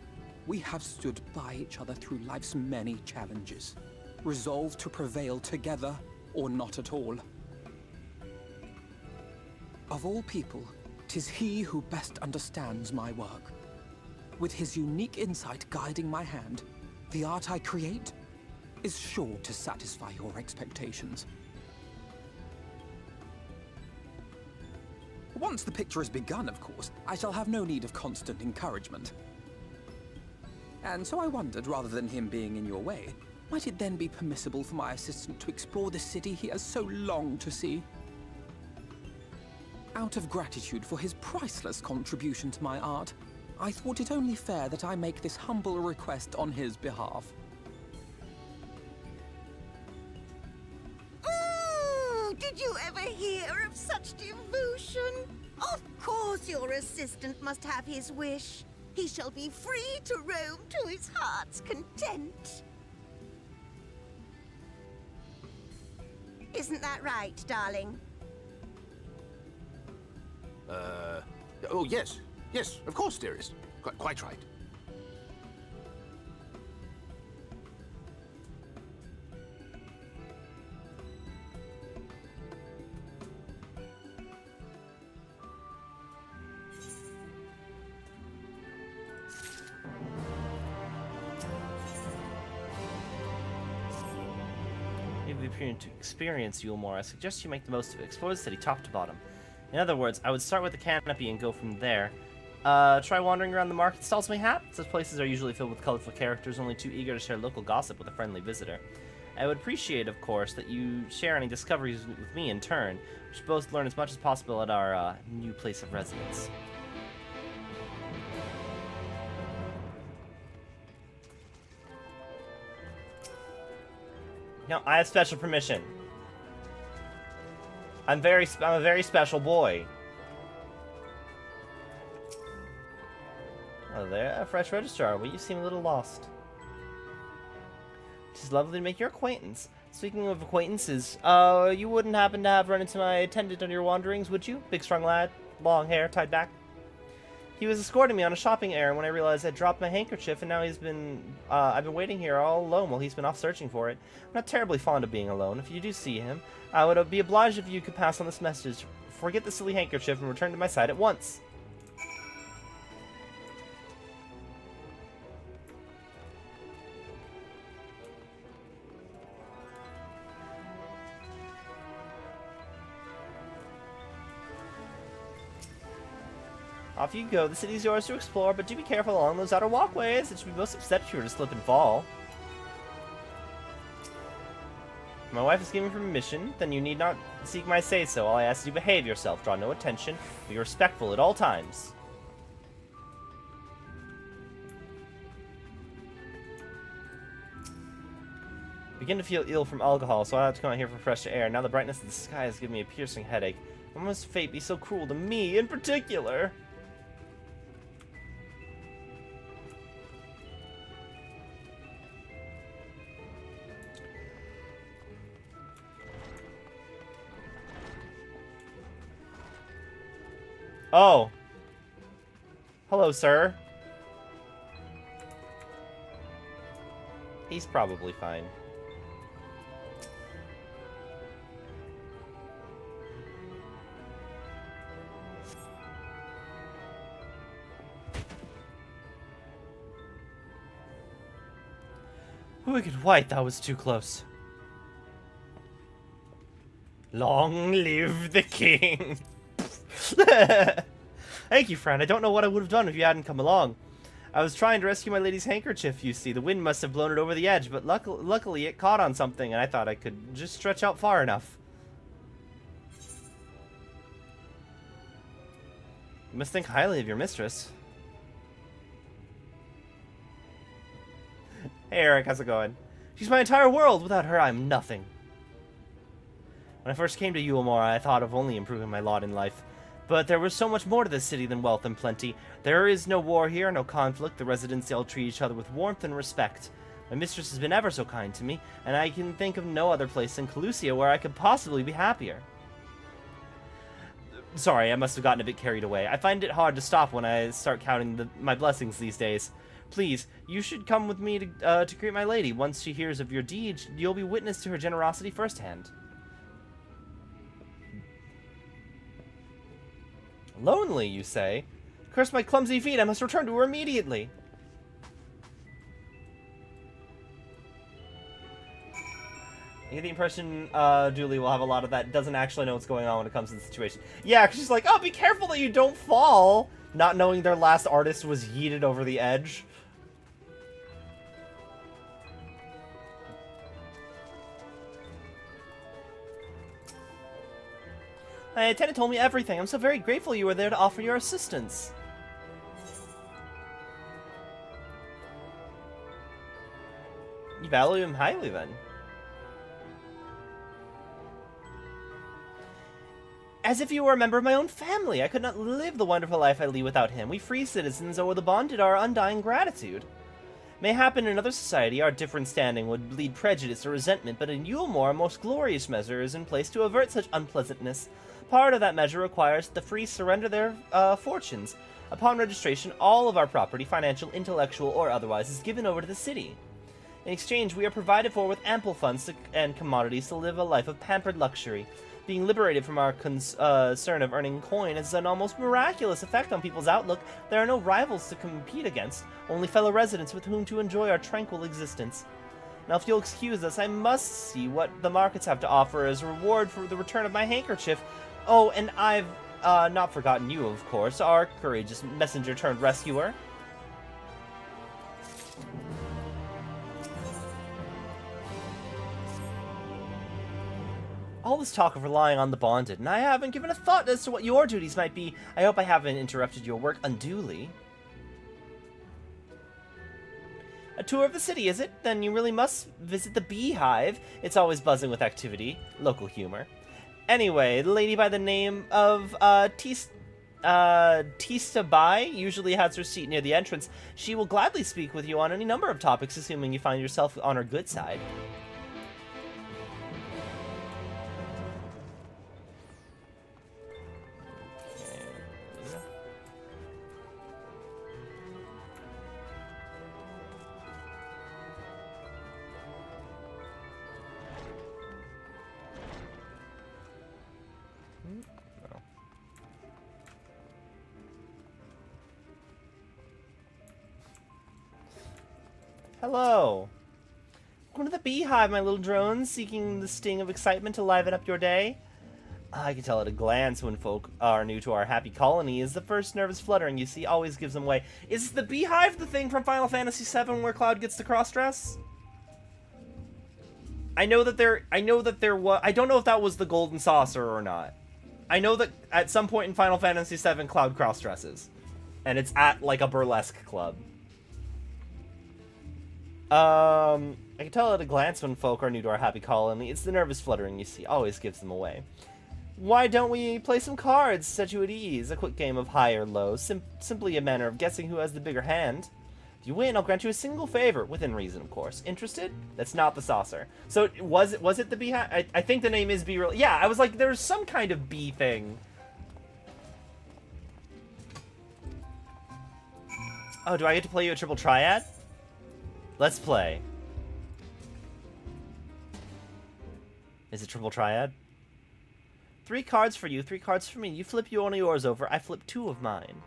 we have stood by each other through life's many challenges, resolved to prevail together or not at all. Of all people, 'tis he who best understands my work. With his unique insight guiding my hand, the art I create is sure to satisfy your expectations. Once the picture has begun, of course, I shall have no need of constant encouragement. And so I wondered, rather than him being in your way, might it then be permissible for my assistant to explore the city he has so longed to see? Out of gratitude for his priceless contribution to my art, I thought it only fair that I make this humble request on his behalf. Ooh, did you ever hear of such devotion? Of course your assistant must have his wish. He shall be free to roam to his heart's content. Isn't that right, darling? Oh, yes. Yes, of course, dearest. Quite right. If you appear to experience Yulmore, I suggest you make the most of it. Explore the city top to bottom. In other words, I would start with the canopy and go from there. Try wandering around the market stalls mayhap? Such places are usually filled with colorful characters, only too eager to share local gossip with a friendly visitor. I would appreciate, of course, that you share any discoveries with me in turn. We should both learn as much as possible at our new place of residence. No, I have special permission. I'm a very special boy. Oh, there, a fresh registrar. Well, you seem a little lost. It is lovely to make your acquaintance. Speaking of acquaintances, you wouldn't happen to have run into my attendant on your wanderings, would you? Big, strong lad, long hair, tied back. He was escorting me on a shopping errand when I realized I'd dropped my handkerchief, and now I've been waiting here all alone while he's been off searching for it. I'm not terribly fond of being alone. If you do see him, I would be obliged if you could pass on this message. Forget the silly handkerchief and return to my side at once. Off you go. The city's yours to explore, but do be careful along those outer walkways. It should be most upset if you were to slip and fall. My wife has given me permission, then you need not seek my say-so. All I ask is you behave yourself, draw no attention, be respectful at all times. I begin to feel ill from alcohol, so I have to come out here for fresh air. Now the brightness of the sky has given me a piercing headache. Why must fate be so cruel to me in particular? Oh. Hello, sir. He's probably fine. Wicked White, that was too close. Long live the king. Thank you, friend. I don't know what I would have done if you hadn't come along. I was trying to rescue my lady's handkerchief, you see. The wind must have blown it over the edge, but luckily it caught on something, and I thought I could just stretch out far enough. You must think highly of your mistress. Hey, Eric, how's it going? She's my entire world. Without her, I'm nothing. When I first came to Eorzea, I thought of only improving my lot in life. But there was so much more to this city than wealth and plenty. There is no war here, no conflict. The residents all treat each other with warmth and respect. My mistress has been ever so kind to me, and I can think of no other place than Calusia where I could possibly be happier. Sorry, I must have gotten a bit carried away. I find it hard to stop when I start counting my blessings these days. Please, you should come with me to greet my lady. Once she hears of your deed, you'll be witness to her generosity firsthand. Lonely, you say? Curse my clumsy feet, I must return to her immediately. I get the impression Dooley will have a lot of that, doesn't actually know what's going on when it comes to the situation. Yeah, because she's like, oh, be careful that you don't fall! Not knowing their last artist was yeeted over the edge. My attendant told me everything. I'm so very grateful you were there to offer your assistance. You value him highly, then. As if you were a member of my own family. I could not live the wonderful life I lead without him. We free citizens owe the bonded our undying gratitude. Mayhap in another society, our different standing would lead prejudice or resentment, but in Eorzea, a most glorious measure is in place to avert such unpleasantness. Part of that measure requires that the free surrender their fortunes. Upon registration, all of our property, financial, intellectual, or otherwise, is given over to the city. In exchange, we are provided for with ample funds and commodities to live a life of pampered luxury. Being liberated from our concern of earning coin has an almost miraculous effect on people's outlook. There are no rivals to compete against, only fellow residents with whom to enjoy our tranquil existence. Now, if you'll excuse us, I must see what the markets have to offer as a reward for the return of my handkerchief. Oh, and I've not forgotten you, of course, our courageous messenger-turned-rescuer. All this talk of relying on the bonded, and I haven't given a thought as to what your duties might be. I hope I haven't interrupted your work unduly. A tour of the city, is it? Then you really must visit the Beehive. It's always buzzing with activity. Local humor. Anyway, the lady by the name of Tista Bai usually has her seat near the entrance. She will gladly speak with you on any number of topics, assuming you find yourself on her good side. Hello. Welcome to the Beehive, my little drones, seeking the sting of excitement to liven up your day. I can tell at a glance when folk are new to our happy colony is the first nervous fluttering you see always gives them away. Is the Beehive the thing from Final Fantasy VII where Cloud gets the cross-dress? I know that there was... I don't know if that was the golden saucer or not. I know that at some point in Final Fantasy VII, Cloud cross-dresses. And it's at, like, a burlesque club. I can tell at a glance when folk are new to our happy colony. It's the nervous fluttering you see, always gives them away. Why don't we play some cards, set you at ease? A quick game of high or low, simply a manner of guessing who has the bigger hand. If you win, I'll grant you a single favor, within reason, of course. Interested? That's not the saucer. So, was it the Beehive? I think the name is Bee. Yeah, I was like, there's some kind of bee thing. Oh, do I get to play you a triple triad? Let's play. Is it triple triad? 3 cards for you, 3 cards for me. You flip one of yours over, I flip 2 of mine.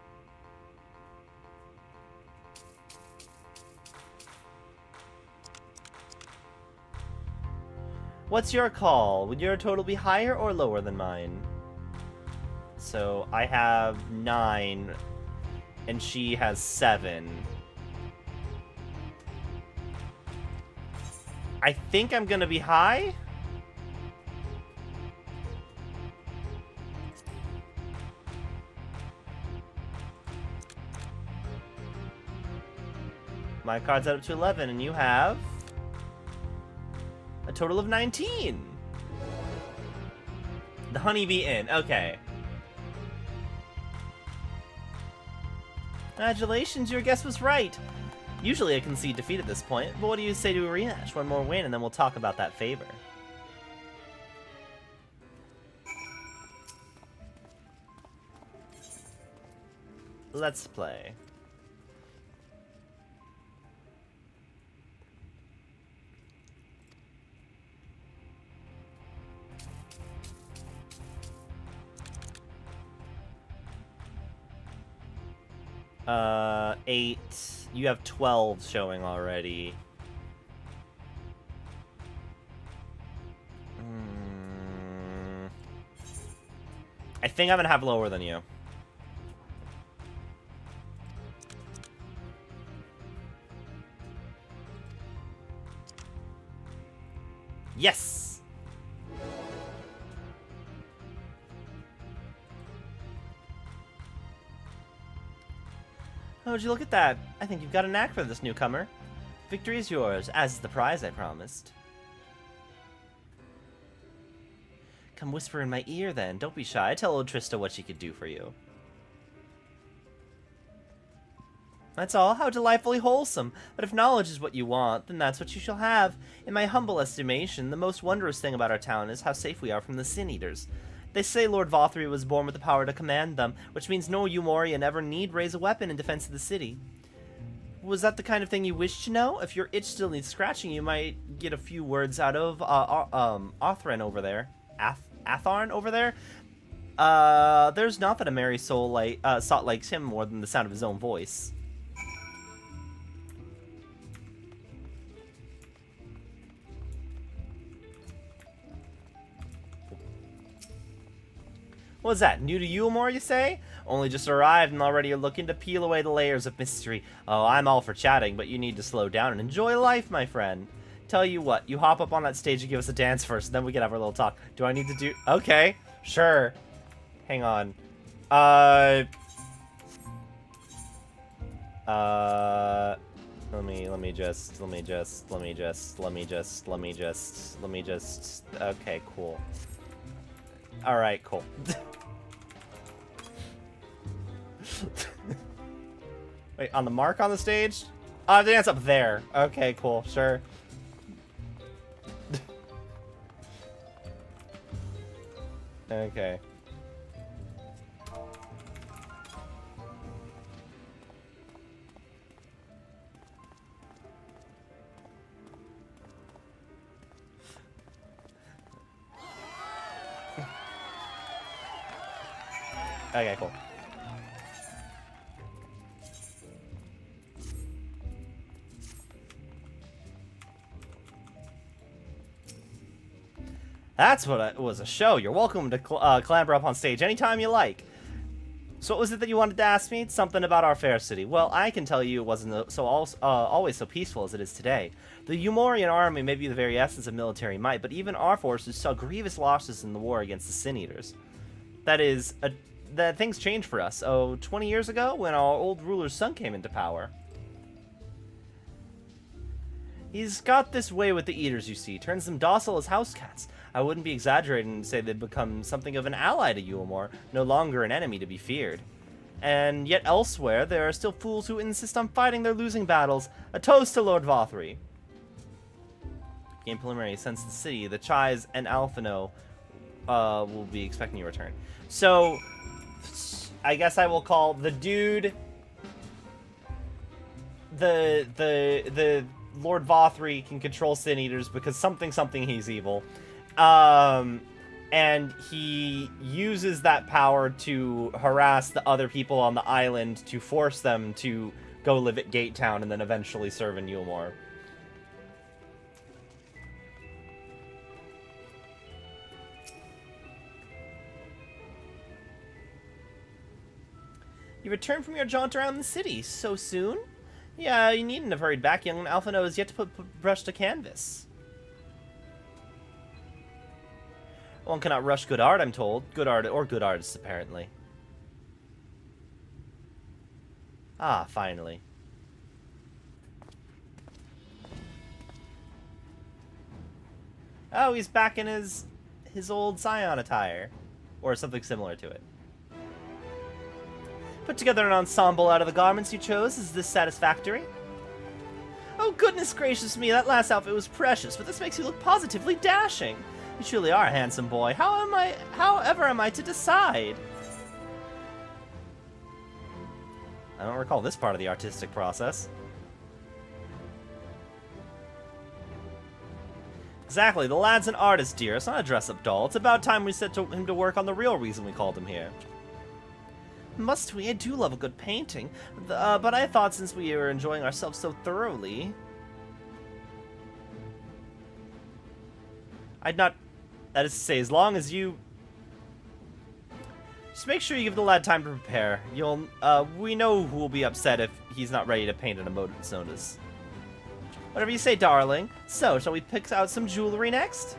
What's your call? Would your total be higher or lower than mine? So I have 9, and she has 7. I think I'm gonna be high. My card's out up to 11, and you have a total of 19. The Honeybee Inn. Okay. Congratulations, your guess was right. Usually I concede defeat at this point, but what do you say to a rematch? One more win, and then we'll talk about that favor. Let's play. Uh, 8. You have 12 showing already. I think I'm gonna have lower than you. Yes! Oh, would you look at that? I think you've got a knack for this, newcomer. Victory is yours, as is the prize I promised. Come whisper in my ear, then. Don't be shy. Tell old Trista what she could do for you. That's all. How delightfully wholesome. But if knowledge is what you want, then that's what you shall have. In my humble estimation, the most wondrous thing about our town is how safe we are from the Sin Eaters. They say Lord Vothry was born with the power to command them, which means no Eorzea ever need raise a weapon in defense of the city. Was that the kind of thing you wished to know? If your itch still needs scratching, you might get a few words out of Othran over there. Atharn over there? There's not that a merry soul sot likes him more than the sound of his own voice. What's that? New to Eorzea, you say? Only just arrived and already you're looking to peel away the layers of mystery. Oh, I'm all for chatting, but you need to slow down and enjoy life, my friend. Tell you what, you hop up on that stage and give us a dance first, and then we can have our little talk. Do I need to do... Okay, sure. Hang on. Let me just... Okay, cool. Alright, cool. Wait, on the mark on the stage? Oh, the dance up there. Okay, cool, sure. Okay. Okay, cool. That's what it was, a show. You're welcome to clamber up on stage anytime you like. So what was it that you wanted to ask me? It's something about our fair city. Well, I can tell you it wasn't always so peaceful as it is today. The Eorzea army may be the very essence of military might, but even our forces saw grievous losses in the war against the Sin Eaters. That things changed for us. 20 years ago, when our old ruler's son came into power. He's got this way with the Eaters, you see. Turns them docile as house cats. I wouldn't be exaggerating to say they've become something of an ally to Eorzea, no longer an enemy to be feared. And yet elsewhere, there are still fools who insist on fighting their losing battles. A toast to Lord Vothry. Game preliminary sense the city. The Chais and Alphino will be expecting your return. So, I guess I will call the dude the Lord Vothri can control Sin Eaters because something he's evil. And he uses that power to harass the other people on the island to force them to go live at Gate Town and then eventually serve in Yulmore. You returned from your jaunt around the city so soon? Yeah, you needn't have hurried back. Young Alphino has yet to put brush to canvas. One cannot rush good art, I'm told. Good art, or good artists, apparently. Ah, finally. Oh, he's back in his old Scion attire. Or something similar to it. Put together an ensemble out of the garments you chose. Is this satisfactory? Oh, goodness gracious me, that last outfit was precious, but this makes you look positively dashing. You truly are a handsome boy. However am I to decide? I don't recall this part of the artistic process. Exactly, the lad's an artist, dear. It's not a dress-up doll. It's about time we set him to work on the real reason we called him here. Must we? I do love a good painting. But I thought since we were enjoying ourselves so thoroughly... I'd not... That is to say, as long as you... Just make sure you give the lad time to prepare. We know who will be upset if he's not ready to paint an emote as known as... Whatever you say, darling. So, shall we pick out some jewelry next?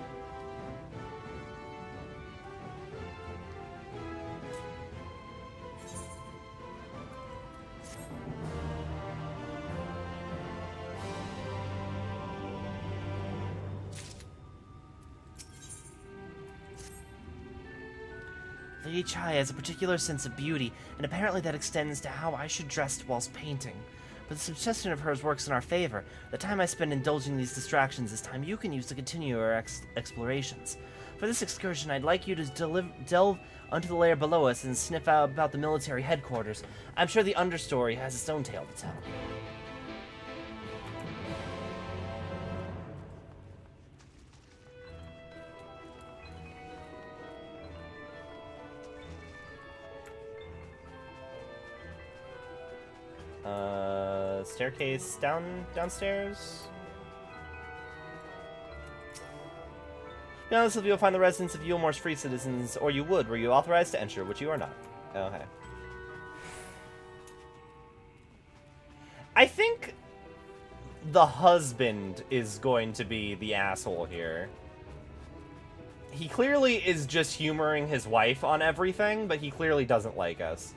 Lady Chai has a particular sense of beauty, and apparently that extends to how I should dress whilst painting. But the suggestion of hers works in our favor. The time I spend indulging these distractions is time you can use to continue our explorations. For this excursion, I'd like you to delve onto the layer below us and sniff out about the military headquarters. I'm sure the understory has its own tale to tell. Staircase downstairs. Beyond this, you'll find the residence of Yulmore's free citizens, or you would, were you authorized to enter, which you are not. Okay. I think the husband is going to be the asshole here. He clearly is just humoring his wife on everything, but he clearly doesn't like us.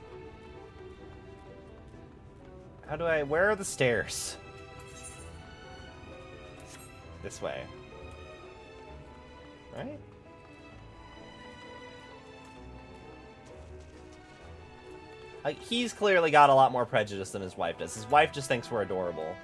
Where are the stairs? This way. Right? Like, he's clearly got a lot more prejudice than his wife does. His wife just thinks we're adorable.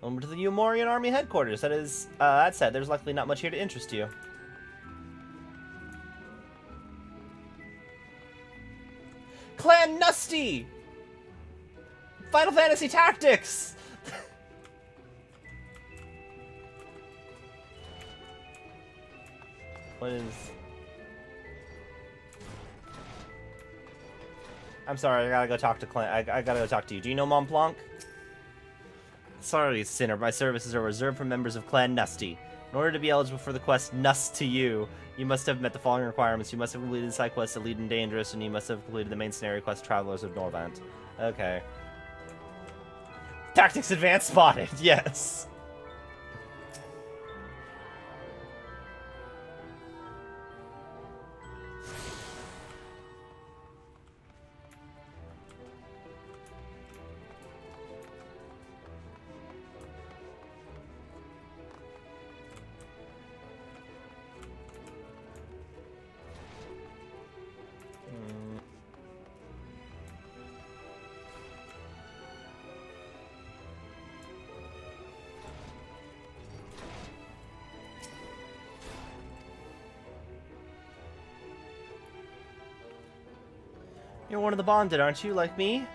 Over to the Umorian Army headquarters. That said, there's likely not much here to interest you. Clan Nusty! Final Fantasy Tactics! What is... I'm sorry, I gotta go talk to Clan... I gotta go talk to you. Do you know Mont Blanc? Sorry, Sinner, my services are reserved for members of Clan Nusty. In order to be eligible for the quest Nust to You, you must have met the following requirements. You must have completed the side quest Elite and Dangerous, and you must have completed the main scenario quest Travelers of Norvant. Okay. Tactics Advanced spotted, yes. You're one of the bonded, aren't you, like me?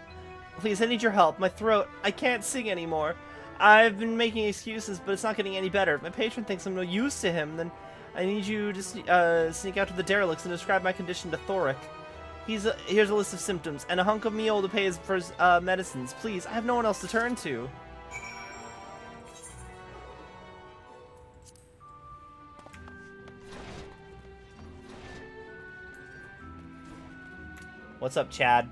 Please, I need your help. My throat. I can't sing anymore. I've been making excuses, but it's not getting any better. If my patron thinks I'm no use to him, then I need you to sneak out to the derelicts and describe my condition to Thoric. Here's a list of symptoms, and a hunk of meal to pay for his medicines. Please, I have no one else to turn to. What's up, Chad?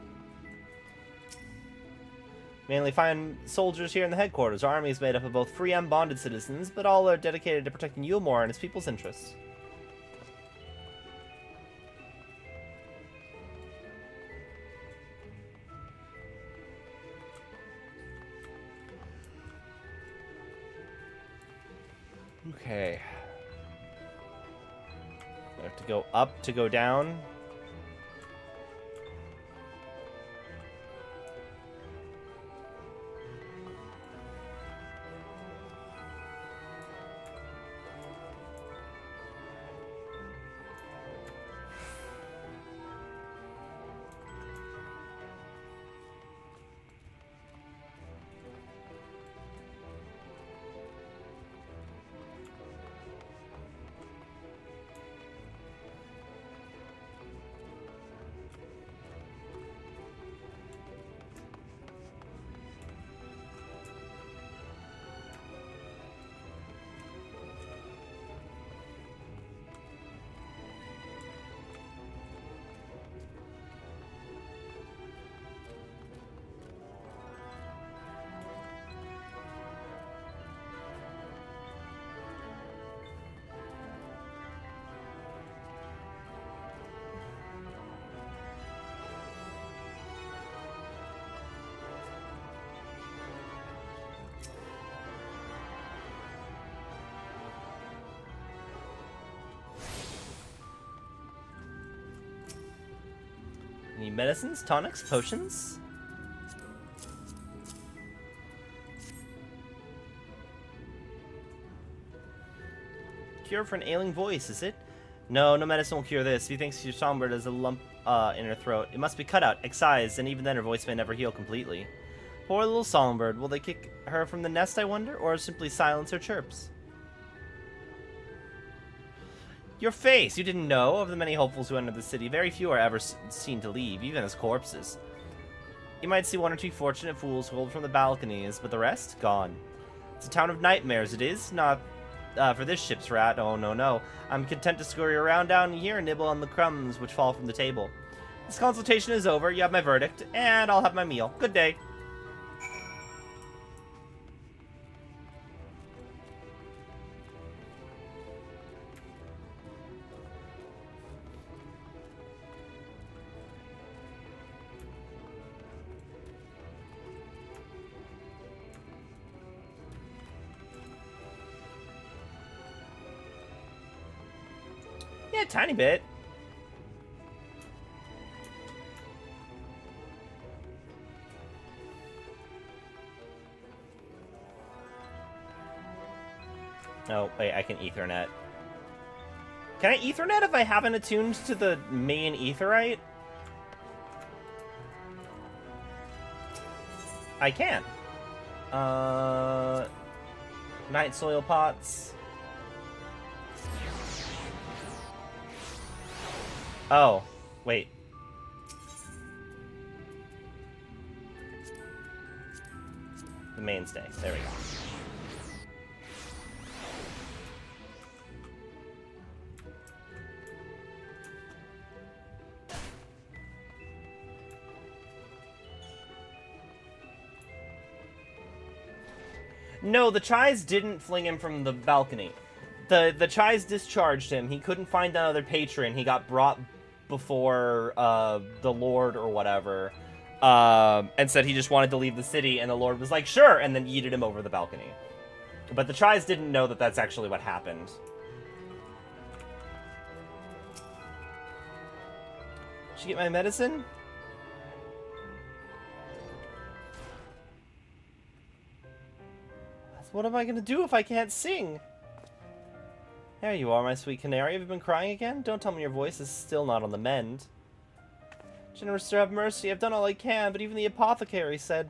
Mainly find soldiers here in the headquarters. Our army is made up of both free and bonded citizens, but all are dedicated to protecting Yulmore and his people's interests. Okay. I have to go up to go down. Need medicines, tonics, potions? Cure for an ailing voice, is it? No, no medicine will cure this. He thinks your songbird has a lump in her throat. It must be cut out, excised, and even then her voice may never heal completely. Poor little songbird. Will they kick her from the nest, I wonder, or simply silence her chirps? Your face! You didn't know? Of the many hopefuls who enter the city, very few are ever seen to leave, even as corpses. You might see one or two fortunate fools who hold from the balconies, but the rest? Gone. It's a town of nightmares, it is. Not for this ship's rat. Oh, no, no. I'm content to scurry around down here and nibble on the crumbs which fall from the table. This consultation is over, you have my verdict, and I'll have my meal. Good day. Yeah, tiny bit. Oh, wait, I can Ethernet. Can I Ethernet if I haven't attuned to the main Aetheryte? I can. Night soil pots. Oh, wait. The mainstay. There we go. No, the Chais didn't fling him from the balcony. The Chais discharged him. He couldn't find another patron. He got brought before the Lord or whatever, and said he just wanted to leave the city, and the Lord was like, sure, and then yeeted him over the balcony. But the Chais didn't know that that's actually what happened. Did you get my medicine? What am I gonna do if I can't sing? There you are, my sweet canary. Have you been crying again? Don't tell me your voice is still not on the mend. Generous sir, have mercy. I've done all I can, but even the apothecary said...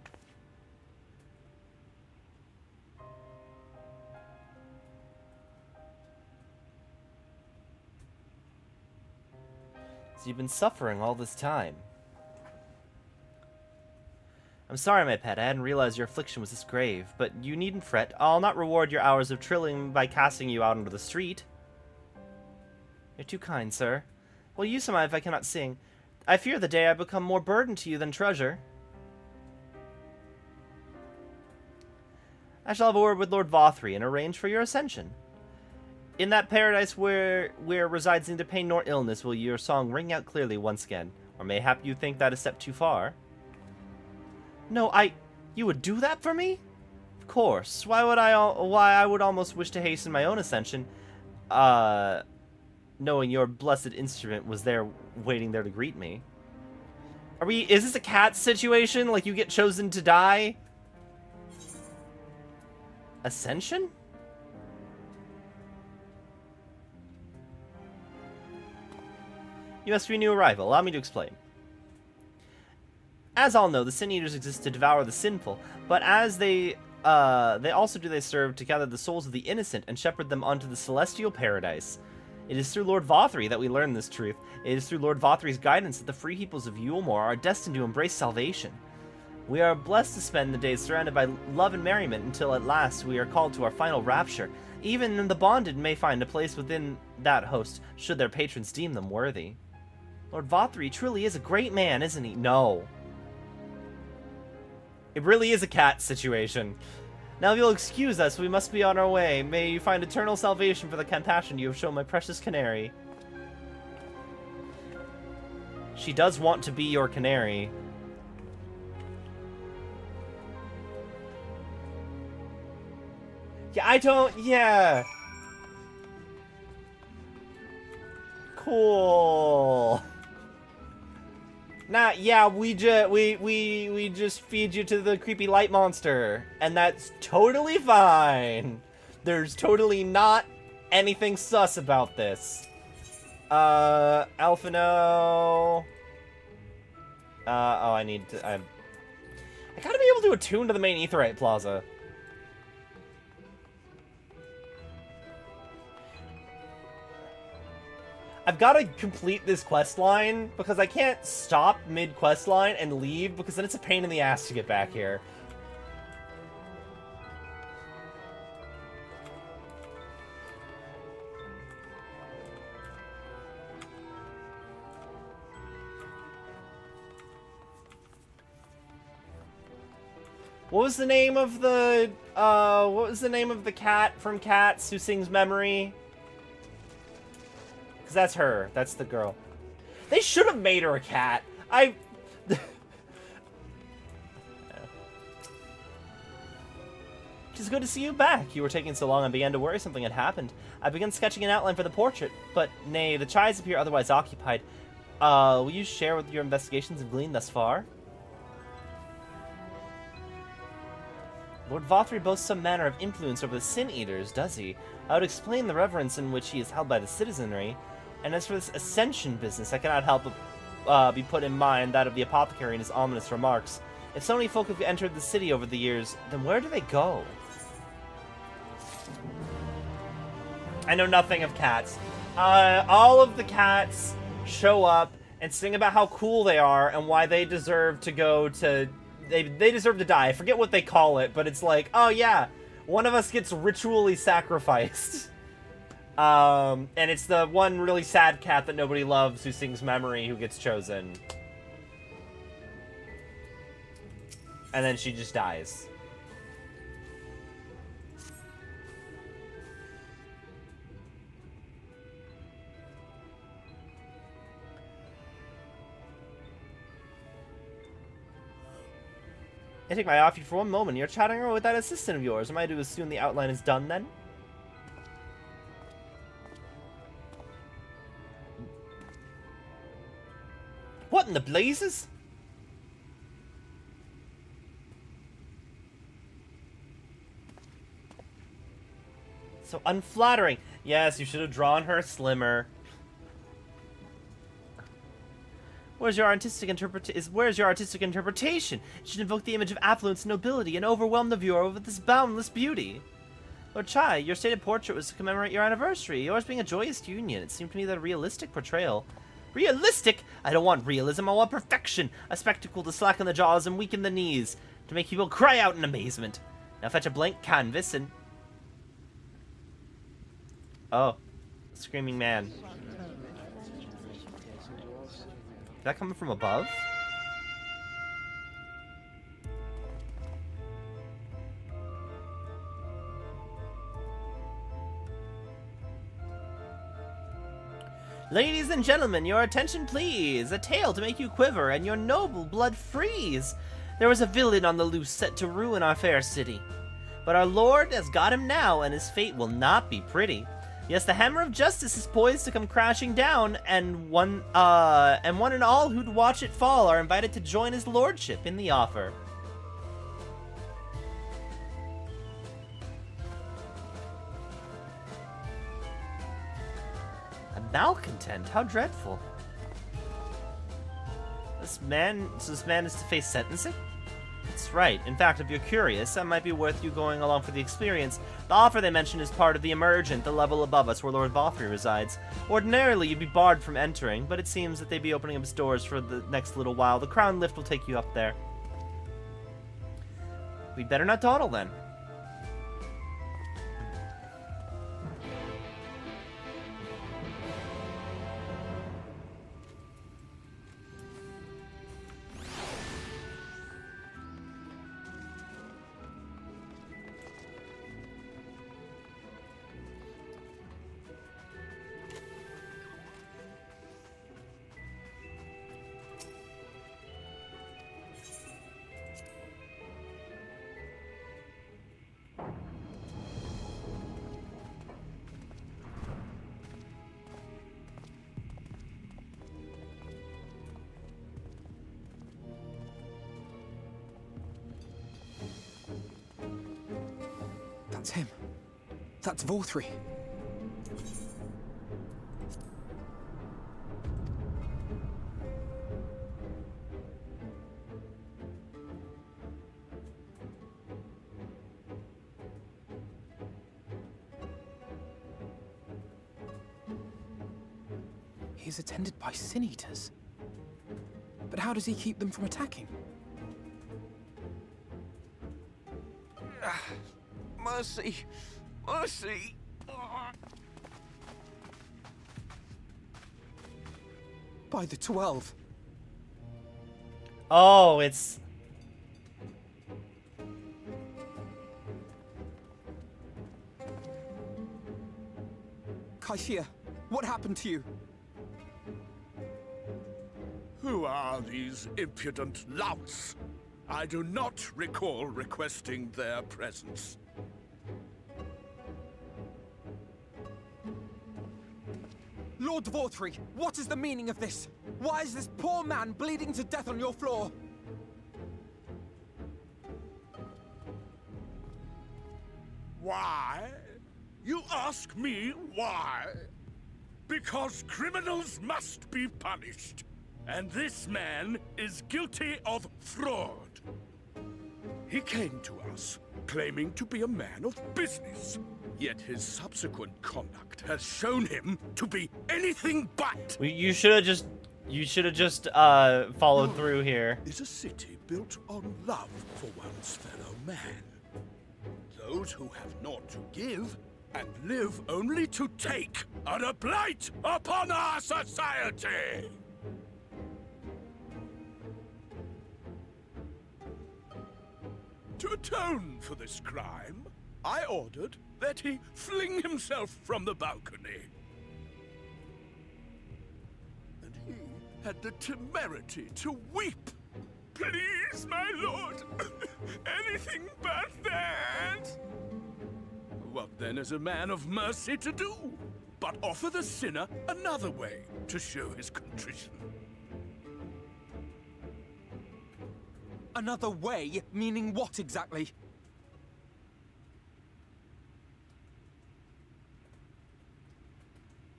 So you've been suffering all this time. I'm sorry, my pet. I hadn't realized your affliction was this grave, but you needn't fret. I'll not reward your hours of trilling by casting you out onto the street. You're too kind, sir. Well, use some if I cannot sing. I fear the day I become more burden to you than treasure. I shall have a word with Lord Vothry and arrange for your ascension. In that paradise where resides neither pain nor illness will your song ring out clearly once again. Or mayhap you think that a step too far? No, you would do that for me? Of course. Why I would almost wish to hasten my own ascension, knowing your blessed instrument was there, waiting there to greet me. Is this a cat situation? Like you get chosen to die? Ascension? You must be a new arrival. Allow me to explain. As all know, the Sin Eaters exist to devour the sinful, but as they serve to gather the souls of the innocent and shepherd them onto the celestial paradise. It is through Lord Vothry that we learn this truth. It is through Lord Vothry's guidance that the free peoples of Yulmore are destined to embrace salvation. We are blessed to spend the days surrounded by love and merriment until at last we are called to our final rapture. Even the bonded may find a place within that host, should their patrons deem them worthy. Lord Vothry truly is a great man, isn't he? No. It really is a cat situation. Now if you'll excuse us, we must be on our way. May you find eternal salvation for the compassion you have shown my precious canary. She does want to be your canary. Yeah. Cool. Nah, yeah, we just feed you to the creepy light monster, and that's totally fine. There's totally not anything sus about this. Alphino. Oh, I gotta be able to attune to the main Aetheryte Plaza. I've got to complete this quest line because I can't stop mid-quest line and leave because then it's a pain in the ass to get back here. What was the name of the cat from Cats who sings Memory? That's her. That's the girl. They should have made her a cat. It's good to see you back. You were taking so long I began to worry something had happened. I began sketching an outline for the portrait, but nay, the chives appear otherwise occupied. Will you share what your investigations have gleaned thus far? Lord Vothry boasts some manner of influence over the Sin Eaters, does he? I would explain the reverence in which he is held by the citizenry. And as for this ascension business, I cannot help but be put in mind that of the apothecary and his ominous remarks. If so many folk have entered the city over the years, then where do they go? I know nothing of cats. All of the cats show up and sing about how cool they are and why they deserve to go to... They deserve to die. I forget what they call it, but it's like, oh yeah, one of us gets ritually sacrificed. And it's the one really sad cat that nobody loves who sings Memory who gets chosen. And then she just dies. I take my eye off you for one moment. You're chatting with that assistant of yours. Am I to assume the outline is done then? What in the blazes? So unflattering. Yes, you should have drawn her slimmer. Where's your artistic interpretation? It should invoke the image of affluence and nobility and overwhelm the viewer with this boundless beauty. Lord Chai, your stated portrait was to commemorate your anniversary, yours being a joyous union. It seemed to me that a realistic portrayal. Realistic? I don't want realism, I want perfection. A spectacle to slacken the jaws and weaken the knees, to make people cry out in amazement. Now fetch a blank canvas and... Oh. Screaming man. Is that coming from above? Ladies and gentlemen, your attention please! A tale to make you quiver and your noble blood freeze! There was a villain on the loose set to ruin our fair city. But our lord has got him now, and his fate will not be pretty. Yes, the hammer of justice is poised to come crashing down, and one and all who'd watch it fall are invited to join his lordship in the offer. A malcontent? How dreadful. This man is to face sentencing? That's right. In fact, if you're curious, that might be worth you going along for the experience. The offer they mention is part of the Emergent, the level above us where Lord Vothry resides. Ordinarily, you'd be barred from entering, but it seems that they'd be opening up its doors for the next little while. The Crown Lift will take you up there. We'd better not dawdle, then. That's him. That's Vothry. He's attended by sin eaters. But how does he keep them from attacking? Mercy! Mercy! By the 12. Oh, it's... Kaishia, what happened to you? Who are these impudent louts? I do not recall requesting their presence. Lord Vothry, what is the meaning of this? Why is this poor man bleeding to death on your floor? Why? You ask me why? Because criminals must be punished. And this man is guilty of fraud. He came to us, claiming to be a man of business. Yet his subsequent conduct has shown him to be anything but. You should have just followed through here. Is a city built on love for one's fellow man. Those who have naught to give and live only to take are a blight upon our society. To atone for this crime, I ordered that he fling himself from the balcony. And he had the temerity to weep. Please, my lord, anything but that. What then is a man of mercy to do, but offer the sinner another way to show his contrition? Another way? Meaning what exactly?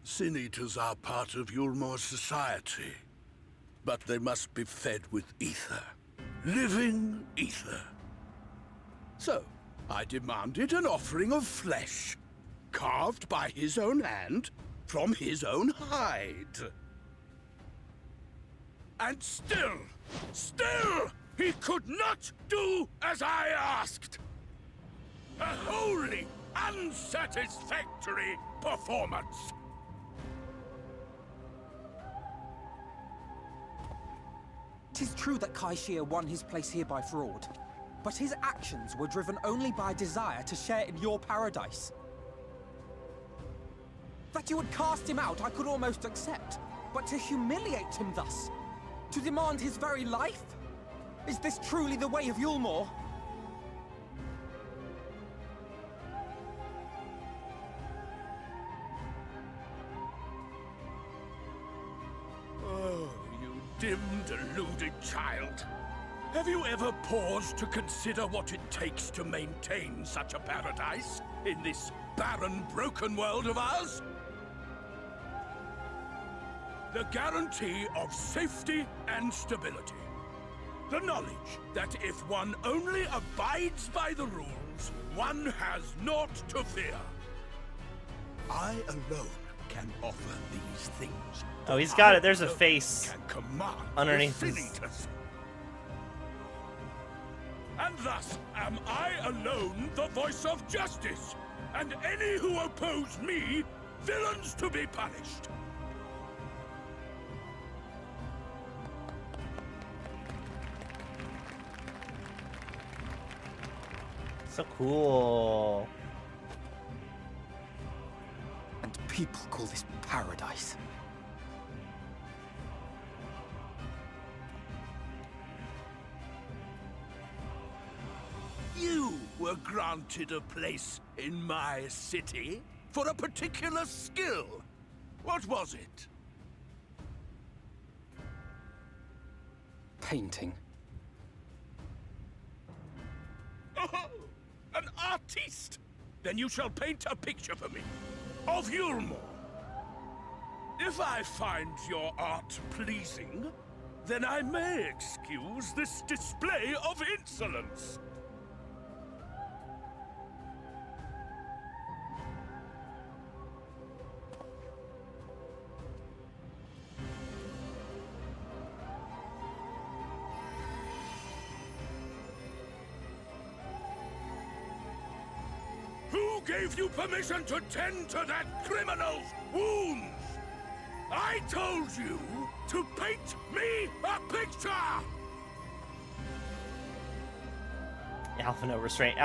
Sin Eaters are part of Yulmor's society. but they must be fed with ether. Living ether. So, I demanded an offering of flesh, carved by his own hand, from his own hide. And still, he could not do as I asked. A wholly unsatisfactory performance. Tis true that Kaishia won his place here by fraud, but his actions were driven only by a desire to share in your paradise. That you would cast him out I could almost accept, but to humiliate him thus, to demand his very life? Is this truly the way of Yulmore? Oh, you dim, deluded child. Have you ever paused to consider what it takes to maintain such a paradise in this barren, broken world of ours? The guarantee of safety and stability. The knowledge that if one only abides by the rules, one has naught to fear. I alone can offer these things. Oh, he's got it. There's a face underneath his... And thus am I alone the voice of justice, and any who oppose me, villains to be punished. So cool. And people call this paradise. You were granted a place in my city for a particular skill. What was it? Painting. Oh, an artiste! Then you shall paint a picture for me of Yulmore. If I find your art pleasing, then I may excuse this display of insolence. Who gave you permission to tend to that criminal's wounds? I told you to paint me a picture! Alpha no restraint.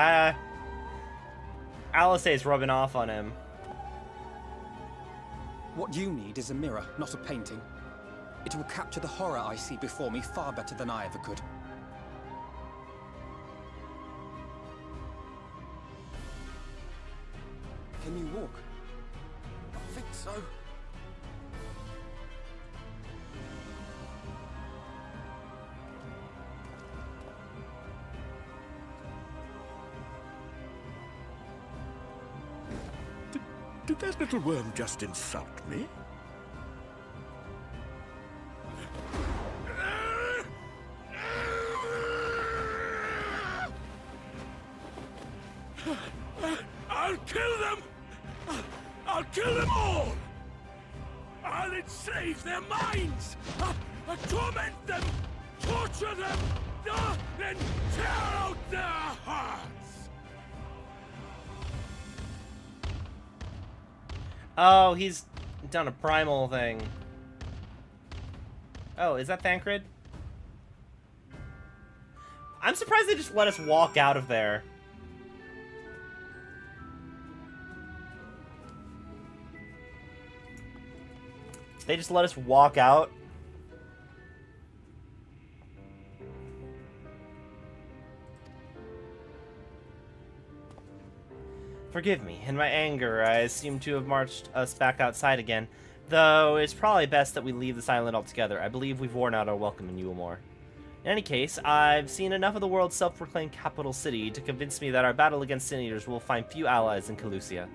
Alisaie's rubbing off on him. What you need is a mirror, not a painting. It will capture the horror I see before me far better than I ever could. Can you walk? I think so. Did that little worm just insult me? I'll kill them! I'll kill them all! I'll enslave their minds! I'll torment them! Torture them! Then tear out their hearts! Oh, he's done a primal thing. Oh, is that Thancred? I'm surprised they just let us walk out of there. They just let us walk out. Forgive me, in my anger, I seem to have marched us back outside again, though it's probably best that we leave this island altogether. I believe we've worn out our welcome in Yulmore. In any case, I've seen enough of the world's self-proclaimed capital city to convince me that our battle against Sin Eaters will find few allies in Calusia.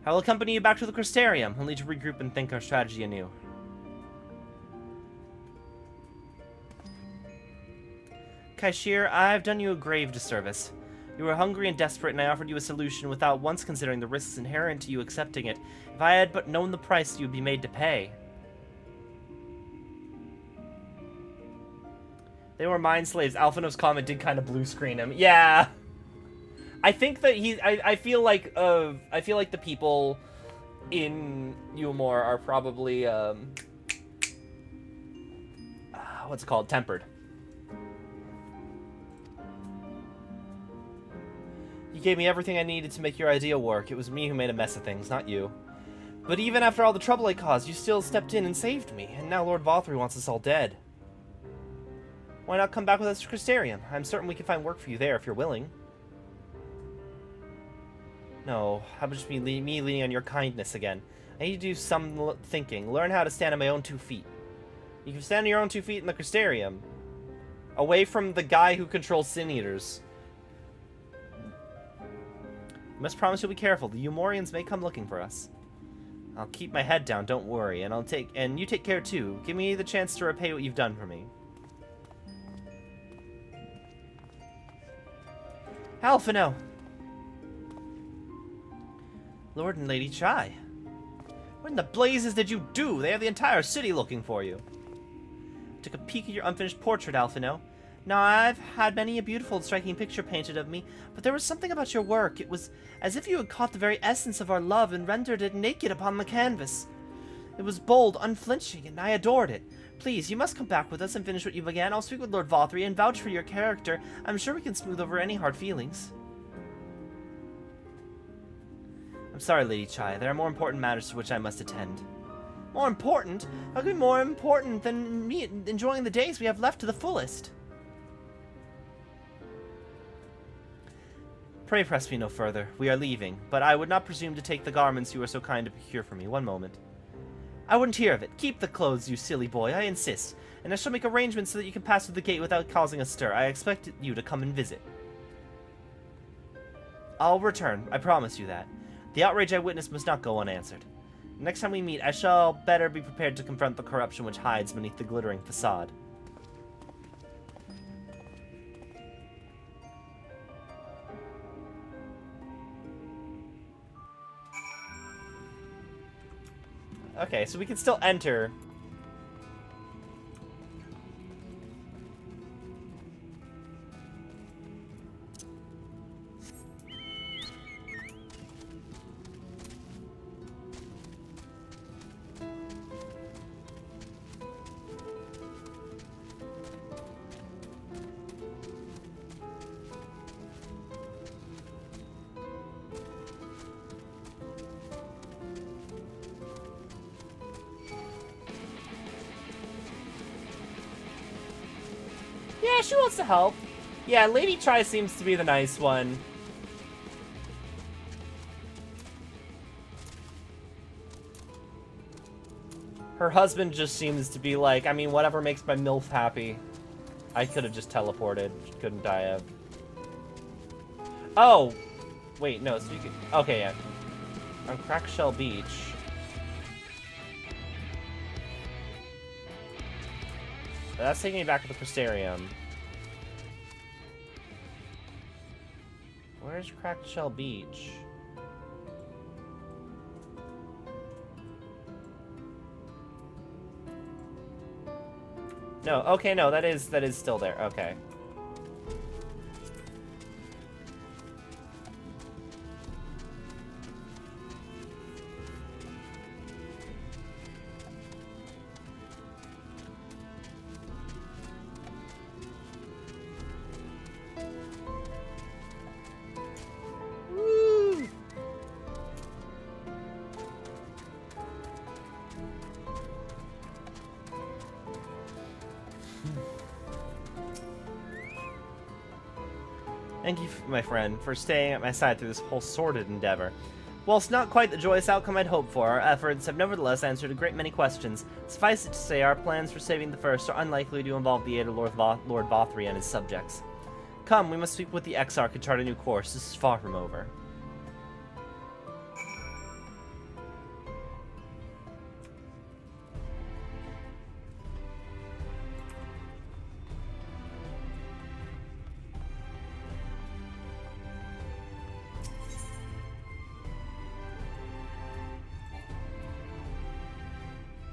I will accompany you back to the Crystarium, only to regroup and think our strategy anew. Kaishir, I've done you a grave disservice. You were hungry and desperate, and I offered you a solution without once considering the risks inherent to you accepting it. If I had but known the price you would be made to pay. They were mind slaves. Alphino's comment did kind of blue screen him. Yeah. I think that I feel like the people in Eorzea are probably what's it called? Tempered. You gave me everything I needed to make your idea work. It was me who made a mess of things, not you. But even after all the trouble I caused, you still stepped in and saved me, and now Lord Vothri wants us all dead. Why not come back with us to Crystarium? I'm certain we can find work for you there if you're willing. No, how about just me leaning on your kindness again? I need to do some thinking. Learn how to stand on my own 2 feet. You can stand on your own 2 feet in the Crystarium. Away from the guy who controls Sin Eaters. You must promise you'll be careful. The Eomorians may come looking for us. I'll keep my head down, don't worry. And you take care too. Give me the chance to repay what you've done for me. Alphino! Lord and Lady Chai. What in the blazes did you do? They have the entire city looking for you. I took a peek at your unfinished portrait, Alphino. Now, I've had many a beautiful and striking picture painted of me, but there was something about your work. It was as if you had caught the very essence of our love and rendered it naked upon the canvas. It was bold, unflinching, and I adored it. Please, you must come back with us and finish what you began. I'll speak with Lord Vothri and vouch for your character. I'm sure we can smooth over any hard feelings. I'm sorry, Lady Chai. There are more important matters to which I must attend. More important? How could be more important than me enjoying the days we have left to the fullest? Pray press me no further. We are leaving, but I would not presume to take the garments you were so kind to procure for me. One moment. I wouldn't hear of it. Keep the clothes, you silly boy. I insist. And I shall make arrangements so that you can pass through the gate without causing a stir. I expect you to come and visit. I'll return. I promise you that. The outrage I witnessed must not go unanswered. Next time we meet, I shall better be prepared to confront the corruption which hides beneath the glittering facade. Okay, so we can still enter. Yeah, she wants to help. Yeah, Lady Chai seems to be the nice one. Her husband just seems to be like, I mean, whatever makes my MILF happy. I could have just teleported, couldn't I have? Oh! Wait, no, so you could... Okay, yeah. On Crackshell Beach. That's taking me back to the Crystarium. Where's Crackshell Beach? No, okay, no, that is still there. Okay. Thank you, my friend, for staying at my side through this whole sordid endeavor. Whilst not quite the joyous outcome I'd hoped for, our efforts have nevertheless answered a great many questions. Suffice it to say, our plans for saving the First are unlikely to involve the aid of Lord Vothri and his subjects. Come, we must speak with the Exarch and chart a new course. This is far from over.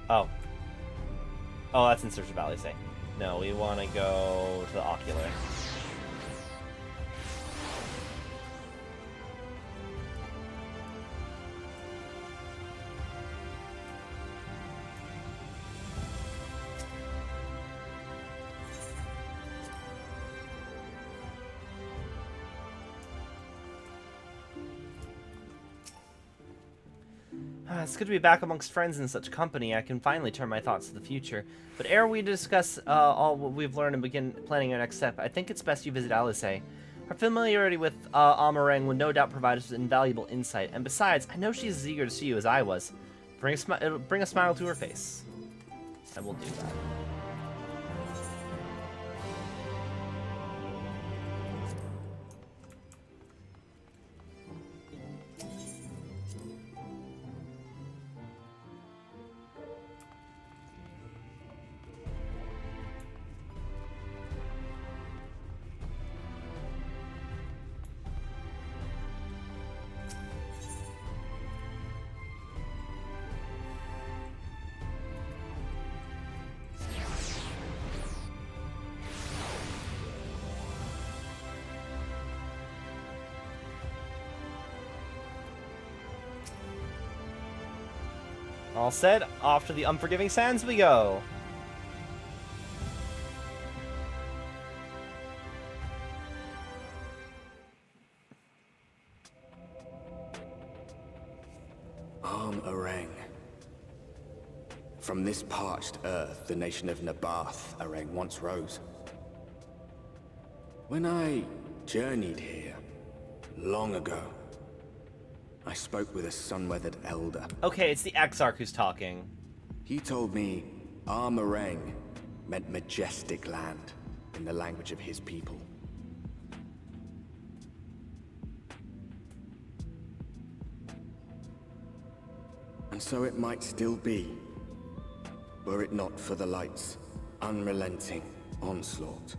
Oh. Oh, that's in search of Alizé. No, we want to go to the Ocular. It's good to be back amongst friends in such company. I can finally turn my thoughts to the future. But ere we discuss all what we've learned and begin planning our next step, I think it's best you visit Alizé. Her familiarity with Amareng would no doubt provide us with invaluable insight, and besides, I know she's as eager to see you as I was. It'll bring a smile to her face. I will do that. All said, off to the unforgiving sands we go. Areng. From this parched earth, the nation of Nabath, Areng, once rose. When I journeyed here, long ago, I spoke with a sun-weathered elder. Okay, it's the Exarch who's talking. He told me Armareng meant majestic land in the language of his people. And so it might still be, were it not for the light's unrelenting onslaught.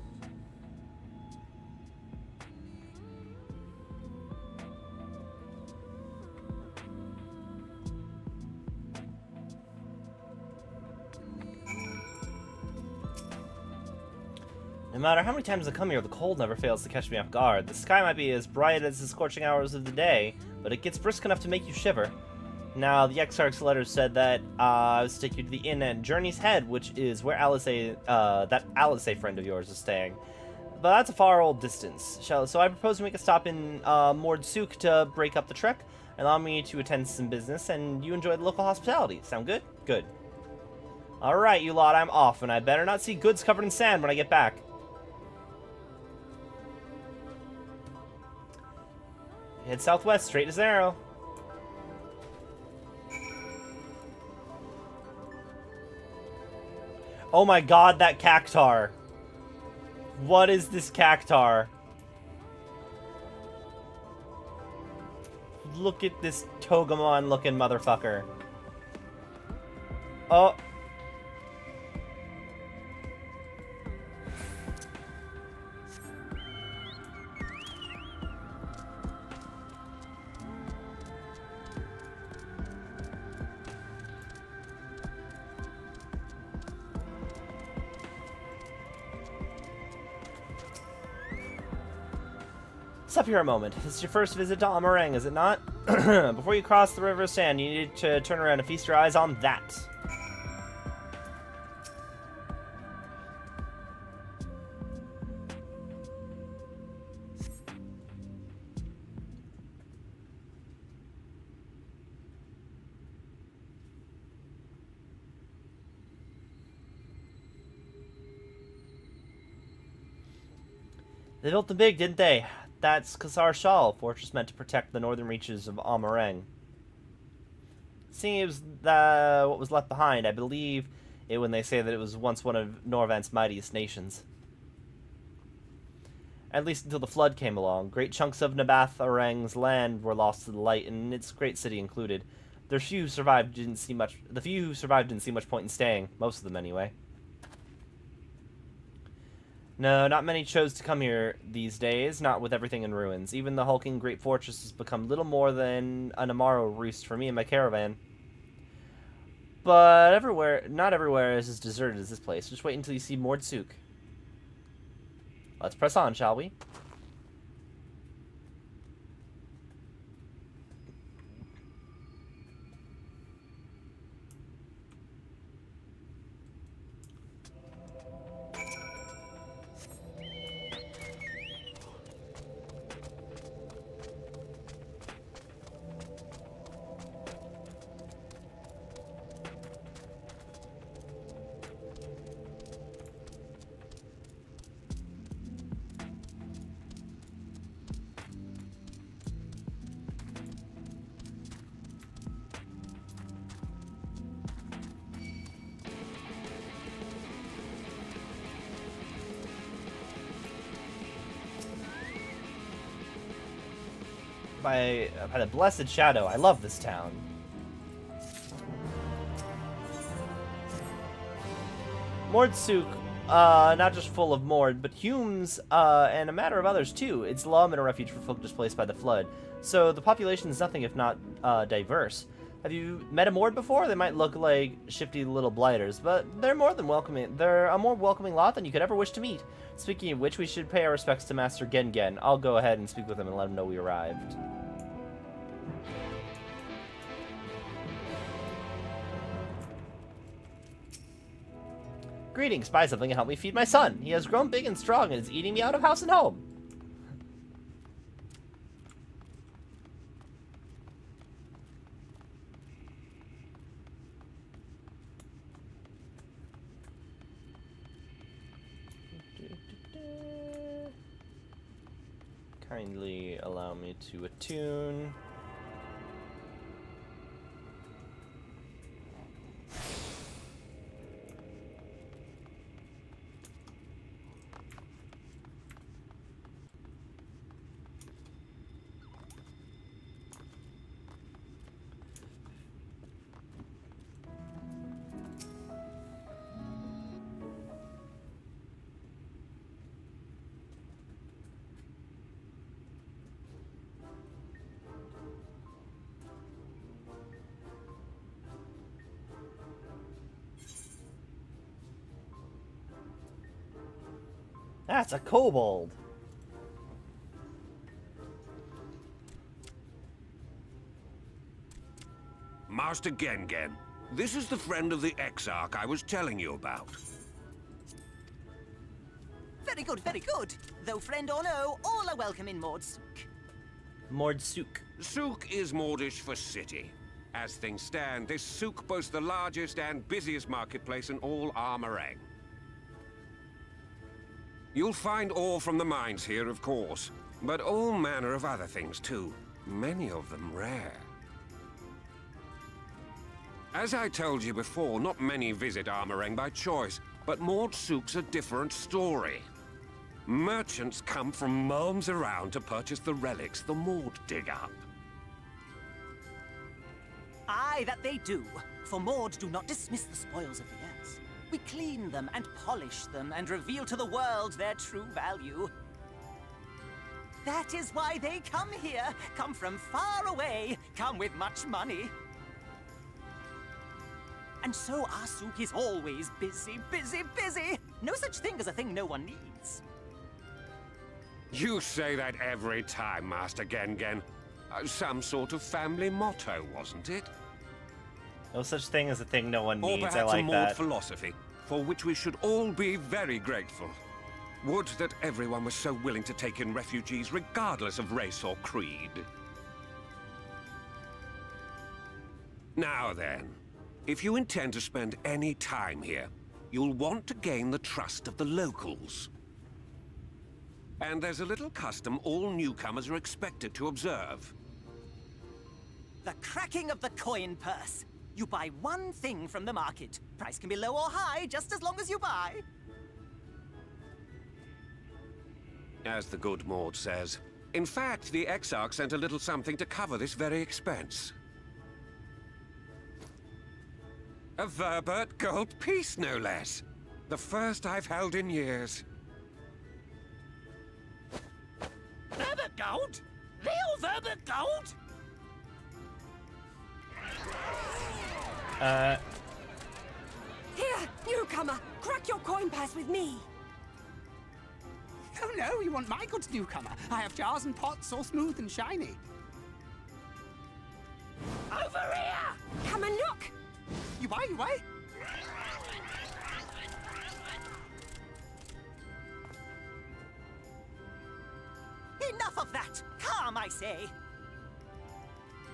No matter how many times I come here, the cold never fails to catch me off guard. The sky might be as bright as the scorching hours of the day, but it gets brisk enough to make you shiver. Now, the Exarch's letter said that I was to take you to the inn at Journey's Head, which is where that Alizé friend of yours is staying. But that's a far old distance. So I propose we make a stop in Mordsuk to break up the trek, allow me to attend some business, and you enjoy the local hospitality. Sound good? Good. Alright, you lot, I'm off, and I better not see goods covered in sand when I get back. Head southwest, straight as an arrow. Oh my god, that cactar. What is this cactar? Look at this Togemon looking motherfucker. Oh. Stop here a moment. This is your first visit to Amareng, is it not? Before you cross the River of Sand, you need to turn around and feast your eyes on that. They built them big, didn't they? That's Kasar Shal, fortress meant to protect the northern reaches of Amareng. Seeing it was what was left behind, I believe it when they say that it was once one of Norvant's mightiest nations. At least until the flood came along. Great chunks of Nabath Areng's land were lost to the light, and its great city included. The few who survived didn't see much point in staying, most of them anyway. No, not many chose to come here these days, not with everything in ruins. Even the hulking great fortress has become little more than an Amaro roost for me and my caravan. But not everywhere is as deserted as this place. Just wait until you see Mordsuk. Let's press on, shall we? By the blessed shadow, I love this town. Mordsuk, not just full of Mord, but Humes, and a matter of others too. It's Lum and a refuge for folk displaced by the flood. So the population is nothing if not diverse. Have you met a Mord before? They might look like shifty little blighters, but they're more than welcoming. They're a more welcoming lot than you could ever wish to meet. Speaking of which, we should pay our respects to Master Gengen. I'll go ahead and speak with him and let him know we arrived. Greetings, buy something and help me feed my son. He has grown big and strong and is eating me out of house and home. Kindly allow me to attune. That's a kobold. Master Gengen, this is the friend of the Exarch I was telling you about. Very good, very good. Though friend or no, all are welcome in Mordsuk. Mordsuk. Souk is Mordish for city. As things stand, this souk boasts the largest and busiest marketplace in all Armorang. You'll find ore from the mines here, of course, but all manner of other things too, many of them rare. As I told you before, not many visit Armorang by choice, but Mordsuk's a different story. Merchants come from miles around to purchase the relics the Mord dig up. Aye, that they do. For Mord do not dismiss the spoils of the earth. We clean them and polish them and reveal to the world their true value. That is why they come here, come from far away, come with much money. And so our souk is always busy, busy, busy. No such thing as a thing no one needs. You say that every time, Master Gengen. Some sort of family motto, wasn't it? No such thing as a thing no one needs. Or perhaps I like a Mord that. philosophy, for which we should all be very grateful. Would that everyone was so willing to take in refugees regardless of race or creed. Now then, if you intend to spend any time here, you'll want to gain the trust of the locals. And there's a little custom all newcomers are expected to observe. The cracking of the coin purse. You buy one thing from the market. Price can be low or high, just as long as you buy. As the good Mord says. In fact, the Exarch sent a little something to cover this very expense. A Verbert gold piece, no less. The first I've held in years. Verbert gold? Real Verbert gold? Newcomer, crack your coin purse with me. Oh no, you want my goods, newcomer? I have jars and pots all smooth and shiny. Over here! Come and look! You buy, you buy? Enough of that! Calm, I say!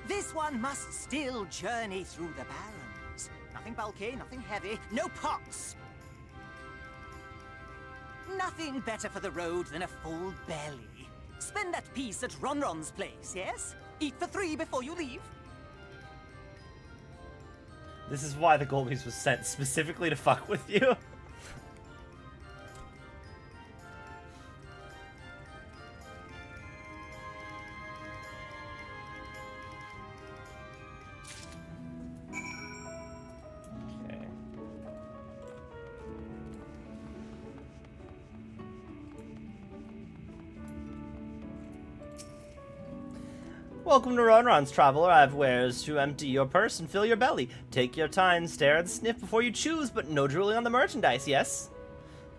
This one must still journey through the barrens. Nothing bulky, nothing heavy, no pots. Nothing better for the road than a full belly. Spend that piece at Ronron's place, yes? Eat for 3 before you leave. This is why the Goldies was sent specifically to fuck with you. Welcome to Ronron's, traveler. I have wares to empty your purse and fill your belly. Take your time, stare and sniff before you choose, but no drooling on the merchandise, yes?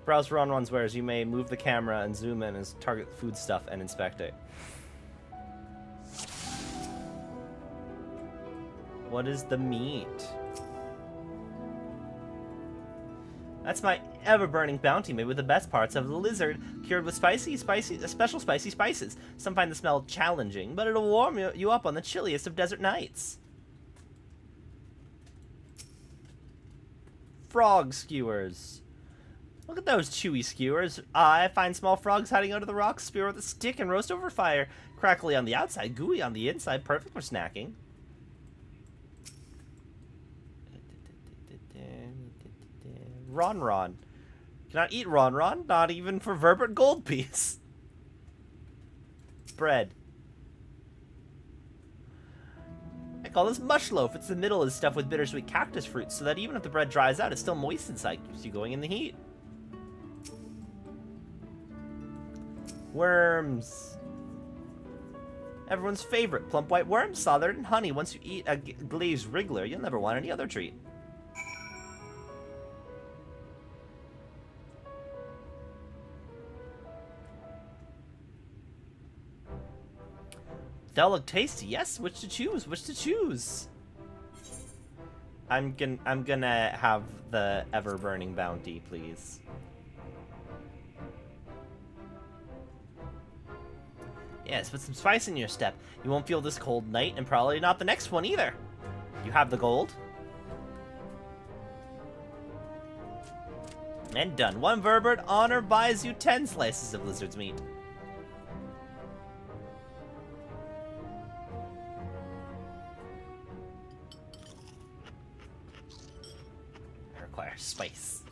Browse Ronron's wares. You may move the camera and zoom in as target food stuff and inspect it. What is the meat? That's my ever-burning bounty made with the best parts of the lizard, cured with special spicy spices. Some find the smell challenging, but it'll warm you up on the chilliest of desert nights. Frog skewers. Look at those chewy skewers. I find small frogs hiding under the rocks, spear with a stick and roast over fire. Crackly on the outside, gooey on the inside, perfect for snacking. Ron. Cannot eat Ron, not even for Verbert gold piece. Bread. I call this mush loaf. It's the middle is stuffed with bittersweet cactus fruit, so that even if the bread dries out, it's still moist inside, keeps you going in the heat. Worms. Everyone's favorite, plump white worms, slathered in honey. Once you eat a glazed wriggler, you'll never want any other treat. They'll look tasty. Yes, which to choose? Which to choose? I'm gonna have the ever-burning bounty, please. Yes, put some spice in your step. You won't feel this cold night, and probably not the next one either. You have the gold. And done. 1 Verbert honor buys you 10 slices of lizard's meat. Spice.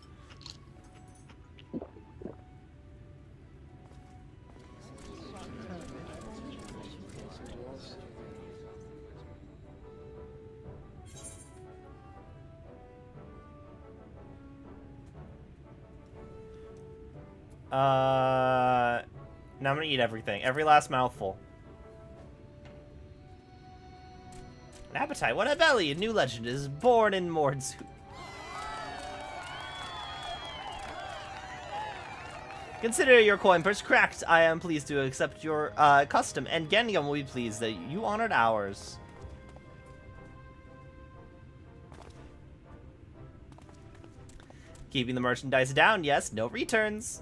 Now I'm gonna eat everything. Every last mouthful. An appetite, what a belly! A new legend is born in Mord's. Consider your coin purse cracked. I am pleased to accept your custom, and Gendium will be pleased that you honored ours. Keeping the merchandise down, yes, no returns.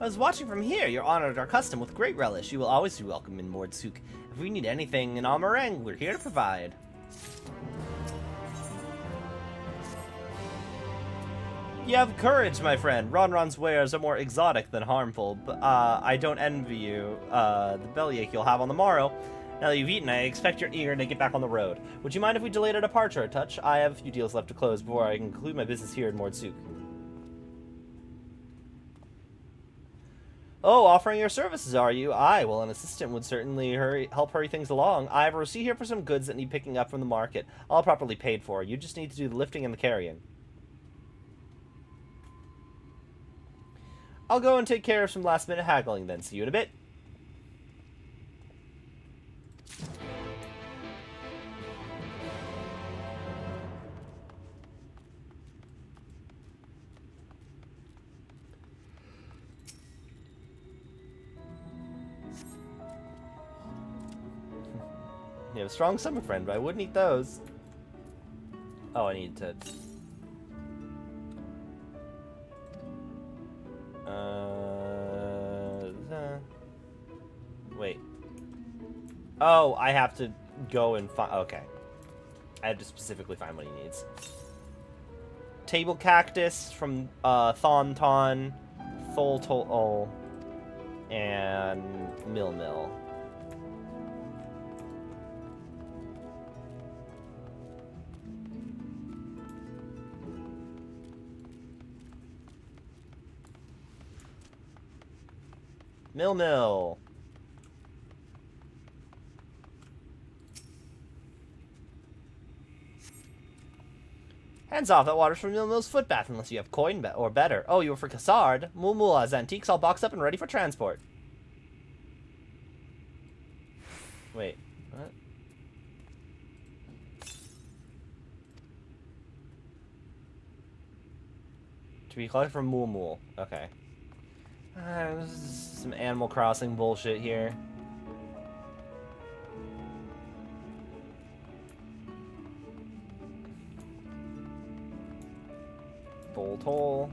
I was watching from here. You honored our custom with great relish. You will always be welcome in Mordsuk. If we need anything in Amarang, we're here to provide. You have courage, my friend. Ronron's wares are more exotic than harmful, but I don't envy you the bellyache you'll have on the morrow. Now that you've eaten, I expect you're eager to get back on the road. Would you mind if we delayed our departure a touch? I have a few deals left to close before I conclude my business here in Mordsuk. Oh, offering your services, are you? Aye, well, an assistant would certainly help hurry things along. I have a receipt here for some goods that need picking up from the market. All properly paid for. You just need to do the lifting and the carrying. I'll go and take care of some last-minute haggling then. See you in a bit. You have a strong stomach, friend, but I wouldn't eat those. Oh, I need to... Wait. Oh, I have to go and find... Okay. I have to specifically find what he needs. Table cactus from Thon, Thol, and Mill. Mill. Hands off, that water's from Mill's foot bath unless you have coin or better. Oh, you were for Cassard? Mool has antiques all boxed up and ready for transport. Wait, what? To be collected from Mool. Okay. This is some Animal Crossing bullshit here. Bolt hole.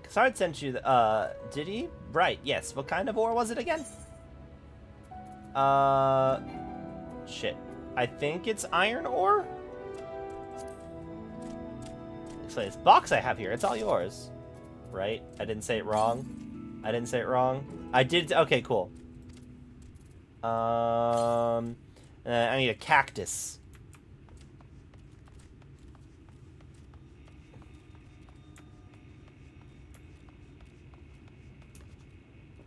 Cassard sent you the, did he? Right, yes. What kind of ore was it again? Shit. I think it's iron ore? So this box I have here, it's all yours. Right? I didn't say it wrong. I did, okay, cool. I need a cactus.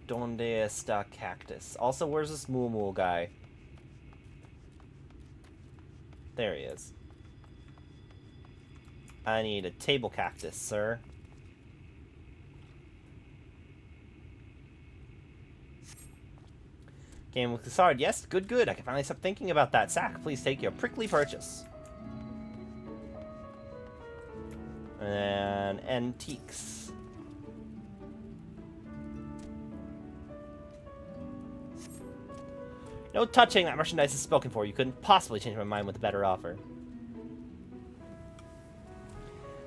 Donde está cactus? Also, where's this Mool guy? There he is. I need a table cactus, sir. Game with Cassard. Yes, good. I can finally stop thinking about that. Sack, please take your prickly purchase. And antiques. No touching, that merchandise is spoken for. You couldn't possibly change my mind with a better offer.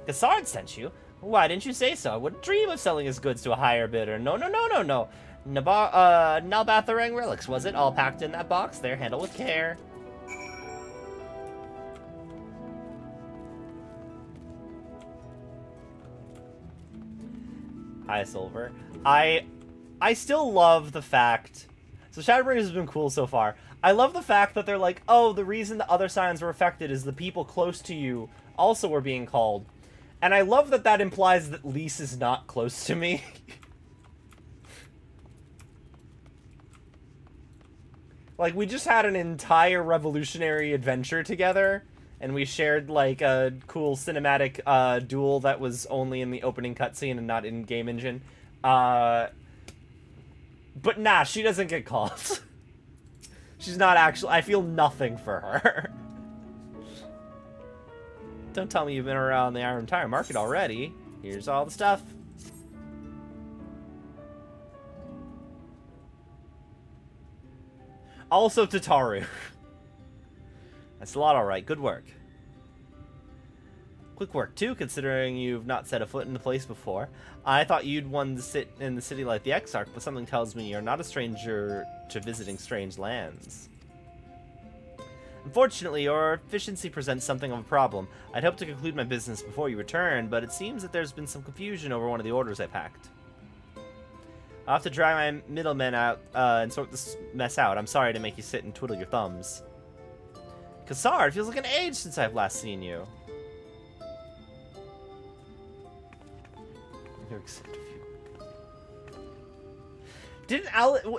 Cassard sent you? Why didn't you say so? I wouldn't dream of selling his goods to a higher bidder. No. Nalbatharang relics, was it? All packed in that box? There, handle with care. Hi, Silver. I still love the fact... So Shadowbringers has been cool so far. I love the fact that they're like, oh, the reason the other signs were affected is the people close to you also were being called. And I love that that implies that Lise is not close to me. Like, we just had an entire revolutionary adventure together, and we shared, like, a cool cinematic duel that was only in the opening cutscene and not in game engine. But nah, she doesn't get called. She's not actually... I feel nothing for her. Don't tell me you've been around the entire market already. Here's all the stuff. Also Tataru. That's a lot, alright. Good work. Quick work, too, considering you've not set a foot in the place before. I thought you'd want to sit in the city like the Exarch, but something tells me you're not a stranger to visiting strange lands. Unfortunately, your efficiency presents something of a problem. I'd hoped to conclude my business before you return, but it seems that there's been some confusion over one of the orders I packed. I'll have to drag my middlemen out and sort this mess out. I'm sorry to make you sit and twiddle your thumbs. Cassard, it feels like an age since I've last seen you.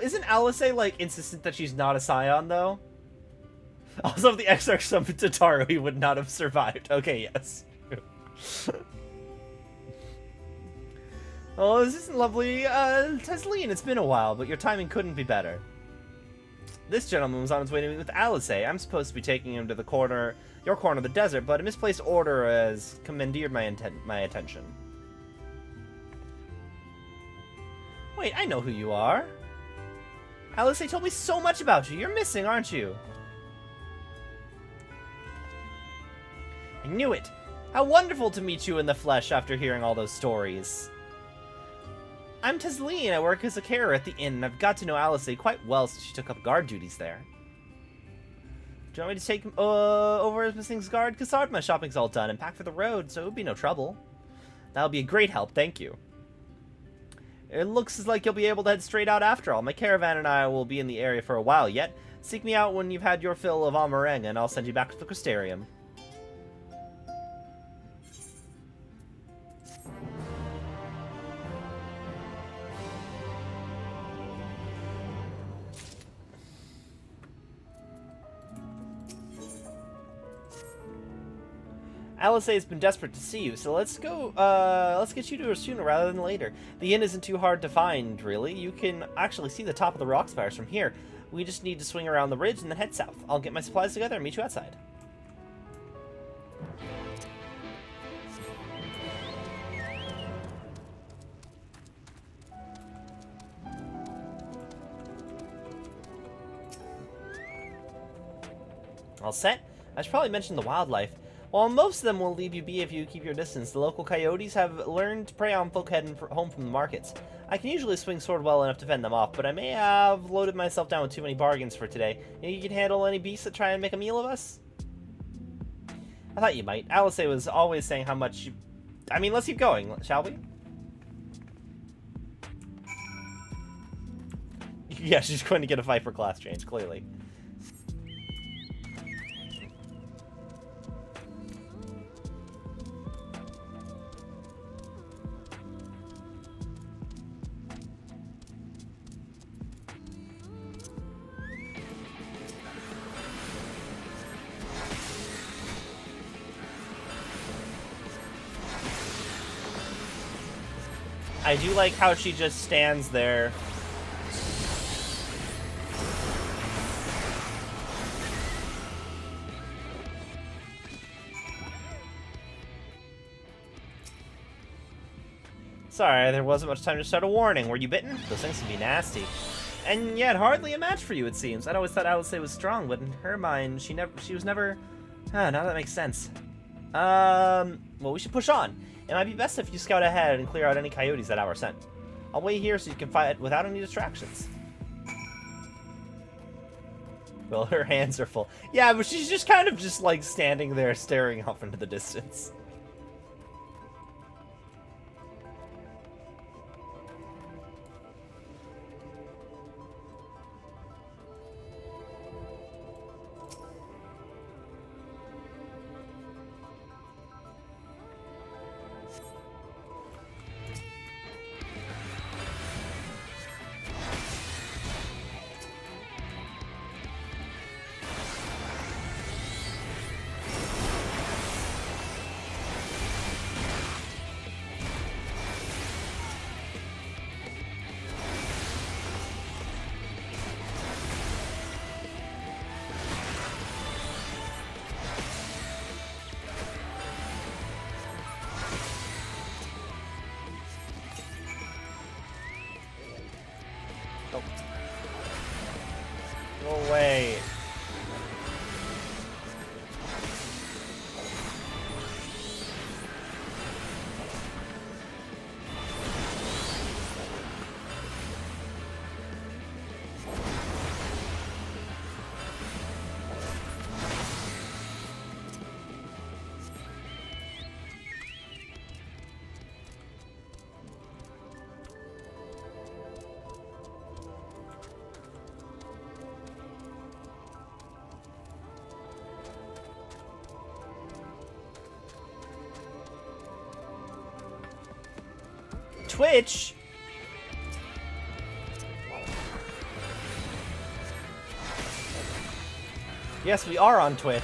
Isn't Alice like insistent that she's not a scion though? Also, if the Exarch summoned Tataru, he would not have survived. Okay, yes. Oh, this isn't lovely. Tesleen, it's been a while, but your timing couldn't be better. This gentleman was on his way to meet with Eorzea. I'm supposed to be taking him to your corner of the desert, but a misplaced order has commandeered my attention. Wait, I know who you are. Eorzea told me so much about you. You're missing, aren't you? I knew it. How wonderful to meet you in the flesh after hearing all those stories. I'm Tesleen. I work as a carer at the inn, and I've got to know Eorzea quite well since she took up guard duties there. Do you want me to take him over as Missing's guard? Because my shopping's all done and packed for the road, so it would be no trouble. That'll be a great help, thank you. It looks like you'll be able to head straight out after all. My caravan and I will be in the area for a while yet. Seek me out when you've had your fill of Amareng, and I'll send you back to the Crystarium. Eorzea has been desperate to see you, so let's get you to her sooner rather than later. The inn isn't too hard to find, really. You can actually see the top of the rock spires from here. We just need to swing around the ridge and then head south. I'll get my supplies together and meet you outside. All set? I should probably mention the wildlife. While most of them will leave you be if you keep your distance, the local coyotes have learned to prey on folk heading home from the markets. I can usually swing sword well enough to fend them off, but I may have loaded myself down with too many bargains for today. You can handle any beasts that try and make a meal of us? I thought you might. Eorzea was always saying how much you... I mean, let's keep going, shall we? Yeah, she's going to get a Viper class change, clearly. I do like how she just stands there. Sorry, there wasn't much time to start a warning. Were you bitten? Those things can be nasty. And yet, hardly a match for you, it seems. I'd always thought Eorzea was strong, but in her mind, she was never... Ah, now that makes sense. Well, we should push on. It might be best if you scout ahead and clear out any coyotes that our scent. I'll wait here so you can fight without any distractions. Well, her hands are full. Yeah, but she's just kind of just like standing there staring off into the distance. Go away. Twitch? Yes, we are on Twitch.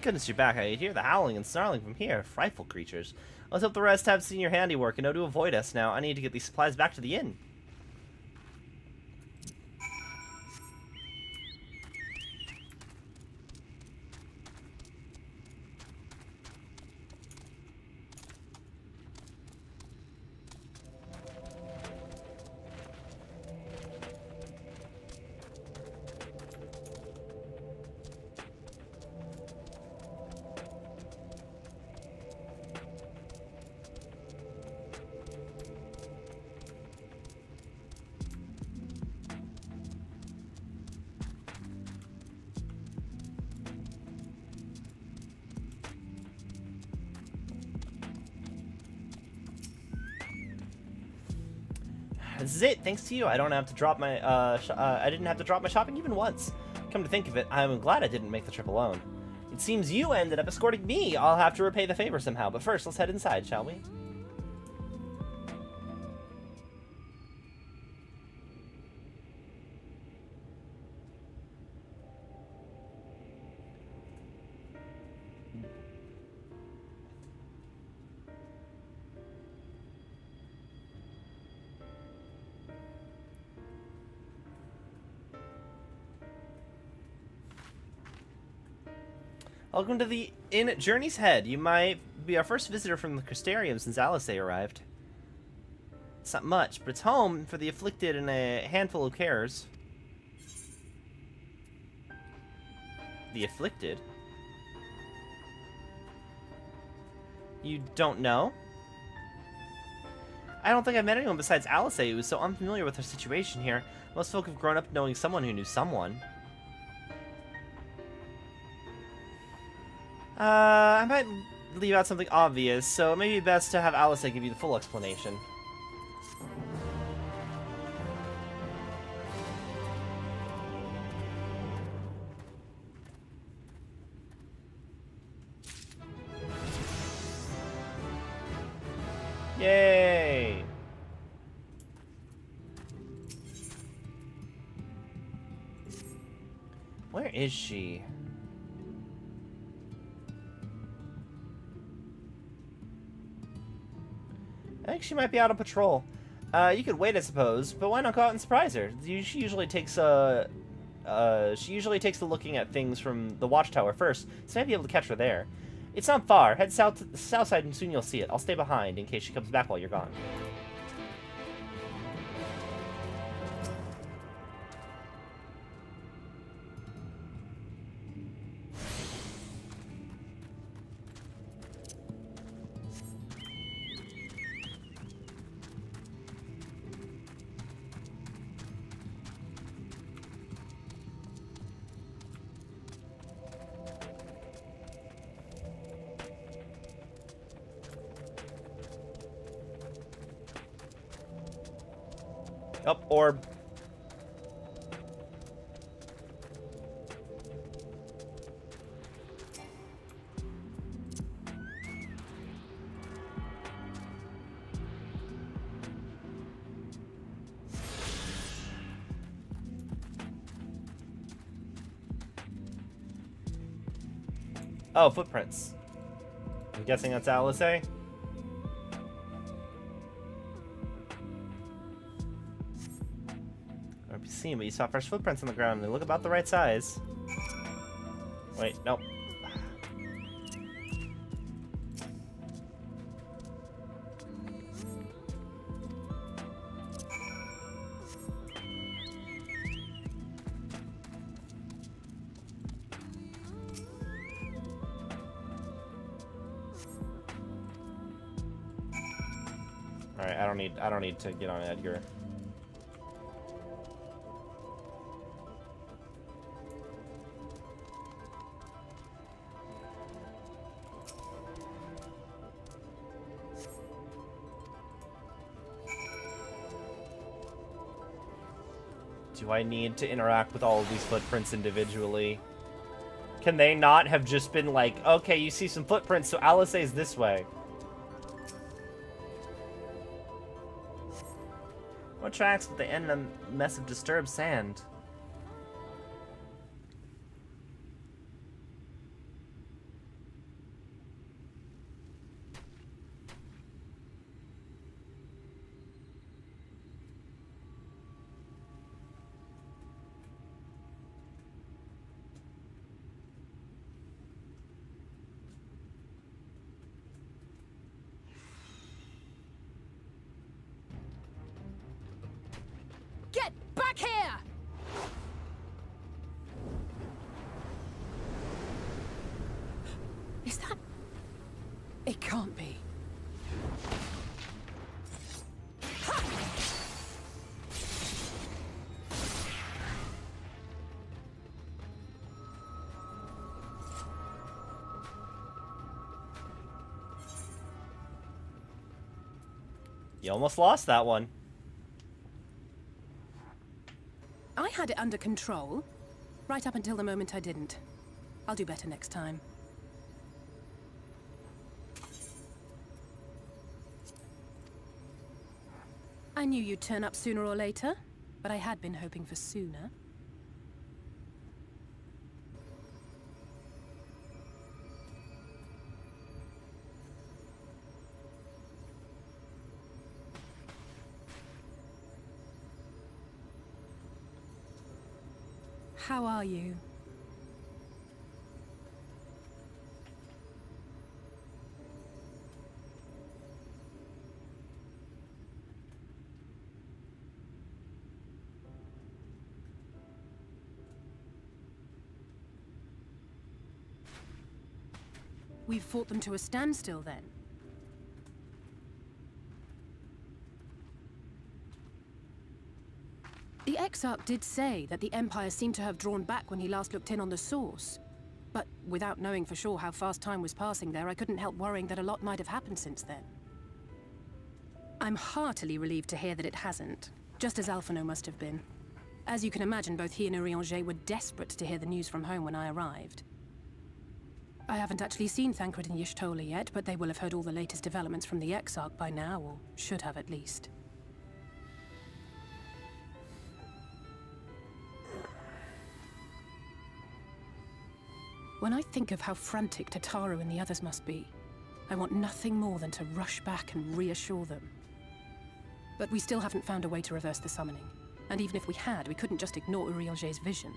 Goodness, you're back. I hear the howling and snarling from here. Frightful creatures. Let's hope the rest have seen your handiwork and know to avoid us now. I need to get these supplies back to the inn. This is it. Thanks to you, I don't have to drop my I didn't have to drop my shopping even once. Come to think of it, I'm glad I didn't make the trip alone. It seems you ended up escorting me. I'll have to repay the favor somehow. But first, let's head inside, shall we? Welcome to the inn at Journey's Head. You might be our first visitor from the Crystarium since Eorzea arrived. It's not much, but it's home for the afflicted and a handful of carers. The afflicted? You don't know? I don't think I've met anyone besides Eorzea who is so unfamiliar with her situation here. Most folk have grown up knowing someone who knew someone. I might leave out something obvious, so it may be best to have Eorzea give you the full explanation. Yay! Where is she? I think she might be out on patrol. You could wait, I suppose, but why not go out and surprise her? She usually takes the looking at things from the watchtower first, so I might be able to catch her there. It's not far. Head south to the south side and soon you'll see it. I'll stay behind in case she comes back while you're gone. Up, orb. Oh, footprints. I'm guessing that's Eorzea. Seen, but you saw fresh footprints on the ground and they look about the right size. Wait, nope. Alright, I don't need to get on Edgar. Do I need to interact with all of these footprints individually? Can they not have just been like, okay, you see some footprints, so Alisay's this way? What tracks but they end in a mess of disturbed sand? Get back here! Is that... It can't be. You almost lost that one. I had it under control, right up until the moment I didn't. I'll do better next time. I knew you'd turn up sooner or later, but I had been hoping for sooner. How are you? We've fought them to a standstill, then. The Exarch did say that the Empire seemed to have drawn back when he last looked in on the source. But without knowing for sure how fast time was passing there, I couldn't help worrying that a lot might have happened since then. I'm heartily relieved to hear that it hasn't, just as Alphino must have been. As you can imagine, both he and Eorzea were desperate to hear the news from home when I arrived. I haven't actually seen Thancred and Y'shtola yet, but they will have heard all the latest developments from the Exarch by now, or should have at least. When I think of how frantic Tataru and the others must be, I want nothing more than to rush back and reassure them. But we still haven't found a way to reverse the summoning. And even if we had, we couldn't just ignore Eorzea's vision.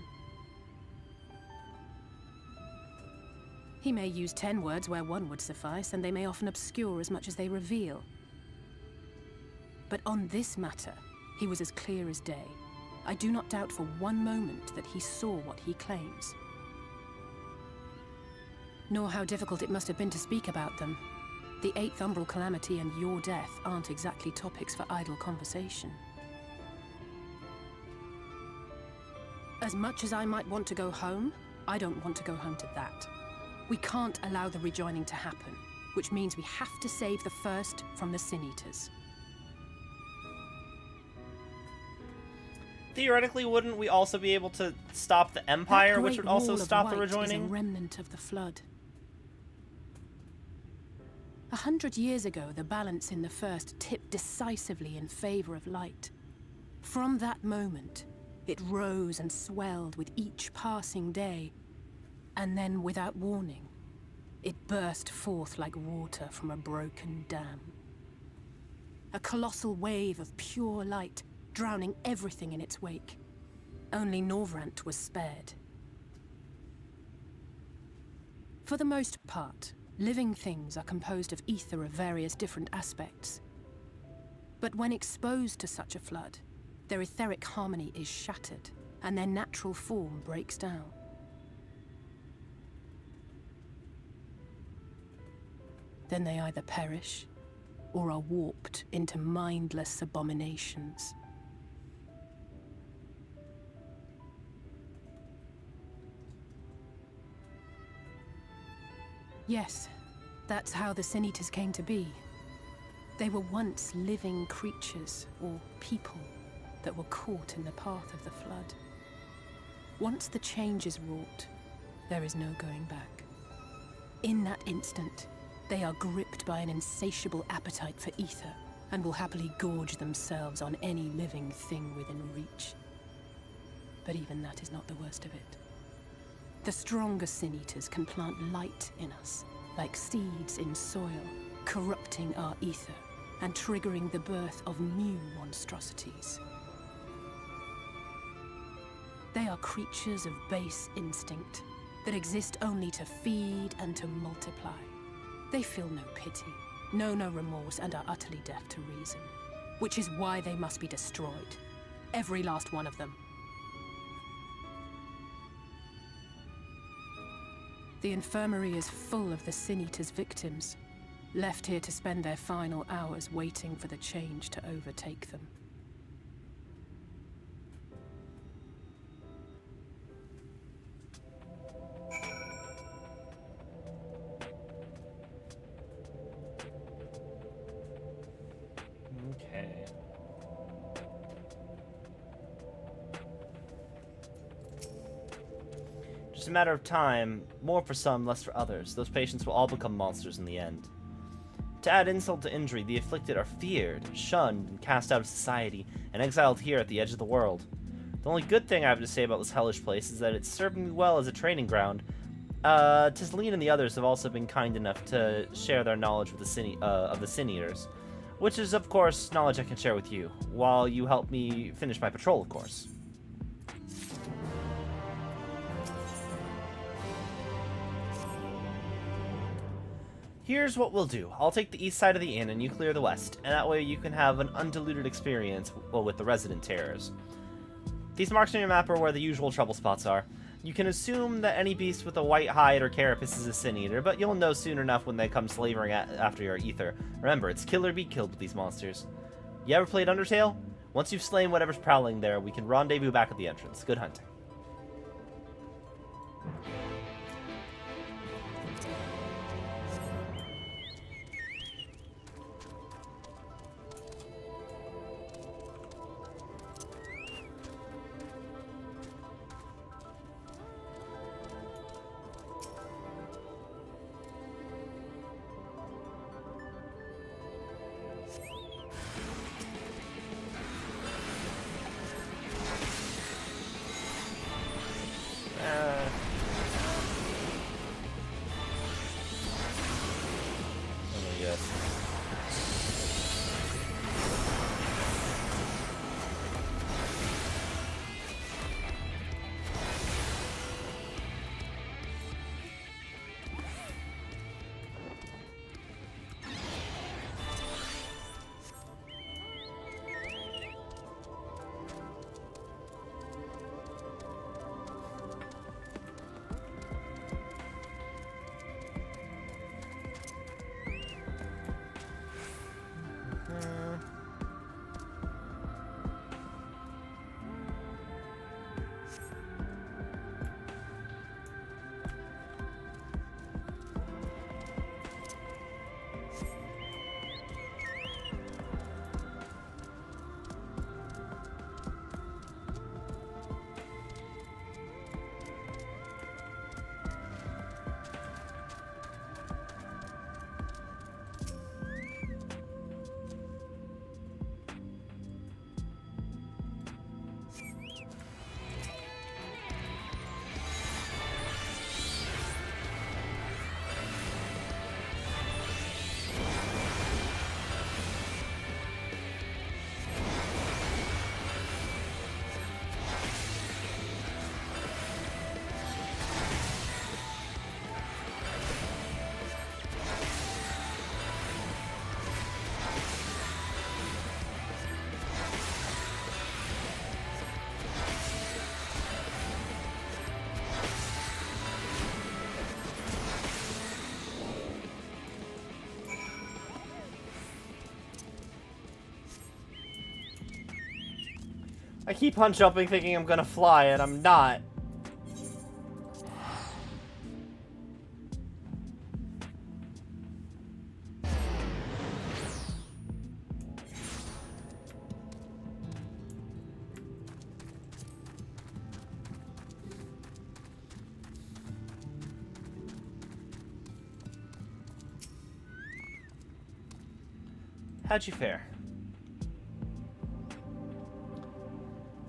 He may use 10 words where one would suffice, and they may often obscure as much as they reveal. But on this matter, he was as clear as day. I do not doubt for one moment that he saw what he claims. Nor how difficult it must have been to speak about them. The 8th Umbral Calamity and your death aren't exactly topics for idle conversation. As much as I might want to go home, I don't want to go home to that. We can't allow the rejoining to happen, which means we have to save the first from the Sin Eaters. Theoretically, wouldn't we also be able to stop the Empire, which would also stop the rejoining? Is a remnant of the Flood. 100 years ago, the balance in the First tipped decisively in favor of light. From that moment, it rose and swelled with each passing day, and then, without warning, it burst forth like water from a broken dam. A colossal wave of pure light, drowning everything in its wake. Only Norvrant was spared. For the most part, living things are composed of ether of various different aspects. But when exposed to such a flood, their etheric harmony is shattered, and their natural form breaks down. Then they either perish, or are warped into mindless abominations. Yes, that's how the Sin Eaters came to be. They were once living creatures, or people, that were caught in the path of the flood. Once the change is wrought, there is no going back. In that instant, they are gripped by an insatiable appetite for ether, and will happily gorge themselves on any living thing within reach. But even that is not the worst of it. The stronger Sin Eaters can plant light in us, like seeds in soil, corrupting our ether and triggering the birth of new monstrosities. They are creatures of base instinct that exist only to feed and to multiply. They feel no pity, know no remorse, and are utterly deaf to reason, which is why they must be destroyed. Every last one of them. The infirmary is full of the Sin Eaters' victims, left here to spend their final hours waiting for the change to overtake them. Okay. Just a matter of time, more for some, less for others. Those patients will all become monsters in the end. To add insult to injury, the afflicted are feared, shunned, and cast out of society, and exiled here at the edge of the world. The only good thing I have to say about this hellish place is that it's serving me well as a training ground. Tisleen and the others have also been kind enough to share their knowledge with the Sin Eaters, which is, of course, knowledge I can share with you, while you help me finish my patrol, of course. Here's what we'll do. I'll take the east side of the inn and you clear the west, and that way you can have an undiluted experience with the resident terrors. These marks on your map are where the usual trouble spots are. You can assume that any beast with a white hide or carapace is a Sin Eater, but you'll know soon enough when they come slavering after your ether. Remember, it's kill or be killed with these monsters. You ever played Undertale? Once you've slain whatever's prowling there, we can rendezvous back at the entrance. Good hunting. I keep on jumping thinking I'm gonna fly, and I'm not. How'd you fare?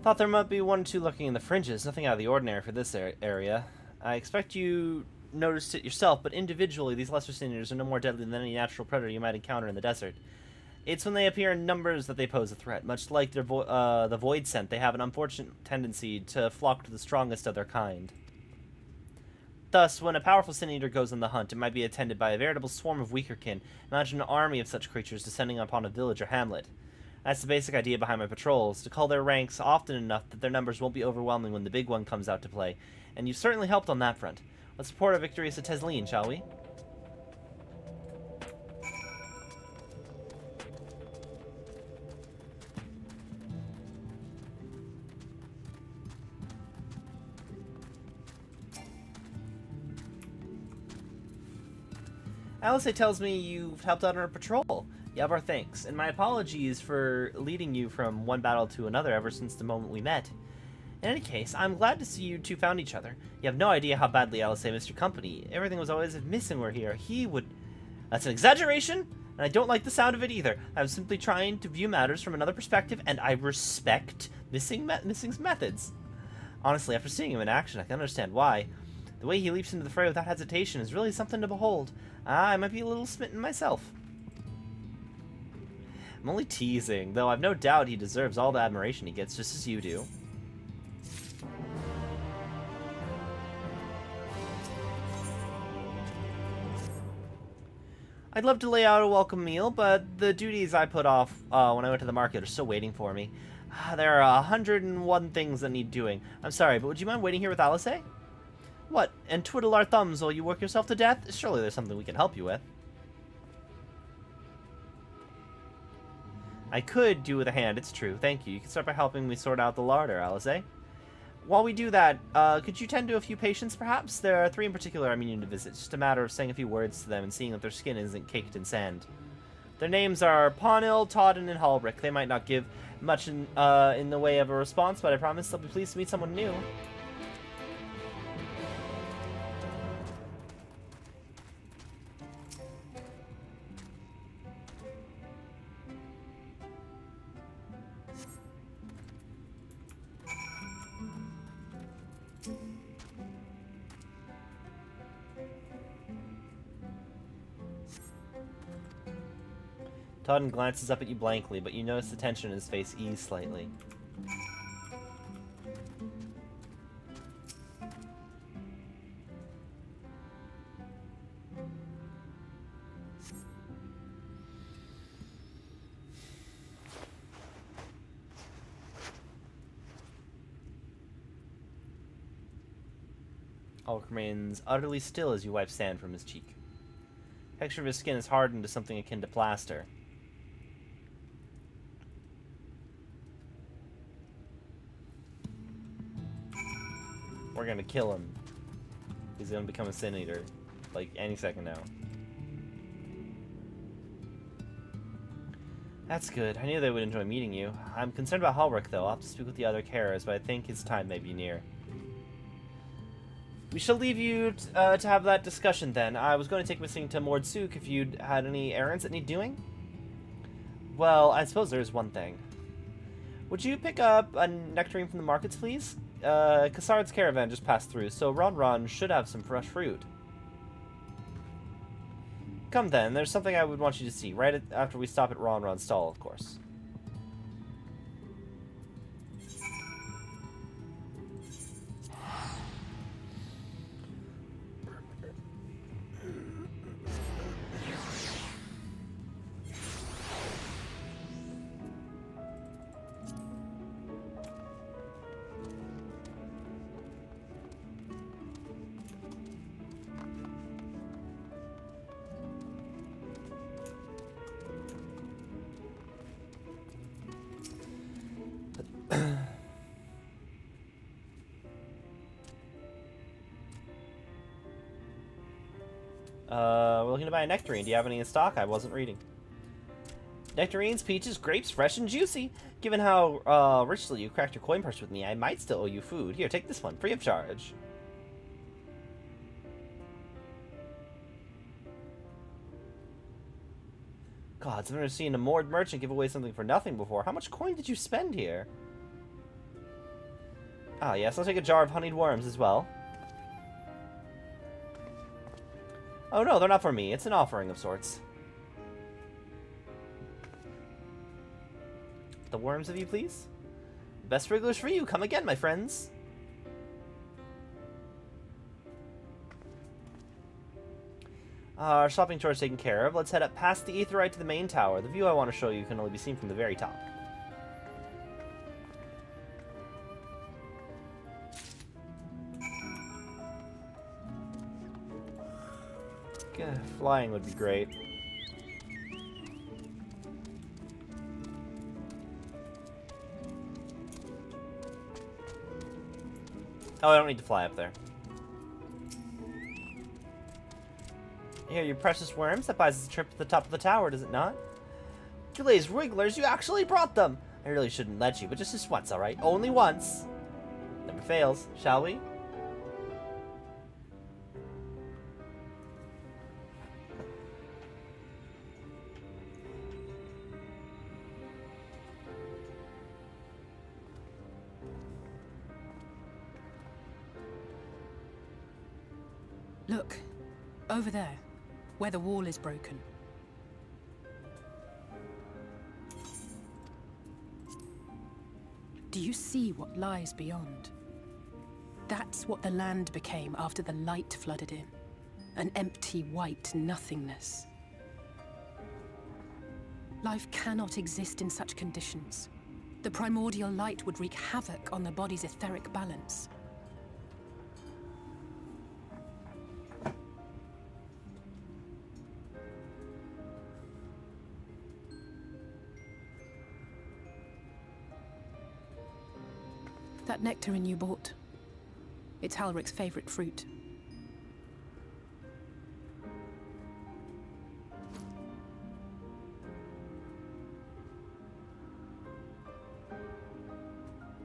Thought there might be one or two lurking in the fringes. Nothing out of the ordinary for this area. I expect you noticed it yourself, but individually, these lesser sin eaters are no more deadly than any natural predator you might encounter in the desert. It's when they appear in numbers that they pose a threat. Much like their the void scent, they have an unfortunate tendency to flock to the strongest of their kind. Thus, when a powerful sin eater goes on the hunt, it might be attended by a veritable swarm of weaker kin. Imagine an army of such creatures descending upon a village or hamlet. That's the basic idea behind my patrols, to call their ranks often enough that their numbers won't be overwhelming when the big one comes out to play. And you've certainly helped on that front. Let's report our victories to Tesleen, shall we? Alice tells me you've helped out on a patrol. You have our thanks, and my apologies for leading you from one battle to another ever since the moment we met. In any case, I'm glad to see you two found each other. You have no idea how badly Alice missed your company. Everything was always missing were here. He would... That's an exaggeration, and I don't like the sound of it either. I'm simply trying to view matters from another perspective, and I respect Missing's methods. Honestly, after seeing him in action, I can understand why. The way he leaps into the fray without hesitation is really something to behold. I might be a little smitten myself. I'm only teasing, though I've no doubt he deserves all the admiration he gets, just as you do. I'd love to lay out a welcome meal, but the duties I put off when I went to the market are still waiting for me. There are 101 things that need doing. I'm sorry, but would you mind waiting here with Alice? What, and twiddle our thumbs while you work yourself to death? Surely there's something we can help you with. I could do with a hand, it's true. Thank you. You can start by helping me sort out the larder, Alice. While we do that, could you tend to a few patients, perhaps? There are 3 in particular I'm meaning to visit. It's just a matter of saying a few words to them and seeing that their skin isn't caked in sand. Their names are Pawnil, Todden, and Halbrick. They might not give much in the way of a response, but I promise they'll be pleased to meet someone new. Todden glances up at you blankly, but you notice the tension in his face ease slightly. Alec remains utterly still as you wipe sand from his cheek. The texture of his skin is hardened to something akin to plaster. We're gonna kill him. He's gonna become a Sin Eater, like, any second now. That's good. I knew they would enjoy meeting you. I'm concerned about Halbrick, though. I'll have to speak with the other carers, but I think his time may be near. We shall leave you to have that discussion, then. I was going to take Missing to Mordsuk if you'd had any errands that need doing. Well, I suppose there is one thing. Would you pick up a nectarine from the markets, please? Cassard's caravan just passed through, so Ron should have some fresh fruit. Come then, there's something I would want you to see, right after we stop at Ron's stall, of course. We're looking to buy a nectarine. Do you have any in stock? I wasn't reading. Nectarines, peaches, grapes, fresh and juicy. Given how richly you cracked your coin purse with me, I might still owe you food. Here, take this one, free of charge. Gods, I've never seen a moored merchant give away something for nothing before. How much coin did you spend here? Ah, yes, I'll take a jar of honeyed worms as well. Oh no, they're not for me. It's an offering of sorts. The worms, if you please. Best wrigglers for you. Come again, my friends. Our shopping tour is taken care of. Let's head up past the Aetheryte to the main tower. The view I want to show you can only be seen from the very top. Flying would be great. Oh, I don't need to fly up there. Here, your precious worms. That buys us a trip to the top of the tower, does it not? Gilles Wrigglers, you actually brought them! I really shouldn't let you, but just once, alright? Only once. Never fails, shall we? Look, over there, where the wall is broken. Do you see what lies beyond? That's what the land became after the light flooded in. An empty white nothingness. Life cannot exist in such conditions. The primordial light would wreak havoc on the body's etheric balance. That nectarine you bought. It's Halric's favorite fruit.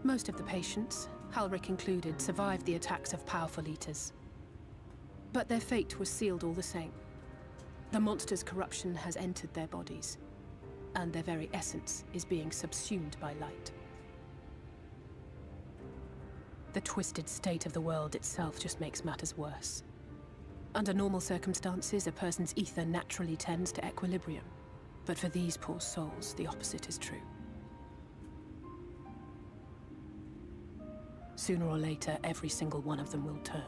Most of the patients, Halric included, survived the attacks of powerful eaters. But their fate was sealed all the same. The monster's corruption has entered their bodies, and their very essence is being subsumed by light. The twisted state of the world itself just makes matters worse. Under normal circumstances, a person's ether naturally tends to equilibrium. But for these poor souls, the opposite is true. Sooner or later, every single one of them will turn.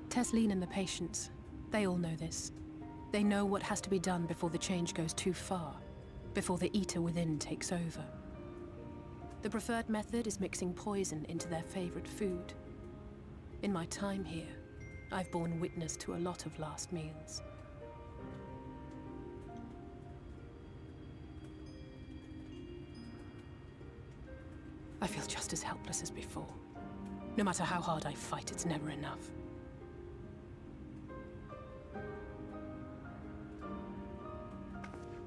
Tesleen and the patients, they all know this. They know what has to be done before the change goes too far, before the eater within takes over. The preferred method is mixing poison into their favorite food. In my time here, I've borne witness to a lot of last meals. I feel just as helpless as before. No matter how hard I fight, it's never enough.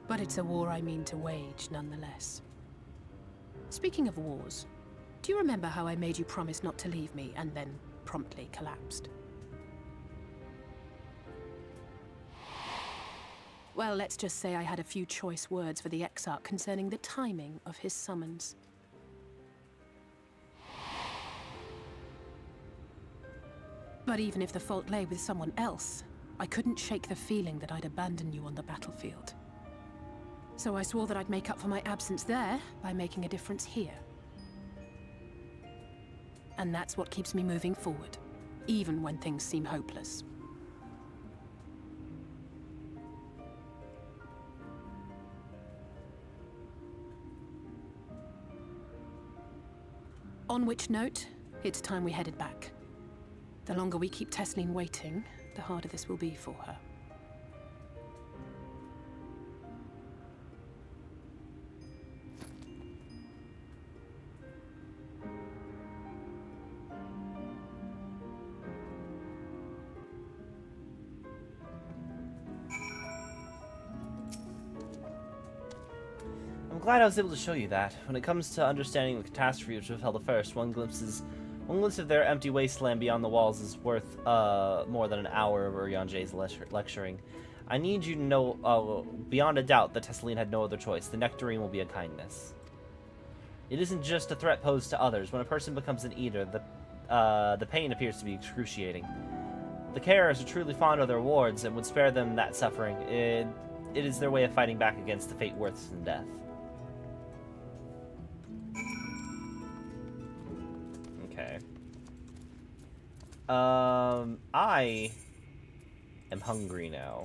But it's a war I mean to wage, nonetheless. Speaking of wars, do you remember how I made you promise not to leave me and then promptly collapsed? Well, let's just say I had a few choice words for the Exarch concerning the timing of his summons. But even if the fault lay with someone else, I couldn't shake the feeling that I'd abandon you on the battlefield. So I swore that I'd make up for my absence there by making a difference here. And that's what keeps me moving forward, even when things seem hopeless. On which note, it's time we headed back. The longer we keep Tesleen waiting, the harder this will be for her. I'm glad I was able to show you that. When it comes to understanding the catastrophe which befell the first, one glimpses One glimpse of their empty wasteland beyond the walls is worth more than an hour of Urianje's lecturing. I need you to know, beyond a doubt, that Tesseline had no other choice. The nectarine will be a kindness. It isn't just a threat posed to others. When a person becomes an eater, the pain appears to be excruciating. The carers are truly fond of their wards and would spare them that suffering. It is their way of fighting back against the fate worse than death. Okay. I am hungry now.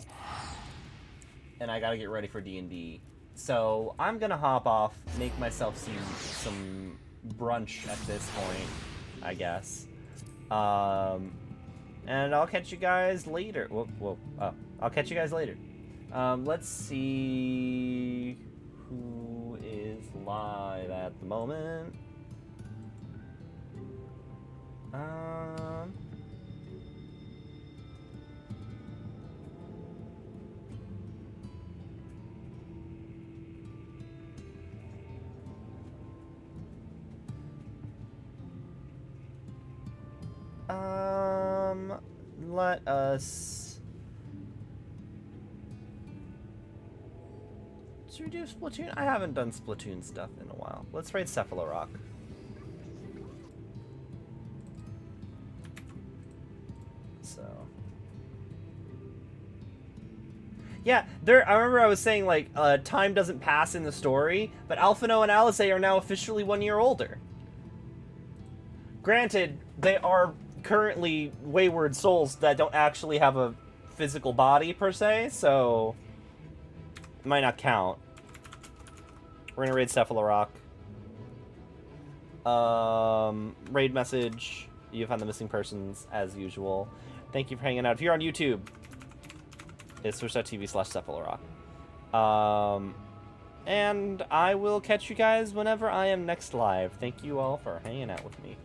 And I gotta get ready for D&D. So, I'm gonna hop off, make myself some brunch at this point, I guess. And I'll catch you guys later. I'll catch you guys later. Let's see who is live at the moment. Let us... Should we do Splatoon? I haven't done Splatoon stuff in a while. Let's raid Cephalorock. So... Yeah, I remember I was saying, like, time doesn't pass in the story, but Alphino and Alizé are now officially 1 year older. Granted, they are currently wayward souls that don't actually have a physical body, per se, so... It might not count. We're gonna raid Cephalorock. Raid message. You found the missing persons, as usual. Thank you for hanging out. If you're on YouTube, it's twitch.tv/Cephalorock. And I will catch you guys whenever I am next live. Thank you all for hanging out with me.